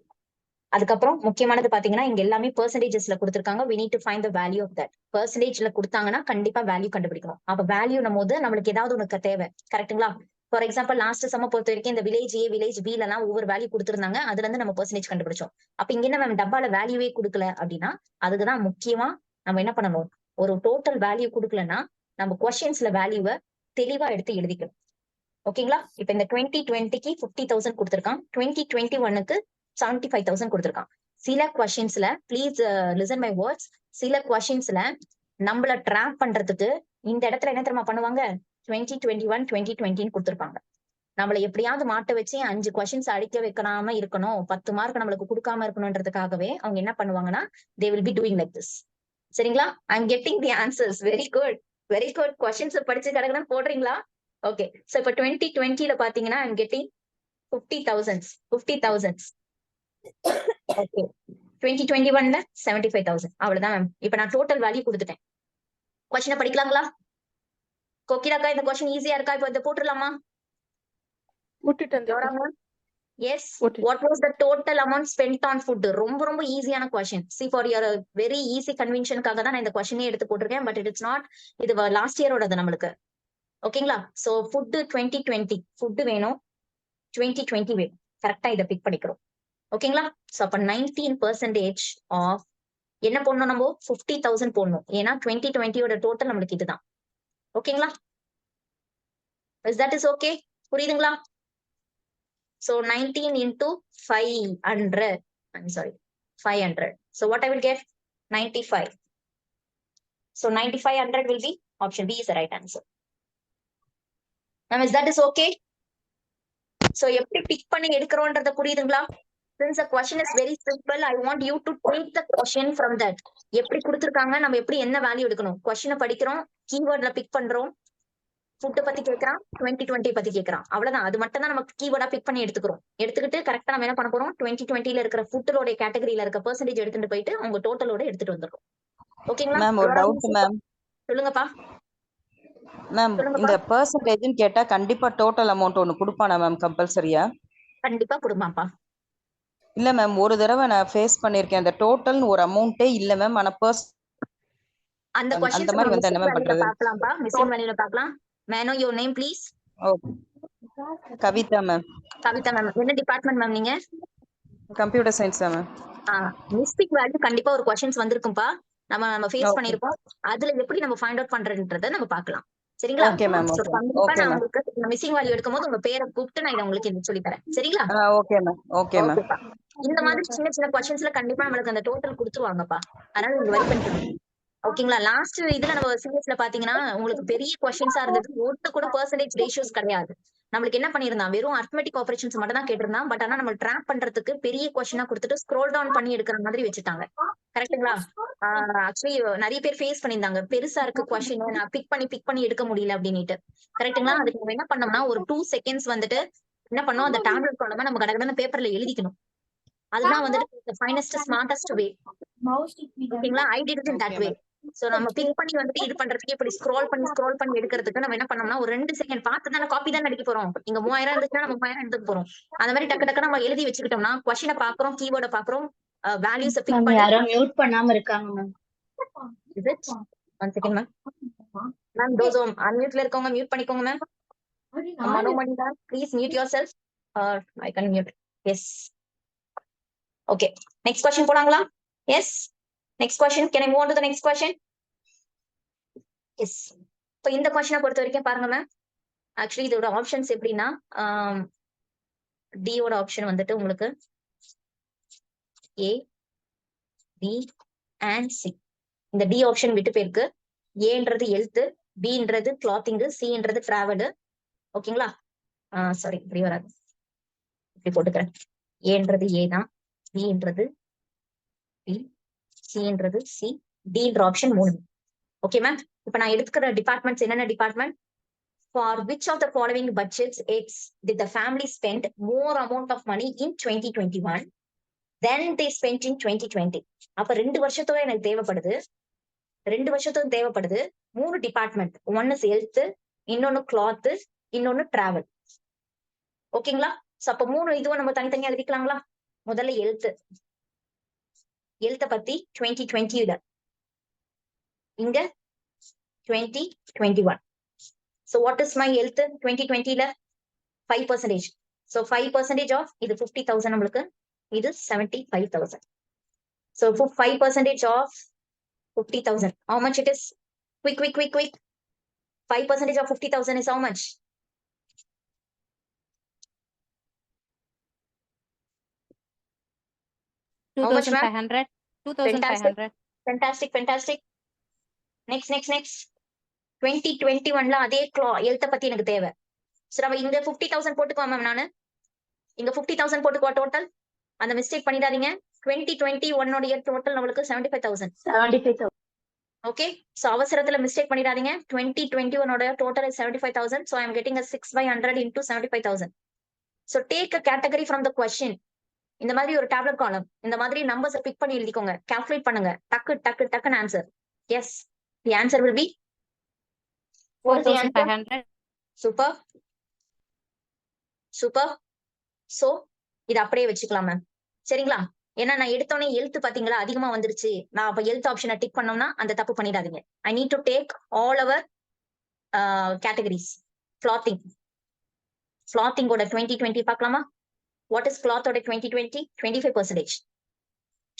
அதுக்கப்புறம் முக்கியமானது பாத்தீங்கன்னா இங்க எல்லாமே பெர்சன்டேஜஸ்ல கொடுத்திருக்காங்க. we need to find the value of that. பெர்சன்டேஜ்ல கொடுத்தாங்கன்னா கண்டிப்பா value கண்டுபிடிக்கணும். அப்ப வேல்யூ போது நம்மளுக்கு ஏதாவது உனக்கு தேவை. கரெக்ட்டுங்களா? ஃபார் எக்ஸாம்பிள் லாஸ்ட் சம்ம பொறுத்த வரைக்கும் இந்த வில்லேஜ் ஏ வில்லேஜ் பி எல்லாம் ஒவ்வொரு வேல்யூ கொடுத்திருந்தாங்க, அதுல இருந்து நம்ம பெர்சன்டேஜ் கண்டுபிடிச்சோம். அப்ப இங்க என்ன மேம் டப்பால வேல்யூவே கொடுக்கல அப்படின்னா அதுக்குதான் முக்கியமா நம்ம என்ன பண்ணணும், ஒரு டோட்டல் வேல்யூ கொடுக்கலன்னா நம்ம கொஸ்டின்ஸ்ல வேல்யூவை தெளிவா எடுத்து எழுதிக்கணும். ஓகேங்களா? இப்ப இந்த 2020க்கு 50,000 கொடுத்திருக்கான், 2021க்கு 75,000 கொடுத்திருக்கான். சில கொஸ்டின்ஸ்ல ப்ளீஸ் லிசன் மை வேர்ட்ஸ், சில கொஸ்டின்ஸ்ல நம்மள ட்ராப் பண்றதுக்கு இந்த இடத்துல என்ன தெரியுமா பண்ணுவாங்க, 2021 2020 கொடுத்திருப்பாங்க. நம்மள எப்படியாவது மாட்ட வச்சு 5 கொஸ்டின்ஸ் அடிக்க வைக்காம இருக்கணும், 10 மார்க் நம்மளுக்கு கொடுக்காம இருக்கணும்ன்றதுக்காகவே அவங்க என்ன பண்ணுவாங்கன்னா they will be doing like this. சரிங்களா? I am getting the answers. Very good, very good. Questions படிச்சு கிடக்குன்னு போடுறீங்களா? ஓகே, சோ இப்ப 2020ல பாத்தீங்கன்னா I am getting 50,000. ஓகே, 2021ல 75,000. அவ்வளவுதான் மேம். இப்ப நான் டோட்டல் வேல்யூ கொடுத்துட்டேன். கொஸ்டினை படிக்கலாங்களா? கோகிலாக்கா இந்த கொஸ்டின் ஈஸியா இருக்கா? இப்ப இதை போட்டுடலாமா? Yes. What was the total amount spent on food? ரொம்ப ரொம்ப ஈஸியான question. See for your very easy கன்வென்ஷனுக்காக தான் நான் இந்த கொஸ்டினே எடுத்து போட்டிருக்கேன். பட் இட்ஸ் நாட், இது லாஸ்ட் இயரோடது நம்மளுக்கு. ஓகேங்களா? சோ ஃபுட் 2020 ஃபுட் வேணும், 2020 வேணும். கரெக்டா இதை பிக் பண்ணிக்கிறோம். ஓகேங்களா? சோ அப்ப 19% ஆஃப் என்ன போடணும், நம்ம 50,000 போடணும். ஏன்னா 2020யோட டோட்டல் நம்மளுக்கு இதுதான். ஓகேங்களா? Is that is okay? புரியுதுங்களா? So 19 into 500. I'm sorry, 500. So what I will get? 95. So 9500 will be option B is the right answer. Ma'am, is that is okay? So எப்படி பிக் பண்ணி எடுக்கிறோம்ன்றத புரியுதுங்களா? Since the question is very simple, I want you to take the question from that. எப்படி கொடுத்திருக்காங்க, நம்ம எப்படி என்ன value எடுக்கணும், கொஸ்டினை படிக்கிறோம், கீவேர்ட்ல பிக் பண்றோம், ஃபுட் பத்தி கேட்கறான், 2020 பத்தி கேட்கறான், அவ்வளவுதான். அது மட்டும் தான் நமக்கு கீவேர்டா பிக் பண்ணி எடுத்துக்கிறோம். எடுத்துக்கிட்டு கரெக்டா நம்ம என்ன பண்ண போறோம், 2020ல இருக்கிற ஃபுட்டோட கேட்டகரியில இருக்க பெர்சன்டேஜ் எடுத்துட்டு போயிட்டு உங்க டோட்டலோட எடுத்துட்டு வந்துரும். ஓகேங்களா மேம்? ஒரு டவுட் மேம். சொல்லுங்கப்பா மேம், இந்த பெர்சன்டேஜ்னு கேட்டா கண்டிப்பா டோட்டல் அமௌண்ட் ஒன்னு கொடுப்பானா மேம் கம்பல்சரியா? கண்டிப்பா கொடுப்பாப்பா. இல்ல மேம், ஒரு தடவை நான் ஃபேஸ் பண்ணிருக்கேன், அந்த டோட்டல்னு ஒரு அமௌண்ட்டே இல்ல மேம். ஆனா அந்த क्वेश्चंस மாதிரி வந்து என்ன மேம் பண்றது? பார்க்கலாம்ப்பா, மிஸ்ஸிங் வேல்யூல பார்க்கலாம். May I know your name please? Okay, Kavitha ma'am. Kavitha ma'am, என்ன டிபார்ட்மென்ட் மேம் நீங்க? Computer science ma'am. Mistake value கண்டிப்பா ஒரு क्वेश्चंस வந்திருக்கும்பா. நம்ம ஃபேஸ் ஓகே பண்ணிருப்போம். அதுல எப்படி நம்ம ஃபைண்ட் அவுட் பண்றதுன்றத நம்ம பார்க்கலாம். சரிங்களா? ஓகே மேம் சோ ஓகே கண்டிப்பா ஓகே நான் மேம் உங்களுக்கு இந்த மிஸ்ஸிங் வேல்யூ எடுக்கும்போது உங்க பேரை கூப்பிட்டு நான் இதை உங்களுக்கு இது சொல்லி தரேன். சரிங்களா? ஓகே மேம் ஓகே மேம் ஓகேப்பா. இந்த மாதிரி சின்ன சின்ன கொஸ்டின்ஸ்ல கண்டிப்பா நம்மளுக்கு அந்த டோட்டல் கொடுத்துருவாங்கப்பா. அதனால நீங்க வரி பண்ணிக்கலாம். ஓகேங்களா? லாஸ்ட் இதுல நம்ம சிஎஸ்ல பாத்தீங்கன்னா உங்களுக்கு பெரிய கொஸ்டின்ஸா இருந்தது. ஒட்டு கூட பெர்சன்டேஜ் ரேஷியோஸ் கிடையாது. நம்மளுக்கு என்ன பண்ணிருந்தான், வெறும் அரித்மெட்டிக் ஆபரேஷன்ஸ் மட்டும் தான் கேட்டிருந்தான். பட் ஆனா நம்ம ட்ராப் பண்றதுக்கு பெரிய கொஸ்டினா கொடுத்துட்டு ஸ்க்ரோல் டவுன் பண்ணி எடுக்கிற மாதிரி வச்சுட்டாங்க. கரெக்ட்டுங்களா? ஆக்சுவலி நிறைய பேர் ஃபேஸ் பண்ணியிருந்தாங்க. பெருசா இருக்கு கொஸ்டின், நான் பிக் பண்ணி எடுக்க முடியல அப்படின்னுட்டு. கரெக்ட்டுங்களா? அதுக்கு நம்ம என்ன பண்ணோம்னா ஒரு 2 செகண்ட்ஸ் வந்துட்டு என்ன பண்ணோம், அந்த டேப்லெட் கொண்டாம நம்ம கடகடன்னு பேப்பர்ல எழுதிக்கணும். அதுதான் வந்துட்டு ஃபைனஸ்ட் ஸ்மார்ட்டஸ்ட் வே. ஓகேங்களா? I did it in that way. So நம்ம பிக் பண்ணி வந்துட்டு இது பண்றதுக்கு இப்படி ஸ்க்ரோல் பண்ணி எடுக்கிறதுக்கு நம்ம என்ன பண்ணோம்னா ஒரு 2 செகண்ட் பார்த்து தானே காப்பி தான் அடிக்க போறோம். இங்க 3000 இருந்துச்சுன்னா நம்ம 3000 எடுத்துக்க போறோம். அந்த மாதிரி டக்கு நம்ம எழுதி வச்சுக்கிட்டோம்னா கொஸ்டினை பாக்குறோம், கீவேர்டை பாக்குறோம், வேல்யூஸை பிக் மேம் பண்ணி. யாரோ மியூட் பண்ணாம இருக்காங்க ma'am. Is it? One second ma'am. Ma'am those அன்மியூட்ல இருக்கவங்க மியூட் பண்ணிக்கோங்க ma'am. Manomani ma'am please mute yourself. I can mute. Yes. Okay, next question போலாங்களா? Yes, next question. Can I move on to the next question? Yes. இப்போ இந்த கொஸ்டினை பொறுத்த வரைக்கும் பாருங்க மேம். ஆக்சுவலி இதோட ஆப்ஷன்ஸ் எப்படின்னா டியோட ஆப்ஷன் வந்துட்டு உங்களுக்கு ஏ, பி அண்ட் சி. இந்த டி ஆப்ஷன் விட்டு போயிருக்கு. ஏன்றது எழுத்து, பின்றது கிளாத்திங், சின்றது டிராவல். ஓகேங்களா? சாரி, இப்படி வராது, இப்படி போட்டுக்கிறேன். ஏன்றது ஏ தான், பின்றது பி, சின்றது சி, டின்ற ஆப்ஷன் 3. Okay ma'am. இப்ப நான் எடுத்துக்கிற டிபார்ட்மெண்ட்ஸ் என்னென்ன department? For which of the following budgets did the family spend more amount of money in 2021 than they spent in 2020? அப்ப 2 வருஷத்தோட எனக்கு தேவைப்படுது. 2 வருஷத்துக்கு தேவைப்படுது 3 டிபார்ட்மெண்ட். ஒன்னு ஹெல்த், இன்னொன்னு கிளாத், இன்னொன்னு டிராவல். ஓகேங்களா? சோ அப்ப 3 இதுவும் நம்ம தனித்தனியா எழுதிக்கலாங்களா? முதல்ல ஹெல்த் பத்தி 2020ல, இங்க 2021. So what is my health 2020ல? 5%. So 5% of இது 50,000 நம்மளுக்கு, இது 75,000. So 5% of 50,000. How much it is? Quick. 5% of 50,000 is how much? How much, ma'am? 2,500. 2,500. Fantastic. Next. 2021ல அதே ஹெல்த் பத்தி எனக்கு தேவை. சோ நம்ம இங்க 50,000 போட்டுக்குவோம் மேம். நானு இங்க 50,000 போட்டுக்குவா டோட்டல். அந்த மிஸ்டேக் பண்ணிடாதீங்க. 2021 டோட்டல் நம்மளுக்கு 75,000. ஓகே, சோ அவசரத்துல மிஸ்டேக் பண்ணிடாதீங்க. 2021 total 75,000. So I am getting a 6/100 into 75,000. So take a category from the question. இந்த மாதிரி ஒரு டேப்லெட் காலம், இந்த மாதிரி நம்பர்ஸ் பிக் பண்ணி எழுதிக்கோங்க, கால்குலேட் பண்ணுங்க, டக்குன்னு answer. Yes, the answer will be 4,500. Super. So இது அப்படியே வச்சுக்கலாம் மேம். சரிங்களா? ஏன்னா நான் எடுத்தோடனே எழுத்து பாத்தீங்களா அதிகமா வந்துருச்சு. நான் அப்ப எழுத்து ஆப்ஷனை டிக் பண்ணோம்னா அந்த தப்பு பண்ணிடாதீங்க. I need to take all our categories. கிளாத்திங்கோட 2020 பார்க்கலாமா? வாட் இஸ் கிளாத்தோட 2020? 25%.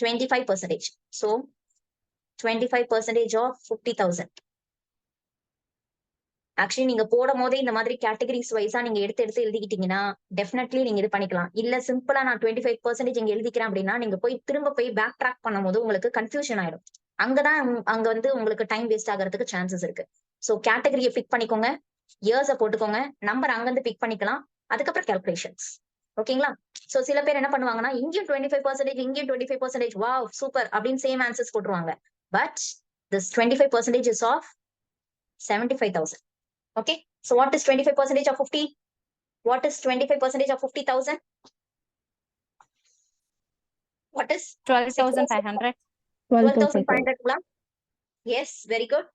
25%. So 25% of 50,000. ஆக்சுவலி நீங்க போடும் போதே இந்த மாதிரி கேட்டகரிஸ் வைஸா நீங்க எடுத்து எழுதிக்கிட்டீங்கன்னா டெஃபினெட்லி நீங்க இது பண்ணிக்கலாம். இல்ல சிம்பிளா நான் 25% இங்க எழுதிக்கிறேன் அப்படின்னா நீங்க திரும்ப போய் பேக் ட்ராக் பண்ணும்போது உங்களுக்கு கன்ஃபியூஷன் ஆயிடும். அங்க வந்து உங்களுக்கு டைம் வேஸ்ட் ஆகிறதுக்கு சான்சஸ் இருக்கு. சோ கேட்டகரியை பிக் பண்ணிக்கோங்க, இயர்ஸை போட்டுக்கோங்க, நம்பர் அங்கிருந்து பிக் பண்ணிக்கலாம், அதுக்கப்புறம் கால்குலேஷன்ஸ். ஓகேங்களா? சோ சில பேர் என்ன பண்ணுவாங்கன்னா இங்கேயும் 25%, இங்கேயும் 25%, வாவ் சூப்பர் அப்படின்னு சேம் ஆன்சர்ஸ் போட்டுருவாங்க. But this 25% is of 75,000. Okay, so what is 25% of 50? What is 25% of 50,000? What is 12,500. 12,500. Yes, very good.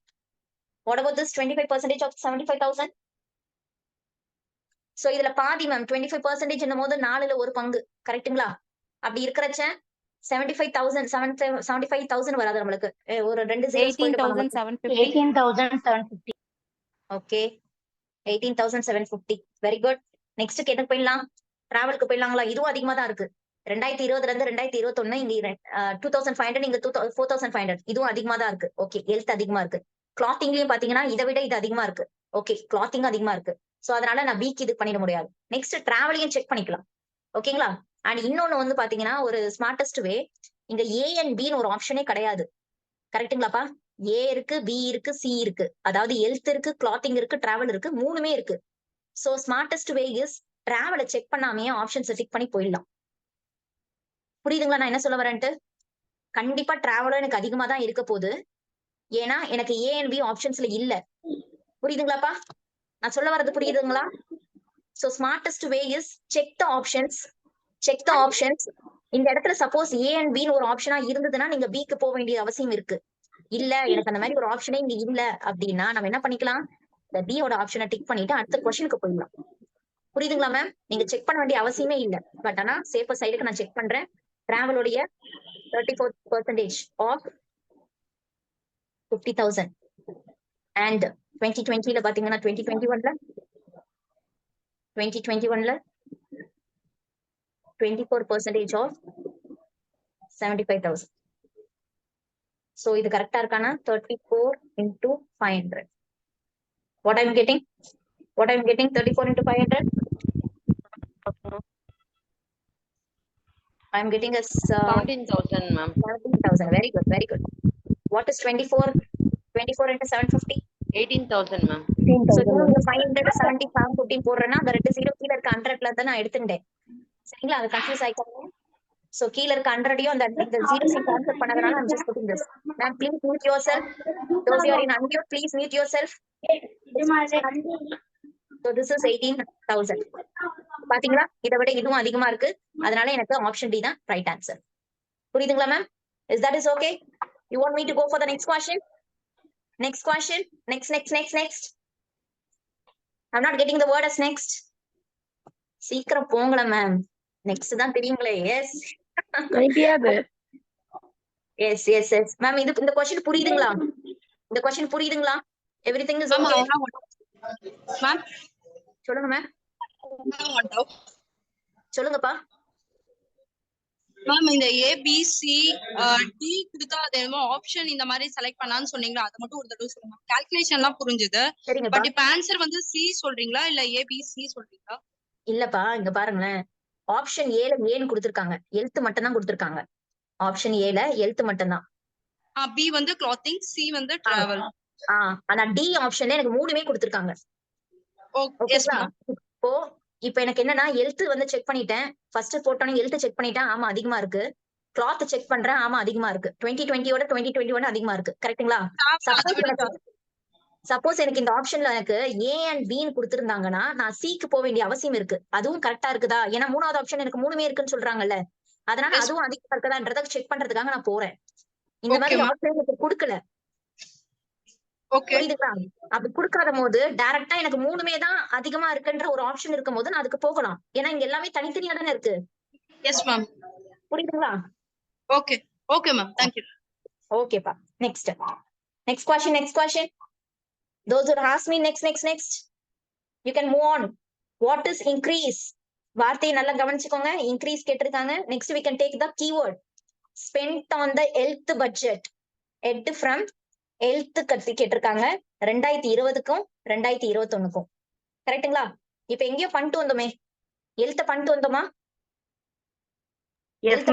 What about this 25% of 75,000? So இதுல பாதி மேம். 25% என்னும்போது 4ல ஒரு பங்கு. கரெக்ட்டுங்களா? அப்படி இருக்கிறச்ச 75,000 வராது நம்மளுக்கு. ஒரு 2 zeros போயிட்டு 18,750. 18,750. ஓகே, 18,750. Very good. நெக்ஸ்ட் எதுக்கு போயிடலாம்? டிராவலுக்கு போயிடலாங்களா? இதுவும் அதிகமா தான் இருக்கு. 2020 இருந்து 2021 இங்க 2500 இங்க 4500 இதுவும் அதிகமா தான் இருக்கு. ஓகே, ஹெல்த் அதிகமா இருக்கு. கிளாத்திங்லயும் பாத்தீங்கன்னா இதை விட இது அதிகமா இருக்கு. ஓகே, கிளாத்திங் அதிகமா இருக்கு. சோ அதனால நான் பிக்கு இது பண்ணிட முடியாது. நெக்ஸ்ட் டிராவலையும் செக் பண்ணிக்கலாம். ஓகேங்களா? அண்ட் இன்னொன்னு வந்து பாத்தீங்கன்னா ஒரு ஸ்மார்டஸ்ட் வே, இங்க ஏ அண்ட் பின்னு ஒரு ஆப்ஷனே கிடையாது. கரெக்ட்டுங்களாப்பா? ஏ இருக்கு, பி இருக்கு, சி இருக்கு. அதாவது ஹெல்த் இருக்கு, கிளாத்திங் இருக்கு, டிராவல் இருக்கு, மூணுமே இருக்கு. சோ ஸ்மார்டஸ்ட் வே இஸ் டிராவலை செக் பண்ணாமே ஆப்ஷன்ஸ் டிக் பண்ணி போயிடலாம். புரியுதுங்களா நான் என்ன சொல்ல வரேன்ட்டு? கண்டிப்பா டிராவலும் எனக்கு அதிகமா தான் இருக்க போகுது. ஏன்னா எனக்கு ஏ அண்ட் பி ஆப்ஷன்ஸ்ல இல்ல. புரியுதுங்களாப்பா? நான் சொல்ல வர்றது புரியுதுங்களா? So smartest way is check the options. Check the options. இந்த இடத்துல சப்போஸ் ஏ அண்ட் பின்னு ஒரு ஆப்ஷனா இருந்ததுன்னா நீங்க பிக்கு போக வேண்டிய அவசியம் இருக்கு. இல்ல எனக்கு அந்த மாதிரி ஒரு ஆப்ஷனே இங்க இல்ல அப்படின்னா நம்ம என்ன பண்ணிக்கலாம், இந்த பியோட ஆப்ஷனை டிக் பண்ணிட்டு அடுத்த கொஸ்டினுக்கு போயிடலாம். புரியுதுங்களா மேம்? நீங்க செக் பண்ண வேண்டிய அவசியமே இல்ல. பட் ஆனா சேஃபர் சைடுக்கு நான் செக் பண்றேன். டிராவலோடைய 34% ஆஃப் 50,000 அண்ட் 2020ல பாத்தீங்கன்னா 2021ல 24% ஆஃப் 75,000. சோ இது கரெக்டா இருக்கானா? 34 into 500. What I'm getting? 34 into 500? I'm getting a 17,000, ma'am. 17,000. Very good, very good. What is 24? 24 into 750? 18,000, ma'am. So 570 15 போடுறேன்னா அந்த ரெண்டு ஜீரோ கீழே இருக்க 100ல தான் நான் எடுத்துட்டேன். சரிங்களா? அது கன்ஃபியூஸ் ஆயிக்காங்க. சோ கீழ இருக்க 100யும் அந்த ஜீரோஸ் கான்செப்ட் பண்ணதுனால I'm just putting this. Ma'am, please mute yourself. Those who are in unmute, please mute yourself. So this is 18,000. பாத்தீங்களா? இதை விட இதுவும் அதிகமா இருக்கு. அதனால எனக்கு ஆப்ஷன் டி தான் ரைட் ஆன்சர். புரியுதுங்களா ma'am? Is that is okay? You want me to go for the next question? Next question. Next. I'm not getting the word as next. சீக்கிரம் போங்களா மேம். நெக்ஸ்ட் தான் தெரியுங்களே. Yes yes yes yes ma'am, இது இந்த question புரியுதுங்களா? இந்த question புரியுதுங்களா? Everything is okay ma'am? சொல்லுங்க ma'am. சொல்லுங்கப்பா. மேம், இந்த ஏபிசி டி கொடுத்தா அது என்னமோ ஆப்ஷன் இந்த மாதிரி செலக்ட் பண்ணான்னு சொன்னீங்களா, அது மட்டும் ஒரு தடவை சொல்லுங்க. கால்குலேஷன்லாம் புரிஞ்சுது. பட் இப்ப ஆன்சர் வந்து சி சொல்றீங்களா இல்ல ஏபிசி சொல்றீங்களா? இல்லப்பா, இங்க பாருங்களேன். ஆப்ஷன் ஏல ஏன்னு கொடுத்திருக்காங்க. ஹெல்த் மட்டும் தான் கொடுத்திருக்காங்க. ஆப்ஷன் ஏல ஹெல்த் மட்டும் தான். பி வந்து கிளாத்திங், சி வந்து டிராவல். ஆனா டி ஆப்ஷன்ல எனக்கு மூணுமே கொடுத்திருக்காங்க. ஓகேங்களா? இப்போ எனக்கு என்னன்னா ஹெல்த் வந்து செக் பண்ணிட்டேன். ஃபர்ஸ்ட் போட்டோனே ஹெல்த் செக் பண்ணிட்டேன். ஆமா அதிகமா இருக்கு. கிளாத் செக் பண்றேன். ஆமா அதிகமா இருக்கு. 2020யோட 2021 அதிகமா இருக்கு. கரெக்ட்டுங்களா? சப்போஸ் எனக்கு இந்த ஆப்ஷன்ல எனக்கு ஏ அண்ட் பின்னு கொடுத்திருந்தாங்கன்னா நான் சிக்கு போக வேண்டிய அவசியம் இருக்கு. அதுவும் கரெக்டா இருக்குதா? ஏன்னா மூணாவது ஆப்ஷன் எனக்கு மூணுமே இருக்குன்னு சொல்றாங்கல்ல. அதனால அதுவும் அதிகமா இருக்குதான்றத செக் பண்றதுக்காக நான் போறேன். இந்த மாதிரி ஆப்ஷன் எனக்கு கொடுக்கல. புரியுதுங்களா? அப்படி கொடுக்காத போது டைரக்டா எனக்கு மூணுமே தான் அதிகமா இருக்குன்ற ஒரு ஆப்ஷன் இருக்கும் போது நான் அதுக்கு போகலாம். ஏன்னா இங்க எல்லாமே தனித்தனியா தானே இருக்கு. Yes ma'am. புரியுதுங்களா? Okay okay ma'am, thank you. ஓகேப்பா. Next question. Those who ask me next. You can move on. What is increase? வார்த்தையை நல்லா கவனிச்சுக்கோங்க. இன்க்ரீஸ் கேட்டிருக்காங்க. Next we can take the keyword. Spent on the health budget. Head from health கத்தி கேட்டிருக்காங்க. 2020க்கும் 2021க்கும். கரெக்ட்டுங்களா? இப்ப எங்கேயோ பண்ணிட்டு வந்தோமே. ஹெல்த் பண்ணிட்டு வந்தோமா? ஹெல்த்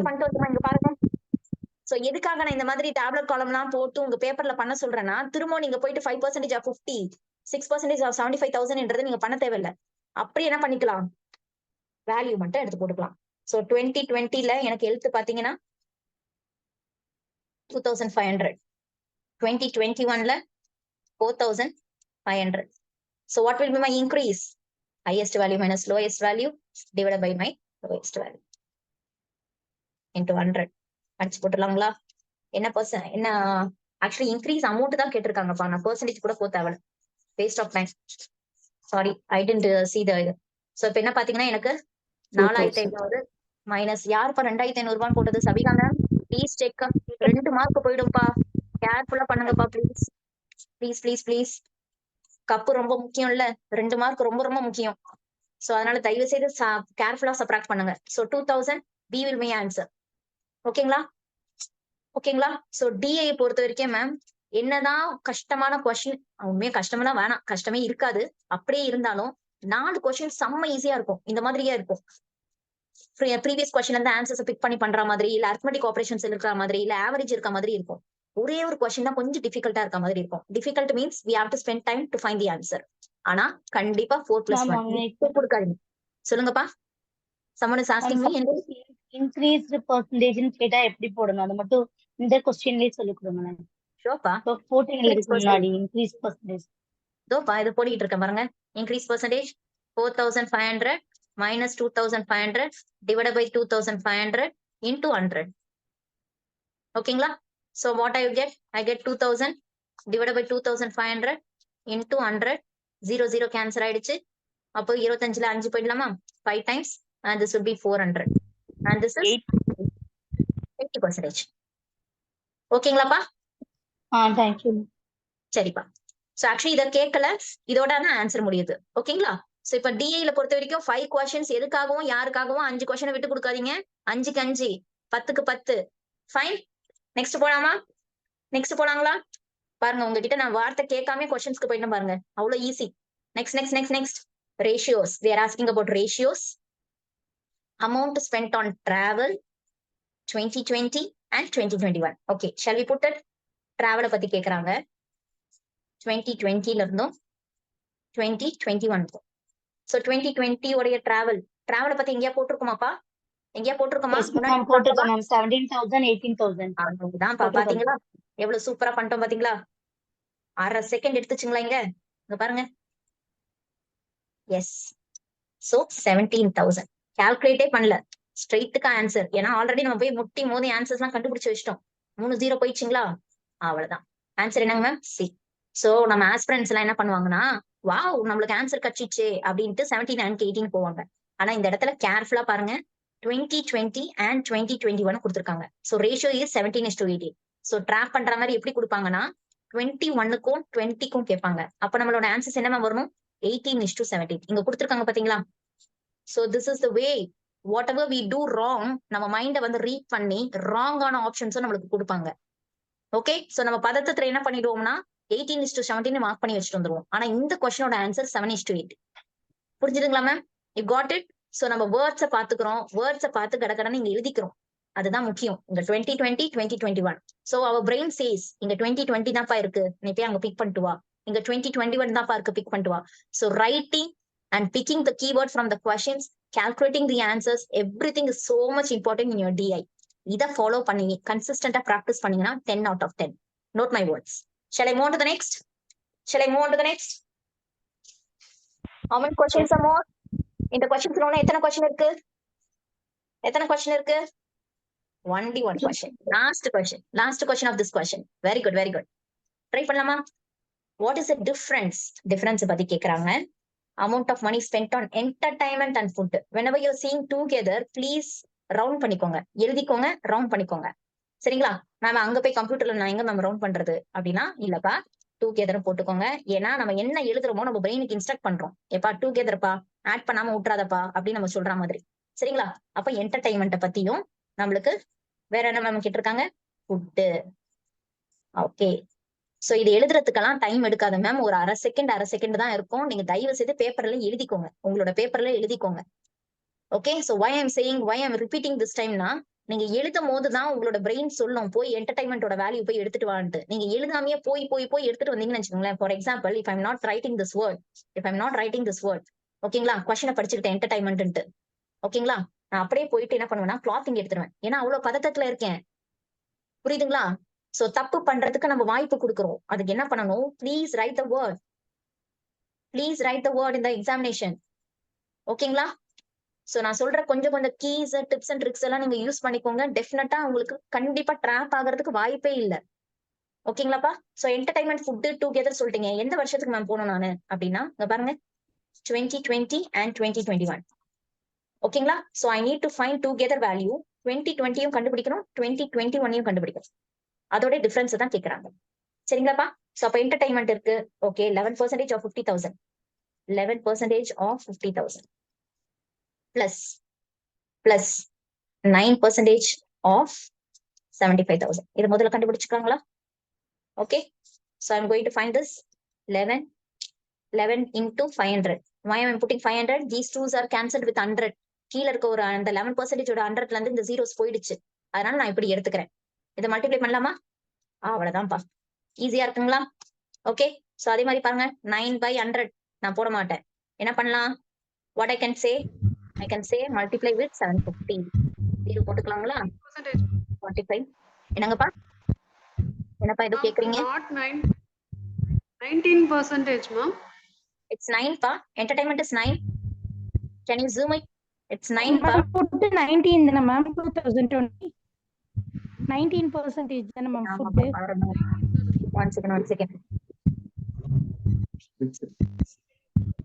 பண்ணிட்டு வந்தோமா? இங்க பாருங்க. சோ எதுக்காக நான் இந்த மாதிரி டேப்லெட் காலம் எல்லாம் போட்டு உங்க பேப்பர்ல பண்ண சொல்றேன்னா, திரும்ப நீங்க போயிட்டு 5% ஆஃப் 50, 6% ஆஃப் 75,000 நீங்க பண்ண தேவையில்லை. அப்படி என்ன பண்ணிக்கலாம், வேல்யூ மட்டும் எடுத்து போட்டுக்கலாம். சோ 2020ல எனக்கு ஹெல்த் பாத்தீங்கன்னா 2,500. 2021ல 4,500. So what will be my increase? Highest value minus lowest value divided by my lowest value into 100. அடிச்சு போட்டுலாங்களா? என்ன ஆக்சுவலி இன்க்ரீஸ் அமௌண்ட் தான் கேட்டிருக்காங்கப்பா. நான் பெர்சன்டேஜ் கூட போக தேவை. Waste of time. Sorry, I didn't see the இது. சோ இப்போ என்ன பாத்தீங்கன்னா எனக்கு 4,500 மைனஸ் யாருப்பா 2,500 ரூபான்னு போட்டது? Sabika ma'am, please check. 2 mark போயிடும்பா. கேர்ஃபுல்லா பண்ணுங்கப்பா ப்ளீஸ். கப்பு ரொம்ப முக்கியம் இல்ல? 2 மார்க் ரொம்ப ரொம்ப முக்கியம். சோ அதனால தயவு செய்து கேர்ஃபுல்லா சப்ராக்ட் பண்ணுங்க. So 2000 B will be answer. ஓகேங்களா? ஓகேங்களா? சோ DI பொறுத்த வரைக்கும் மேம் என்னதான் கஷ்டமான கொஸ்டின், உண்மையா கஷ்டமெல்லாம் வேணாம், கஷ்டமே இருக்காது. அப்படியே இருந்தாலும் 4 கொஸ்டின் செம்ம ஈஸியா இருக்கும். இந்த மாதிரியே இருக்கும். ப்ரீவியஸ் கொஸ்டின் இருந்து ஆன்சர்ஸ் பிக் பண்ணி பண்ற மாதிரி, இல்ல அரித்மெட்டிக் ஆபரேஷன்ஸ் இருக்கிற மாதிரி, இல்ல ஆவரேஜ் இருக்க மாதிரி இருக்கும். ஒரே ஒரு கொஸ்டின் தான் கொஞ்சம் டிஃபிகல்ட்டா இருக்க மாதிரி இருக்கும். Difficult means we have to spend time to find the answer. ஆனா கண்டிப்பா 4+1 கொடுக்காதீங்க. சொல்லுங்கப்பா. someone is asking me. Increased பெர்சன்டேஜ்னு கேட்டா எப்படி போடணும்? அது மட்டும் இந்த கொஸ்டின்லயே சொல்லி கொடுங்க மேம். ஷோப்பா போட்டீங்களுக்கு முன்னாடி இன்க்ரீஸ் பெர்சன்டேஜ் இதோப்பா இது போடிட்டு இருக்கேன் பாருங்க. Increase percentage 4500 minus 2500 divided by 2500 into 100. ஓகேங்களா? so what I get? I get 2000 divided by 2500 into 100. 0 cancel ஆயிடுச்சு. அப்போ 25ல 5 போயிடலாமா? 5 times and this will be 400 and this is 80%. ஓகேங்களாப்பா? Thank you. சரிப்பா. சோ ஆக்சுவலி இத கேட்கல, இதோட ஆன்சர் முடியுது. ஓகேங்களா? சோ இப்ப DI ல பொறுத்த வரைக்கும் 5 கொஸ்டின்ஸ் எதுக்காகவும் யாருக்காகவும் 5 கொஸ்டினை விட்டு கொடுக்காதீங்க. 5க்கு 5 10க்கு 10. ஃபைன். நெக்ஸ்ட் போலாமா? நெக்ஸ்ட் போலாங்களா? பாருங்க உங்ககிட்ட நான் வார்த்தை கேட்காம கொஸ்டின்ஸ்க்கு போயிட்டேன் பாருங்க. அவ்வளவு easy. Next ratios. They are asking about ratios. Amount spent on travel 2020 and 2021. Okay, shall we put it? Travel பத்தி கேக்குறாங்க. 2020ல இருந்தும் 2021. So 2020 உடைய டிராவல் பத்தி எங்கயா போட்டிருக்குமாப்பா? எங்கயா போட்டிருக்கோமா? போட்டிருக்கோம் மேம். 17,000 18,000 அதுதான் பாத்தீங்களா? எவ்வளவு சூப்பரா பண்ணிட்டோம் பாத்தீங்களா? 1/2 செகண்ட் எடுத்துச்சுங்களா? இங்க பாருங்க. எஸ். சோ 17,000 கால்குலேட்டே பண்ணல, ஸ்ட்ரெயிட்டுக்கு ஆன்சர். ஏன்னா ஆல்ரெடி நம்ம போய் முட்டி மோதி ஆன்சர்ஸ் எல்லாம் கண்டுபிடிச்சு வச்சிட்டோம். 3 0 போயிடுச்சுங்களா? அவ்வளவுதான். ஆன்சர் என்னங்க மேம்? சி. சோ நம்ம ஆஸ்பிரன்ஸ் எல்லாம் என்ன பண்ணுவாங்கன்னா, வாவ் நம்மளுக்கு ஆன்சர் கட்சிச்சு அப்படின்ட்டு 17 and 18 போவாங்க. ஆனா இந்த இடத்துல கேர்ஃபுல்லா பாருங்க. 2020 and 2021 கொடுத்திருக்காங்க. So ratio is 17:18. So track பண்ற மாதிரி எப்படி கொடுப்பாங்கன்னா 21க்கும் 20க்கும் கேட்பாங்க. அப்ப நம்மளோட ஆன்சர்ஸ் என்ன வரணும்? 18:17. இங்க கொடுத்திருக்காங்க பாத்தீங்களா? So this is the way. Whatever we do wrong, நம்ம மைண்ட வந்து ரீட் பண்ணி ராங்கான ஆப்ஷன்ஸும் நம்மளுக்கு கொடுப்பாங்க. ஓகே, சோ நம்ம பதத்துல என்ன பண்ணிடுவோம்னா 18:17 மார்க் பண்ணி வச்சுட்டு வந்துருவோம். ஆனா இந்த கொஸ்டினோட ஆன்சர் 7:8. புரிஞ்சுதுங்களா ma'am? You got it? So நம்ம வேர்ட்ஸை பாத்துக்கிறோம், வேர்ட்ஸை பார்த்து கடகடன்னு இங்க எழுதிக்கிறோம். அதுதான் முக்கியம். இங்க 2020 2021. சோ அவர் பிரெயின் சேஸ் இங்க 2020 தான்ப்பா இருக்கு, நீ போய் அங்க பிக் பண்ணிட்டு வா. இங்க 2021 தான்ப்பா இருக்கு, பிக் பண்ணிட்டு வா. So writing and picking the keyword from the questions, calculating the answers, everything is so much important in your DI. இத ஃபாலோ பண்ணி கன்சிஸ்டன்டா பிராக்டிஸ் பண்ணீங்கன்னா 10 out of 10. Note my words. Shall I move on to the next? How many questions are more? இந்த questions ல எத்தனை question இருக்கு? Only one question. Last question of this question. Very good. Try பண்ணலாமா? What is the difference பத்தி கேக்குறாங்க. Amount of money spent on entertainment and food. Whenever you're seeing together, please round பண்ணிக்கோங்க, எழுதிக்கோங்க, round பண்ணிக்கோங்க. சரிங்களா? Ma'am அங்க போய் கம்ப்யூட்டர்ல நான் எங்க மேம் ரவுண்ட் பண்றது அப்படின்னா இல்லப்பா, டூகெதர் போட்டுக்கோங்க. ஏன்னா நம்ம என்ன எழுதுறோமோ நம்ம பிரெயினுக்கு இன்ஸ்ட்ரக்ட் பண்றோம். எப்பா டூகெதர்ப்பா, ஆட் பண்ணாம விட்டுறாதப்பா அப்படின்னு நம்ம சொல்ற மாதிரி. சரிங்களா? அப்ப என்டர்டைன்மெண்ட்டை பத்தியும் நம்மளுக்கு வேற என்ன மேம் கேட்டிருக்காங்க? ஃபுட்டு. ஓகே, சோ இது எழுதுறதுக்கெல்லாம் டைம் எடுக்காது மேம். ஒரு அரை செகண்ட் தான் இருக்கும். நீங்க தயவு செய்து பேப்பர்ல எழுதிக்கோங்க, உங்களோட பேப்பர்ல எழுதிக்கோங்க. Okay, so why I'm repeating this timeனா, நீங்க எழுதும் போதுதான் உங்களோட பிரெயின் சொல்லும் போய் என்டர்டைன்மெண்டோட வேல்யூ போய் எடுத்துட்டு வான்ட்டு. நீங்க எழுதாமையே போய் எடுத்துட்டு வந்தீங்கன்னு வச்சுக்கோங்களேன். For example, if I'm not writing this word, ஓகேங்களா, கொஸ்டினை படிச்சுக்கிட்டேன் என்டர்டைன்மெண்ட். ஓகேங்களா, நான் அப்படியே போயிட்டு என்ன பண்ணுவேன்னா கிளாத்திங் எடுத்துருவேன். ஏன்னா அவ்வளவு பதட்டத்துல இருக்கேன். புரியுதுங்களா? சோ தப்பு பண்றதுக்கு நம்ம வாய்ப்பு கொடுக்கிறோம். அதுக்கு என்ன பண்ணணும்? Please write the word in the examination. ஓகேங்களா? சோ நான் சொல்ற கொஞ்சம் கீஸ், டிப்ஸ் அண்ட் ட்ரிக்ஸ் எல்லாம் நீங்க யூஸ் பண்ணிக்கோங்க. டெஃபினட்டா உங்களுக்கு கண்டிப்பா ட்ராப் ஆகிறதுக்கு வாய்ப்பே இல்லை. ஓகேங்களாப்பா? சோ என்டர்டைன்மெண்ட், ஃபுட், டூகெதர் சொல்லிட்டீங்க. எந்த வருஷத்துக்கு மேம் போகணும் நானு அப்படின்னா இங்க பாருங்க, 2020 and 2021. ஓகேங்களா? So I need to find together value. 2020யும் கண்டுபிடிக்கணும், 2021யும் கண்டுபிடிக்கணும். அதோட டிஃபரன்ஸ் தான் கேக்குறாங்க. சரிங்களாப்பா? சோ அப்ப என்டர்டைன்மெண்ட் இருக்கு. Okay, 11% of 50,000. 11% of 50,000. plus 9% of 75,000. இது முதல்ல கண்டுபிடிச்சுக்காங்களா? Okay, so I'm going to find this 11 into 500. Why am I putting 500? These twos are cancelled with 100. கீழ இருக்க ஒரு அந்த 11% 100ல இருந்து இந்த zeros போயிடுச்சு. அதனால நான் இப்படி எடுத்துக்கிறேன். இதை மல்டிப்ளை பண்ணலாமா? அவ்வளவுதான்ப்பா. ஈஸியா இருக்குங்களா? ஓகே, சோ அதே மாதிரி பாருங்க 9/100 நான் போட மாட்டேன். என்ன பண்ணலாம்? What I can say multiply with 750. இது போட்டுக்கலாங்களா? 45. என்னங்கப்பா? என்னப்பா இது கேக்குறீங்க? Not 19%, ma'am. It's 9 pa. Entertainment is 9. Can you zoom it? It's 9 pa. Put 19 தான ma'am 2020. 19% தான ma'am food. One second.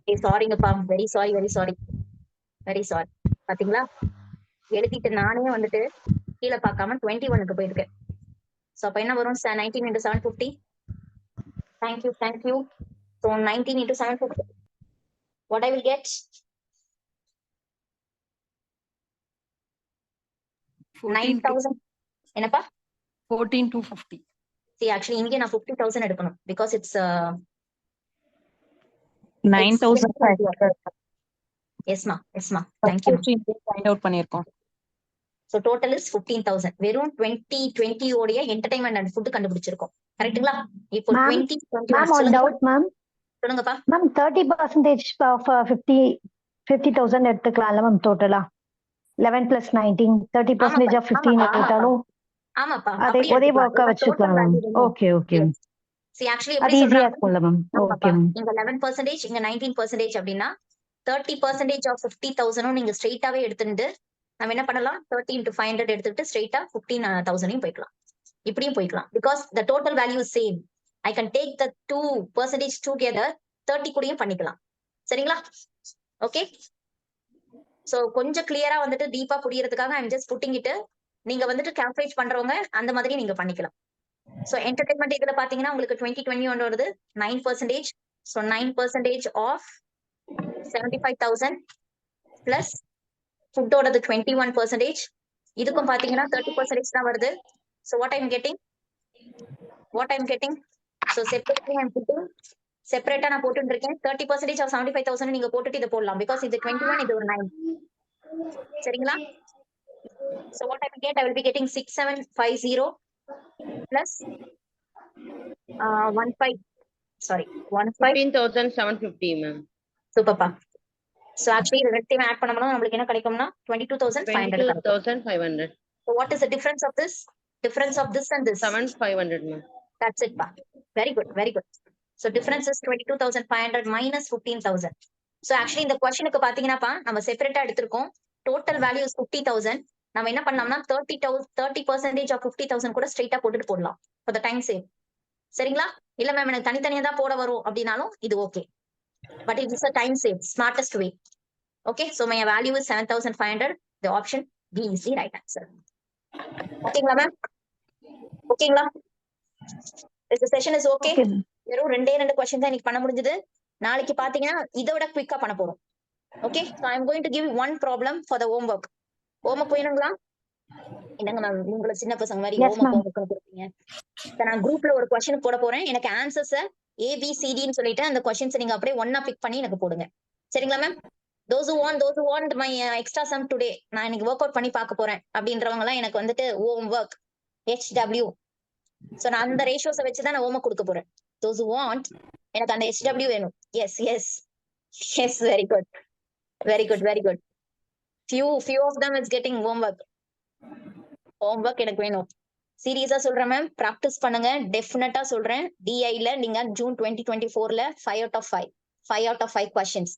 Hey, sorryங்கப்பா. Very sorry. பாத்தீங்களா? எழுதிட்டு நானே வந்துட்டு கீழ பார்க்காம 21க்கு போயிருக்கேன். சோ அப்ப என்ன வரும்? 19 into 750. Thank you. So 19 into 750. What I will get? 9,000. என்னப்பா? 14,250. See, actually இங்க நான் 50,000 எடுக்கணும் because it's 9,000. Yes ma. Thank you. Find out பண்ணிருக்கோம். So total is 15,000. வெறும் 2020 ஓடைய entertainment and food கண்டுபிடிச்சிருக்கோம். கரெக்ட்டுங்களா? இப்போ 2021 Ma'am, on doubt ma'am. சொல்லுங்கப்பா. Ma'am 30% of 50,000 எடுத்துக்கலாம்ல ma'am டோட்டலா? 11 plus 19 30% of 15 எடுத்தாலும் ஆமாப்பா. அதே ஒரே வர்க்கா வச்சுக்கலாம் ma'am. Okay. See, actually அது ஈஸியா இருக்கும்ல ma'am. Okay ma'am. இங்க 11% இங்க 19% அப்படின்னா 30% of 50,000 நீங்க ஸ்ட்ரெயிட்டாவே எடுத்துட்டு நம்ம என்ன பண்ணலாம்? 30 into 500 எடுத்துட்டு ஸ்ட்ரெயிட்டா 15,000 போய்க்கலாம். இப்படியும் போய்க்கலாம் because the total value is same. I can take the 2% together 30 கூடயும் பண்ணிக்கலாம். சரிங்களா? ஓகே, சோ கொஞ்சம் கிளியரா வந்துட்டு டீப்பா புரியறதுக்காக I'm just putting it. நீங்க வந்துட்டு கால்குலேட் பண்றவங்க அந்த மாதிரி நீங்க பண்ணிக்கலாம். சோ என்டர்டைன்மெண்ட் இதுல பாத்தீங்கன்னா உங்களுக்கு 2021 வருது 9%. So 9% of 75,000 plus ஃபுட்டோடது 21%. இதுக்கும் பாத்தீங்கன்னா 30% தான் வருது. So what I'm getting? So separately I'm putting செப்பரேட்டா நான் போட்டுட்டு இருக்கேன். 30% of 75,000 நீங்க போட்டுட்டு இதை போடலாம் because இது 21, இது ஒரு 9. சரிங்களா? So what I will get? I will be getting 6750 plus 15,750 ma'am. சூப்பர்ப்பா. So actually இது ரெண்டையும் ஆட் பண்ணோம்னா நமக்கு என்ன கிடைக்கும்னா 22,500 கிடைக்கும். 22,500. So what is the difference of this? Difference of this and this? 7,500 ma'am. That's it pa. Very good. So difference is 22,500 minus 15,000. So actually இந்த क्वेश्चनக்கு பாத்தீங்கன்னாப்பா நம்ம செப்பரேட்டா எடுத்துறோம். Total value is 50,000. நம்ம என்ன பண்ணலாம்னா 30% of 50,000 கூட ஸ்ட்ரைட்டா போட்டுட்டு போடலாம் for the time save. சரிங்களா? இல்ல மேம் எனக்கு தனித்தனியா தான் போட வரும் அப்படினாலும் இது okay. But it is a time save, smartest way. Okay, so my value is 7,500. The option B is the right answer. ஓகேங்களா மேம்? ஓகேங்களா? This session is okay. வெறும் ரெண்டு क्वेश्चन தான் இன்னைக்கு பண்ண முடிஞ்சது. நாளைக்கு பாத்தீங்கன்னா இதோட குயிக்கா பண்ண போறோம். Okay, so I am going to give you one problem for the homework. homework வேணுங்களா? என்னங்க மேம் உங்கள சின்ன பசங்க மாதிரி homework கொடுப்பீங்க. நான் குரூப்ல ஒரு क्वेश्चन போட போறேன். எனக்கு answers A B C D ன்னு சொல்லிட்டு அந்த क्वेश्चंस நீங்க அப்படியே ஒண்ணா பிக் பண்ணி எனக்கு போடுங்க. சரிங்களா ma'am? those who want my extra sum today நான் இன்னைக்கு வொர்க் அவுட் பண்ணி பார்க்க போறேன் அப்படின்றவங்க எல்லாம் எனக்கு வந்துட்டு homework HW. சோ நான் அந்த ரேஷியோஸ் வச்சு தான் நான் homework கொடுக்க போறேன். those who want எனக்கு அந்த HW வேணும். yes very good. few of them is getting homework எனக்கு வேணும். சீரியஸா சொல்றேன் மேம், பிராக்டிஸ் பண்ணுங்க. டெஃபினட்டா சொல்றேன். DI ல நீங்க ஜூன் 2024ல 5 out of 5 questions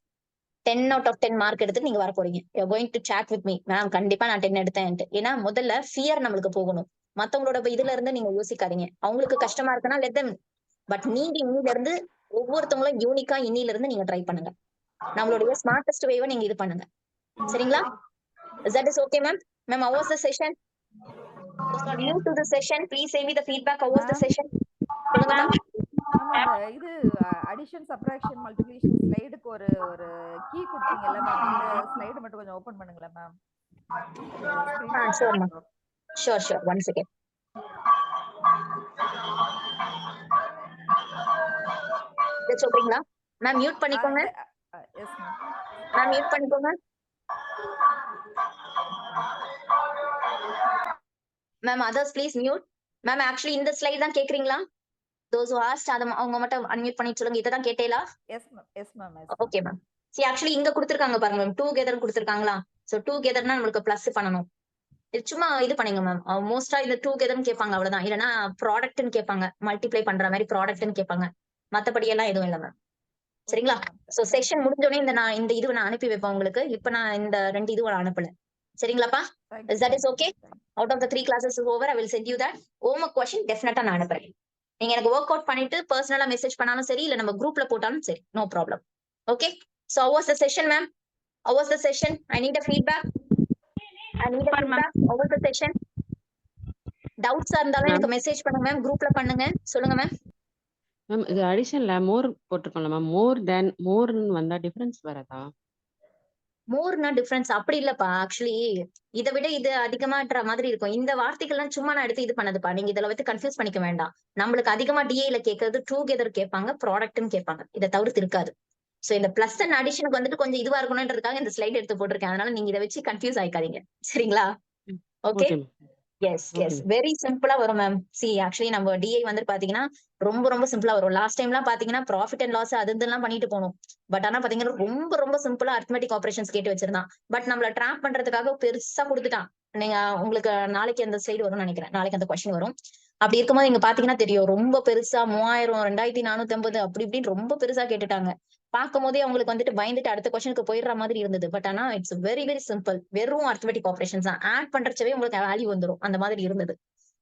10 out of 10 mark எடுத்து நீங்க வர போறீங்க. you are going to chat with me ma'am, கண்டிப்பா நான் 10 எடுத்தேன். ஏன்னா முதல்ல ஃபியர் நம்மளுக்கு போகணும். மத்தவங்களோட இதுல இருந்து நீங்க யோசிக்காதீங்க. அவங்களுக்கு கஷ்டமா இருக்குன்னா let them, பட் நீங்க இன்னில இருந்து ஒவ்வொருத்தவங்களும் யூனிக்கா இன்னில இருந்து நீங்க ட்ரை பண்ணுங்க. நம்மளுடைய ஸ்மார்ட்டஸ்ட் வேவை நீங்க இது பண்ணுங்க. சரிங்களா? that is okay ma'am. How was the session? Those are new to the session, please send me the feedback. How was the session? அந்த இது அடிஷன் சப்ட்ராக்ஷன் மல்டிப்ளிகேஷன் ஸ்லைடுக்கு ஒரு ஒரு கீ கொடுத்தீங்கல்ல மேம், அந்த ஸ்லைடு மட்டும் கொஞ்சம் ஓபன் பண்ணுங்களேன் ma'am. Sure ma'am, sure one second. சொல்றீங்களா ma'am? Mute பண்ணிக்கோங்க எஸ் மேம். மேம் மியூட் பண்ணிக்கோங்க ma'am. Others please mute. Ma'am actually இந்த ஸ்லைட் தான் கேக்குறீங்களா? those who asked அவங்க மட்டும் அன்மியூட் பண்ணி சொல்லுங்க. இத தான் கேட்டேலா? Yes ma'am, yes ma'am. Okay ma'am. see actually இங்க கொடுத்திருக்காங்க பாருங்க மேம், டுகெதர் கொடுத்திருக்காங்களா? சோ டுகெதர்னா நமக்கு பிளஸ் பண்ணனும். இது சும்மா இது பண்ணுங்க மேம். மோஸ்டா இந்த டுகெதர்னு கேட்பாங்க, அவ்வளவுதான். இல்லனா ப்ராடக்ட்னு கேட்பாங்க, மல்டிப்ளை பண்ற மாதிரி ப்ராடக்ட்னு கேட்பாங்க. மத்தபடி எல்லாம் எதுவும் இல்ல மேம். சரிங்களா? சோ செஷன் முடிஞ்சோனே இந்த இதுவை நான் அனுப்பி வைப்பேன் உங்களுக்கு. இப்ப நான் இந்த 2 இதுவை அனுப்பல. சரிங்களாப்பா? that is okay. out of the 3 classes is over, I will send you that homework question. definitely நான் அனுப்புறேன். நீங்க எனக்கு ஒர்க் அவுட் பண்ணிட்டு பர்சனலா மெசேஜ் பண்ணாலும் சரி, இல்ல நம்ம குரூப்ல போட்டாலும் சரி, no problem. Okay. so how was the session ma'am? how was the session? I need a feedback. how was the session? doubts இருந்தாலும் எனக்கு மெசேஜ் பண்ணுங்க மேம், குரூப்ல பண்ணுங்க. சொல்லுங்க மேம். மேம் இது அடிஷன்ல மோர் போட்டுருக்கோம்ல மேம், மோர்னு வந்தா டிஃபரன்ஸ் வரதா? மோர்னா டிஃபரன்ஸ் அப்படி இல்லப்பா. ஆக்சுவலி இதை விட இது அதிகமான்ற மாதிரி இருக்கும். இந்த வார்த்தைகள்லாம் சும்மா நான் எடுத்து இது பண்ணதுப்பா. நீங்க இதுல வந்து கன்ஃபியூஸ் பண்ணிக்க வேண்டாம். நம்மளுக்கு அதிகமா டிஏல கேட்கறது டுகெதர் கேட்பாங்க, ப்ராடக்ட்னு கேட்பாங்க. இதை தவிர்த்து இருக்காது. சோ இந்த பிளஸ் அண்ட் அடிஷனுக்கு வந்துட்டு கொஞ்சம் இதுவா இருக்கணும்ன்றதுக்காக இந்த ஸ்லைட் எடுத்து போட்டிருக்கேன். அதனால நீங்க இதை வச்சு கன்ஃபியூஸ் ஆயிக்காதீங்க. சரிங்களா? ஓகே. எஸ் வெரி சிம்பிளா வரும் மேம். சி ஆக்சுவலி நம்ம டிஐ வந்து பாத்தீங்கன்னா ரொம்ப சிம்பிளா வரும். லாஸ்ட் டைம் எல்லாம் பாத்தீங்கன்னா ப்ராஃபிட் அண்ட் லாஸ் அது இதெல்லாம் பண்ணிட்டு போகணும். பட் ஆனா பாத்தீங்கன்னா ரொம்ப சிம்பிளா அரித்மெட்டிக் ஆபரேஷன்ஸ் கேட்டு வச்சிருந்தான். பட் நம்மள ட்ராப் பண்றதுக்காக பெருசா கொடுத்துட்டான். நீங்க உங்களுக்கு நாளைக்கு அந்த ஸ்லைடு வரும்னு நினைக்கிறேன். நாளைக்கு அந்த கொஸ்டின் வரும். அப்படி இருக்கும்போது நீங்க பாத்தீங்கன்னா தெரியும், ரொம்ப பெருசா 3000 2450 அப்படி இப்படின்னு ரொம்ப பெருசா கேட்டுட்டாங்க. பார்க்கும் போதே அவங்களுக்கு வந்துட்டு பயந்துட்டு அடுத்த கொஸ்டினுக்கு போயிடுற மாதிரி இருந்தது. பட் ஆனா இட்ஸ் வெரி சிம்பிள். வெறும் அரித்மெட்டிக் ஆபரேஷன்ஸ் தான். ஆட் பண்றச்சவே உங்களுக்கு வேல்யூ வந்துடும். அந்த மாதிரி இருந்தது.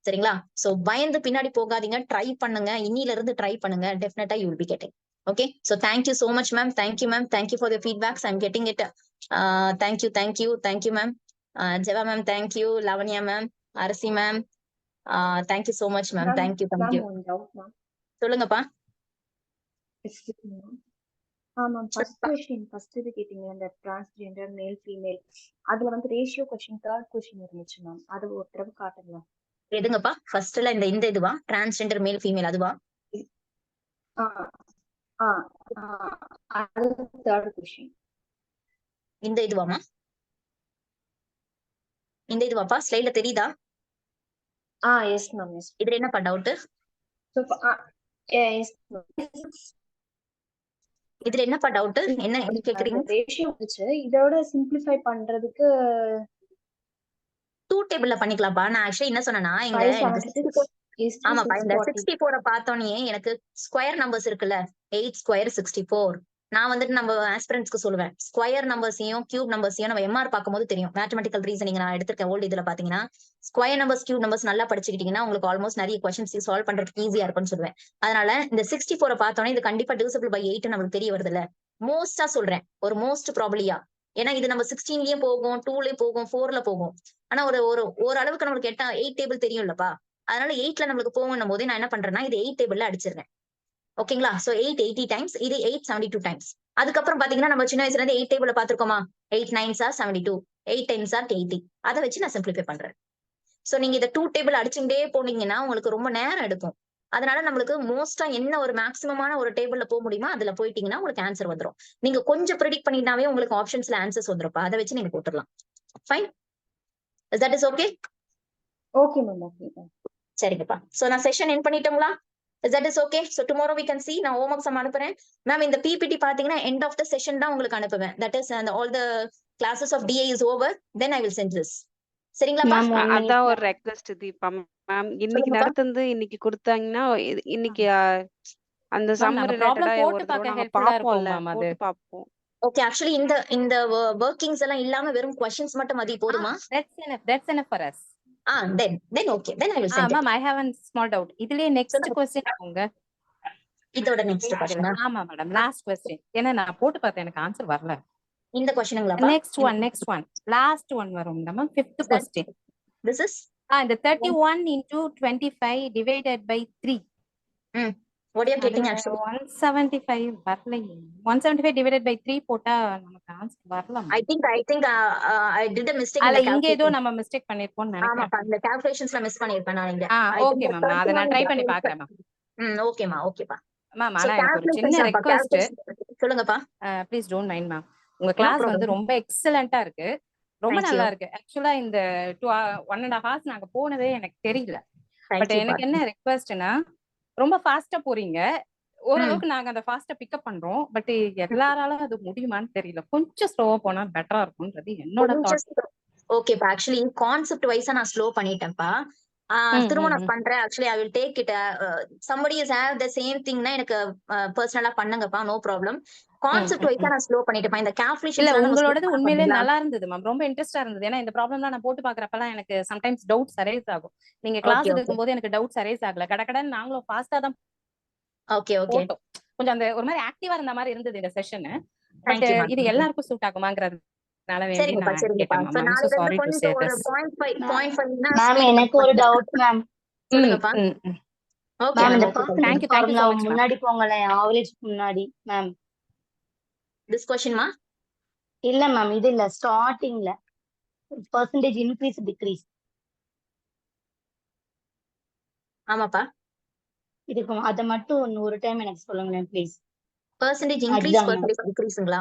சரிங்களா? சோ பயந்து பின்னாடி போகாதீங்க, ட்ரை பண்ணுங்க. இன்னில இருந்து ட்ரை பண்ணுங்க. Definitely you will be getting. Okay. So thank you so much ma'am. Thank you ma'am. Thank you for the feedbacks. I am getting it. Thank you ma'am. Jeeva ma'am thank you. Lavanya ma'am, Arasi ma'am, thank you so much ma'am. Thank you. சொல்லுங்கப்பா. Ma'am first இது கேட்டீங்க, இந்த transgender male female, அதுல வந்து ratio question 3rd question இருந்துச்சு மேம். அது ஒரு தடவை காட்டுங்க. எதுங்கப்பா? ஃபர்ஸ்ட்ல இந்த இதுவா, டிரான்ஸ்ஜெண்டர் மேல் ஃபீமேல் அதுவா? அது 3rd கொஸ்டின். இந்த இதுவாமா? இந்த இதுவாப்பா? ஸ்லைட்ல தெரியுதா? S ma'am. எஸ். இதுல என்னப்பா டவுட்? எஸ் இதுல என்னப்பா டவுட்? என்ன கேக்குறீங்க? ரேஷியோ வந்துச்சு, இதோட சிம்பிளிஃபை பண்றதுக்கு 2 டேபிள்ல பண்ணிக்கலாம்ப்பா. நான் ஆக்சுவலி என்ன சொன்னேன்னா, இங்க ஆமாப்பா இந்த 64 பார்த்தோன்னே எனக்கு ஸ்கொயர் நம்பர்ஸ் இருக்குல்ல, 8 ஸ்கொயர் 64. நான் வந்துட்டு நம்ம ஆஸ்பிரண்ட்ஸ்க்கு சொல்லுவேன், ஸ்கொயர் நம்பர்ஸையும் கியூப் நம்பர்ஸையும் நம்ம எம்ஆர் பார்க்கும்போது தெரியும். மேத்தமெட்டிக்கல் ரீசனிங் நான் எடுத்திருக்கேன் ஓல்டு இதுல பாத்தீங்கன்னா, ஸ்கொயர் நம்பர்ஸ் கியூப் நம்பர்ஸ் நல்லா படிச்சுக்கிட்டீங்கன்னா உங்களுக்கு ஆல்மோஸ்ட் நிறைய கொஸ்டின்ஸ் சால்வ் பண்றதுக்கு ஈஸியா இருக்கும்னு சொல்லுவேன். அதனால இந்த 64 பார்த்தோன்னே இது கண்டிப்பா டிவிசிபிள் பை 8 நமக்கு தெரிய வருது இல்ல. மோஸ்டா சொல்றேன், ஒரு மோஸ்ட் ப்ராபபிலியா. ஏன்னா இது நம்ம 16லயும் போகும், 2லயும் போகும், 4ல போகும். ஆனா ஓரளவுக்கு நம்மளுக்கு 8 டேபிள் தெரியும் இல்லப்பா. அதனால 8ல நம்மளுக்கு போகும் போதே நான் என்ன பண்றேன்னா, இது 8 டேபிள்ல அடிச்சிருவேன். ஓகேங்களா? சோ 8 80 டைம்ஸ், இது 8 72 டைம்ஸ். அதுக்கப்புறம் பாத்தீங்கன்னா நம்ம சின்ன வயசுல இருந்து 8 டேபிள்ல பாத்துருக்கோமா? 8 9s are 72, 8 10s are 80. அதை வச்சு நான் சிம்பிளிஃபை பண்றேன். சோ நீங்க இதை 2 டேபிள் அடிச்சுட்டே போனீங்கன்னா உங்களுக்கு ரொம்ப நேரம் எடுக்கும். அதனால நம்மளுக்கு மோஸ்டா என்ன ஒரு மேக்ஸிமமான ஒரு டேபிள்ல போக முடியுமோ அதுல போயிட்டீங்கன்னா உங்களுக்கு ஆன்சர் வந்துடும். நீங்க கொஞ்சம் ப்ரெடிக்ட் பண்ணிட்டாவே உங்களுக்கு ஆப்ஷன்ஸ்ல ஆன்சர்ஸ் வந்துருப்பா. அதை வச்சு நீங்க போட்டுடலாம். Fine. that is okay? Okay ma'am. Okay. சரிங்கப்பா. சோ நான் செஷன் எண்ட் பண்ணிட்டோங்களா? that is okay? so tomorrow we can see. நான் homework சம் அனுப்புறேன் மேம். இந்த PPT பாத்தீங்கன்னா end of the session தான் உங்களுக்கு அனுப்புவேன். that is all the classes of DA is over, then I will send this. சரிங்களா? அதான் ஒரு ரெக்வெஸ்ட் தீபா மேம். இன்னைக்கு நடத்துனது இன்னைக்கு கொடுத்தாங்கன்னா இன்னைக்கு அந்த சம்மர் ரிலேட்டடா ஒரு தடவை நம்ம பாப்போம்ல, போட்டு பாப்போம். ஓகே. ஆக்சுவலி இந்த வர்க்கிங்ஸ் எல்லாம் இல்லாம வெறும் क्वेश्चंस மட்டும் மதி போடுமா? that's enough for us. then okay, then I will send it. ma'am, I have a small doubt. இதுலயே next question போங்க. இதோட next question. ஆமா மேடம், last question. ஏன்னா நான் போட்டு பார்த்தேன், எனக்கு ஆன்சர் வரல. இந்த क्वेश्चनங்களா? next one last one வரும் ma'am. 5th question. this is இந்த 31 into 25 divided by 3. What you're அது getting actually? 175 வரலையே. 175 divided by 3 போட்டா நமக்கு ஆன்சர் வரலாம். I think I did a mistake in அதுல the இங்க ஏதோ calculation. நம்ம மிஸ்டேக் பண்ணிருப்போம்னு நினைக்கிறேன். ஆமாப்பா, இந்த calculations-ல miss பண்ணிருப்பேன் நான் இங்க. I think okay the ma'am, அதை நான் 31 ட்ரை is பண்ணி against பாக்குறேன் மேம். ஓகேமா, ஓகேப்பா. மேம் So ஆனா எனக்கு ஒரு சின்ன calculations அப்பா, ரெக்வெஸ்ட், calculation சொல்லுங்கப்பா. Please don't mind ma'am. உங்க No கிளாஸ் வந்து problem. ரொம்ப எக்ஸலண்டா இருக்கு, ரொம்ப Thank நல்லா you. இருக்கு. ஆக்சுவலா இந்த 1.5 hours நாங்க போனதே எனக்கு தெரியல. Thank பட் you, எனக்கு பா. என்ன ரெக்வெஸ்ட்னா, ரொம்ப ஃபாஸ்டா போறீங்க, ம். ஓரளவுக்கு நாங்க அந்த ஃபாஸ்டா பிக்கப் பண்றோம். பட் எல்லாராலும் அது முடியுமான்னு தெரியல. கொஞ்சம் ஸ்லோவா போனா பெட்டரா இருக்கும்ன்றது என்னோட தாட். ஓகேப்பா, ஆக்சுவலி கான்செப்ட் வைஸா நான் ஸ்லோ பண்ணிட்டேன்ப்பா. திரும்ப நான் பண்றேன். Actually I will take it. somebody is have the same thing னா எனக்கு பர்சனலா பண்ணுங்கப்பா, நோ ப்ராப்ளம். கான்செப்ட் வைஸா நான் ஸ்லோ பண்ணிட்டேன்ப்பா. இந்த இல்ல கால்குலேஷன்ஸ் உங்களோடது உண்மையிலேயே நல்லா இருந்தது மேம், ரொம்ப இன்ட்ரெஸ்டா இருந்தது. ஏன்னா இந்த ப்ராப்ளம்லாம் நான் போட்டு பாக்குறப்பெல்லாம் எனக்கு சம்டைம்ஸ் டவுட்ஸ் அரைஸ் ஆகும். நீங்க கிளாஸ் ஓகே, ஓகே. எடுக்கும்போது எனக்கு டவுட்ஸ் அரைஸ் ஆகல. கடகடன்னு நாங்களும் ஃபாஸ்டா தான் ஓகே, ஓகே. போட்டோம். கொஞ்சம் அந்த ஒரு மாதிரி ஆக்டிவா இருந்த மாதிரி இருந்தது இந்த session. But Thank you, ma'am. இது எல்லாருக்கும் சூட் ஆகுமாங்கிறதுனால வேண்டி சரிங்கப்பா, நான் சரிங்கப்பா. கேட்டேன் So மேம். நாளைல இருந்து சாரி டு சே கொஞ்சம் ஒரு திஸ். 0.5 னா மேம் speed எனக்கு ஒரு டவுட் மேம். சொல்லுங்கப்பா. ஓகே மேம் மேம், இந்த okay. Thank you so formula much ma'am. முன்னாடி போங்களேன், ஆவரேஜ் முன்னாடி மேம். திஸ் क्वेश्चन மா? இல்ல மேம், இது இல்ல, ஸ்டார்டிங்ல பெர்சன்டேஜ் இன்க்ரீஸ் டிக்ரீஸ். ஆமாப்பா. இதுக்கு அத மட்டும் ஒரு டைம் எனக்கு சொல்லுங்களேன் ப்ளீஸ். பெர்சன்டேஜ் இன்க்ரீஸ், அதுதான் மேம். பெர்சன்டேஜ் டிக்ரீஸ்ங்களா?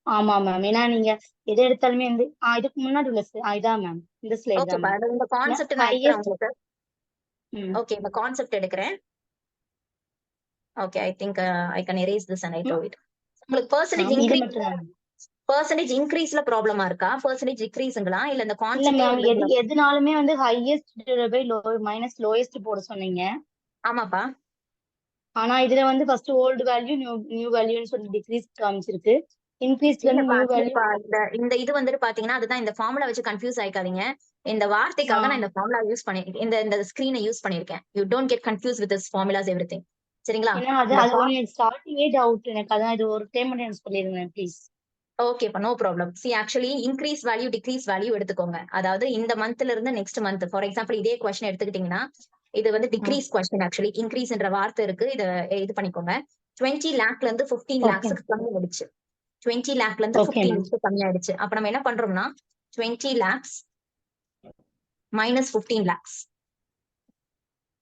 ஆமா மேம், ஏன்னா நீங்க எது எடுத்தாலுமே வந்து இதுக்கு முன்னாடி உள்ள இதான் மேம், இந்த ஸ்லைட் தான் ஓகேப்பா, மேம். இந்த கான்செப்ட் நான் எடுக்கிறேன் ஹையஸ்ட். உங்களுக்கு. ஓகே, இந்த கான்செப்ட் எடுக்கிறேன். Okay, I think I can erase this and I throw it. உங்களுக்கு பெர்சன்டேஜ் இது இன்க்ரீஸ், மட்டும் தான். பெர்சன்டேஜ் இன்க்ரீஸ்ல ப்ராப்ளமா இருக்கா, பெர்சன்டேஜ் டிக்ரீஸ்ங்களா, இல்ல இந்த இல்ல கான்செப்டே மேம், எதுனாலுமே வந்து highest by low minus lowest போட சொன்னீங்க. ஆமாப்பா. ஆனா இதுல வந்து ஃபர்ஸ்ட் ஓல்டு வேல்யூ நியூ வேல்யூன்னு சொல்லி டிக்ரீஸ் காமிச்சிருக்கு. இன்க்ரீஸ்ல இருந்து நியூ வேல்யூ. இந்த இது வந்துட்டு பாத்தீங்கன்னா அதுதான், இந்த ஃபார்முலா வச்சு கன்ஃபியூஸ் ஆயிக்காதீங்க. இந்த வார்த்தைக்காக நான் இந்த ஃபார்முலா யூஸ் பண்ணிருக்கேன், இந்த ஸ்கிரீனை யூஸ் பண்ணிருக்கேன். You don't get confuse with this formulas everything. சரிங்களா? ஏன்னா அது ஒன்லி ஸ்டார்டிங்கே டவுட் எனக்கு, அதான் இது ஒரு டைம் மட்டும் எனக்கு சொல்லிருங்க ப்ளீஸ். ஓகேப்பா, no problem. See actually increase value decrease value எடுத்துக்கோங்க. அதாவது இந்த மந்த்ல இருந்து நெக்ஸ்ட் மந்த், ஃபார் எக்ஸாம்பிள் இதே கொஸ்டின் எடுத்துக்கிட்டீங்கன்னா இது வந்து டிக்ரீஸ் கொஸ்டின். ஆக்சுவலி இன்க்ரீஸ்ன்ற வார்த்தை இருக்கு, இத இது பண்ணிக்கோங்க. 20 லேக்ல இருந்து 15 லேக்ஸ்க்கு கம்மி ஆயிடுச்சு. 20 லேக்ல இருந்து 15 லேக்ஸ் கம்மி ஆயிடுச்சு. அப்ப நம்ம என்ன பண்றோம்னா 20 lakhs minus 15 lakhs.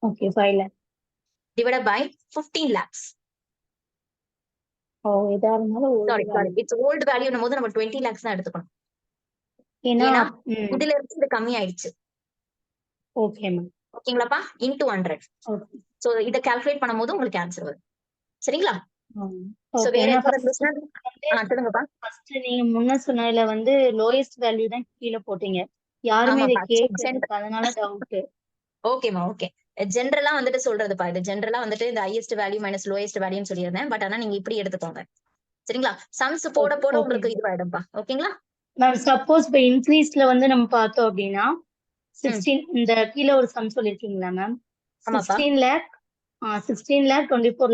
Okay, 5 lakhs divided by 15 lakhs. இதா இருந்தாலும் sorry, it's old value போது நம்ம 20 lakhs தான் எடுத்துக்கணும். ஏன்னா இதுல இருந்து இது கம்மி ஆயிடுச்சு. Okay ma'am. ஓகேங்களாப்பா? into 100. ஓகே. சோ இத கால்குலேட் பண்ணும்போது உங்களுக்கு ஆன்சர் வரும். சரிங்களா? So okay. வேற ஏன்னா சொல்லுங்கப்பா. ஃபர்ஸ்ட் நீங்க முன்ன சொன்னதுல வந்து லோயஸ்ட் வேல்யூ தான் கீழ போட்டீங்க. யாருமே இத கேட்கல, அதனால டவுட். ஓகேமா, ஓகே. ஜெனரலா வந்துட்டு சொல்றதுப்பா, இது ஜெனரலா வந்துட்டு இந்த ஹையஸ்ட் வேல்யூ மைனஸ் லோயஸ்ட் வேல்யூன்னு சொல்லியிருந்தேன். பட் ஆனா நீங்க இப்படி எடுத்துக்கோங்க. சரிங்களா? சம்ஸ் போட போட உங்களுக்கு இதுவாயிடும்பா. ஓகேங்களா? மேம் சப்போஸ் இப்ப இன்க்ரீஸ்ல வந்து நம்ம பார்த்தோம் அப்படின்னா 16 இந்த கீழ ஒரு சம் சொல்லிருக்கீங்களா மேம்? 16 lakh 24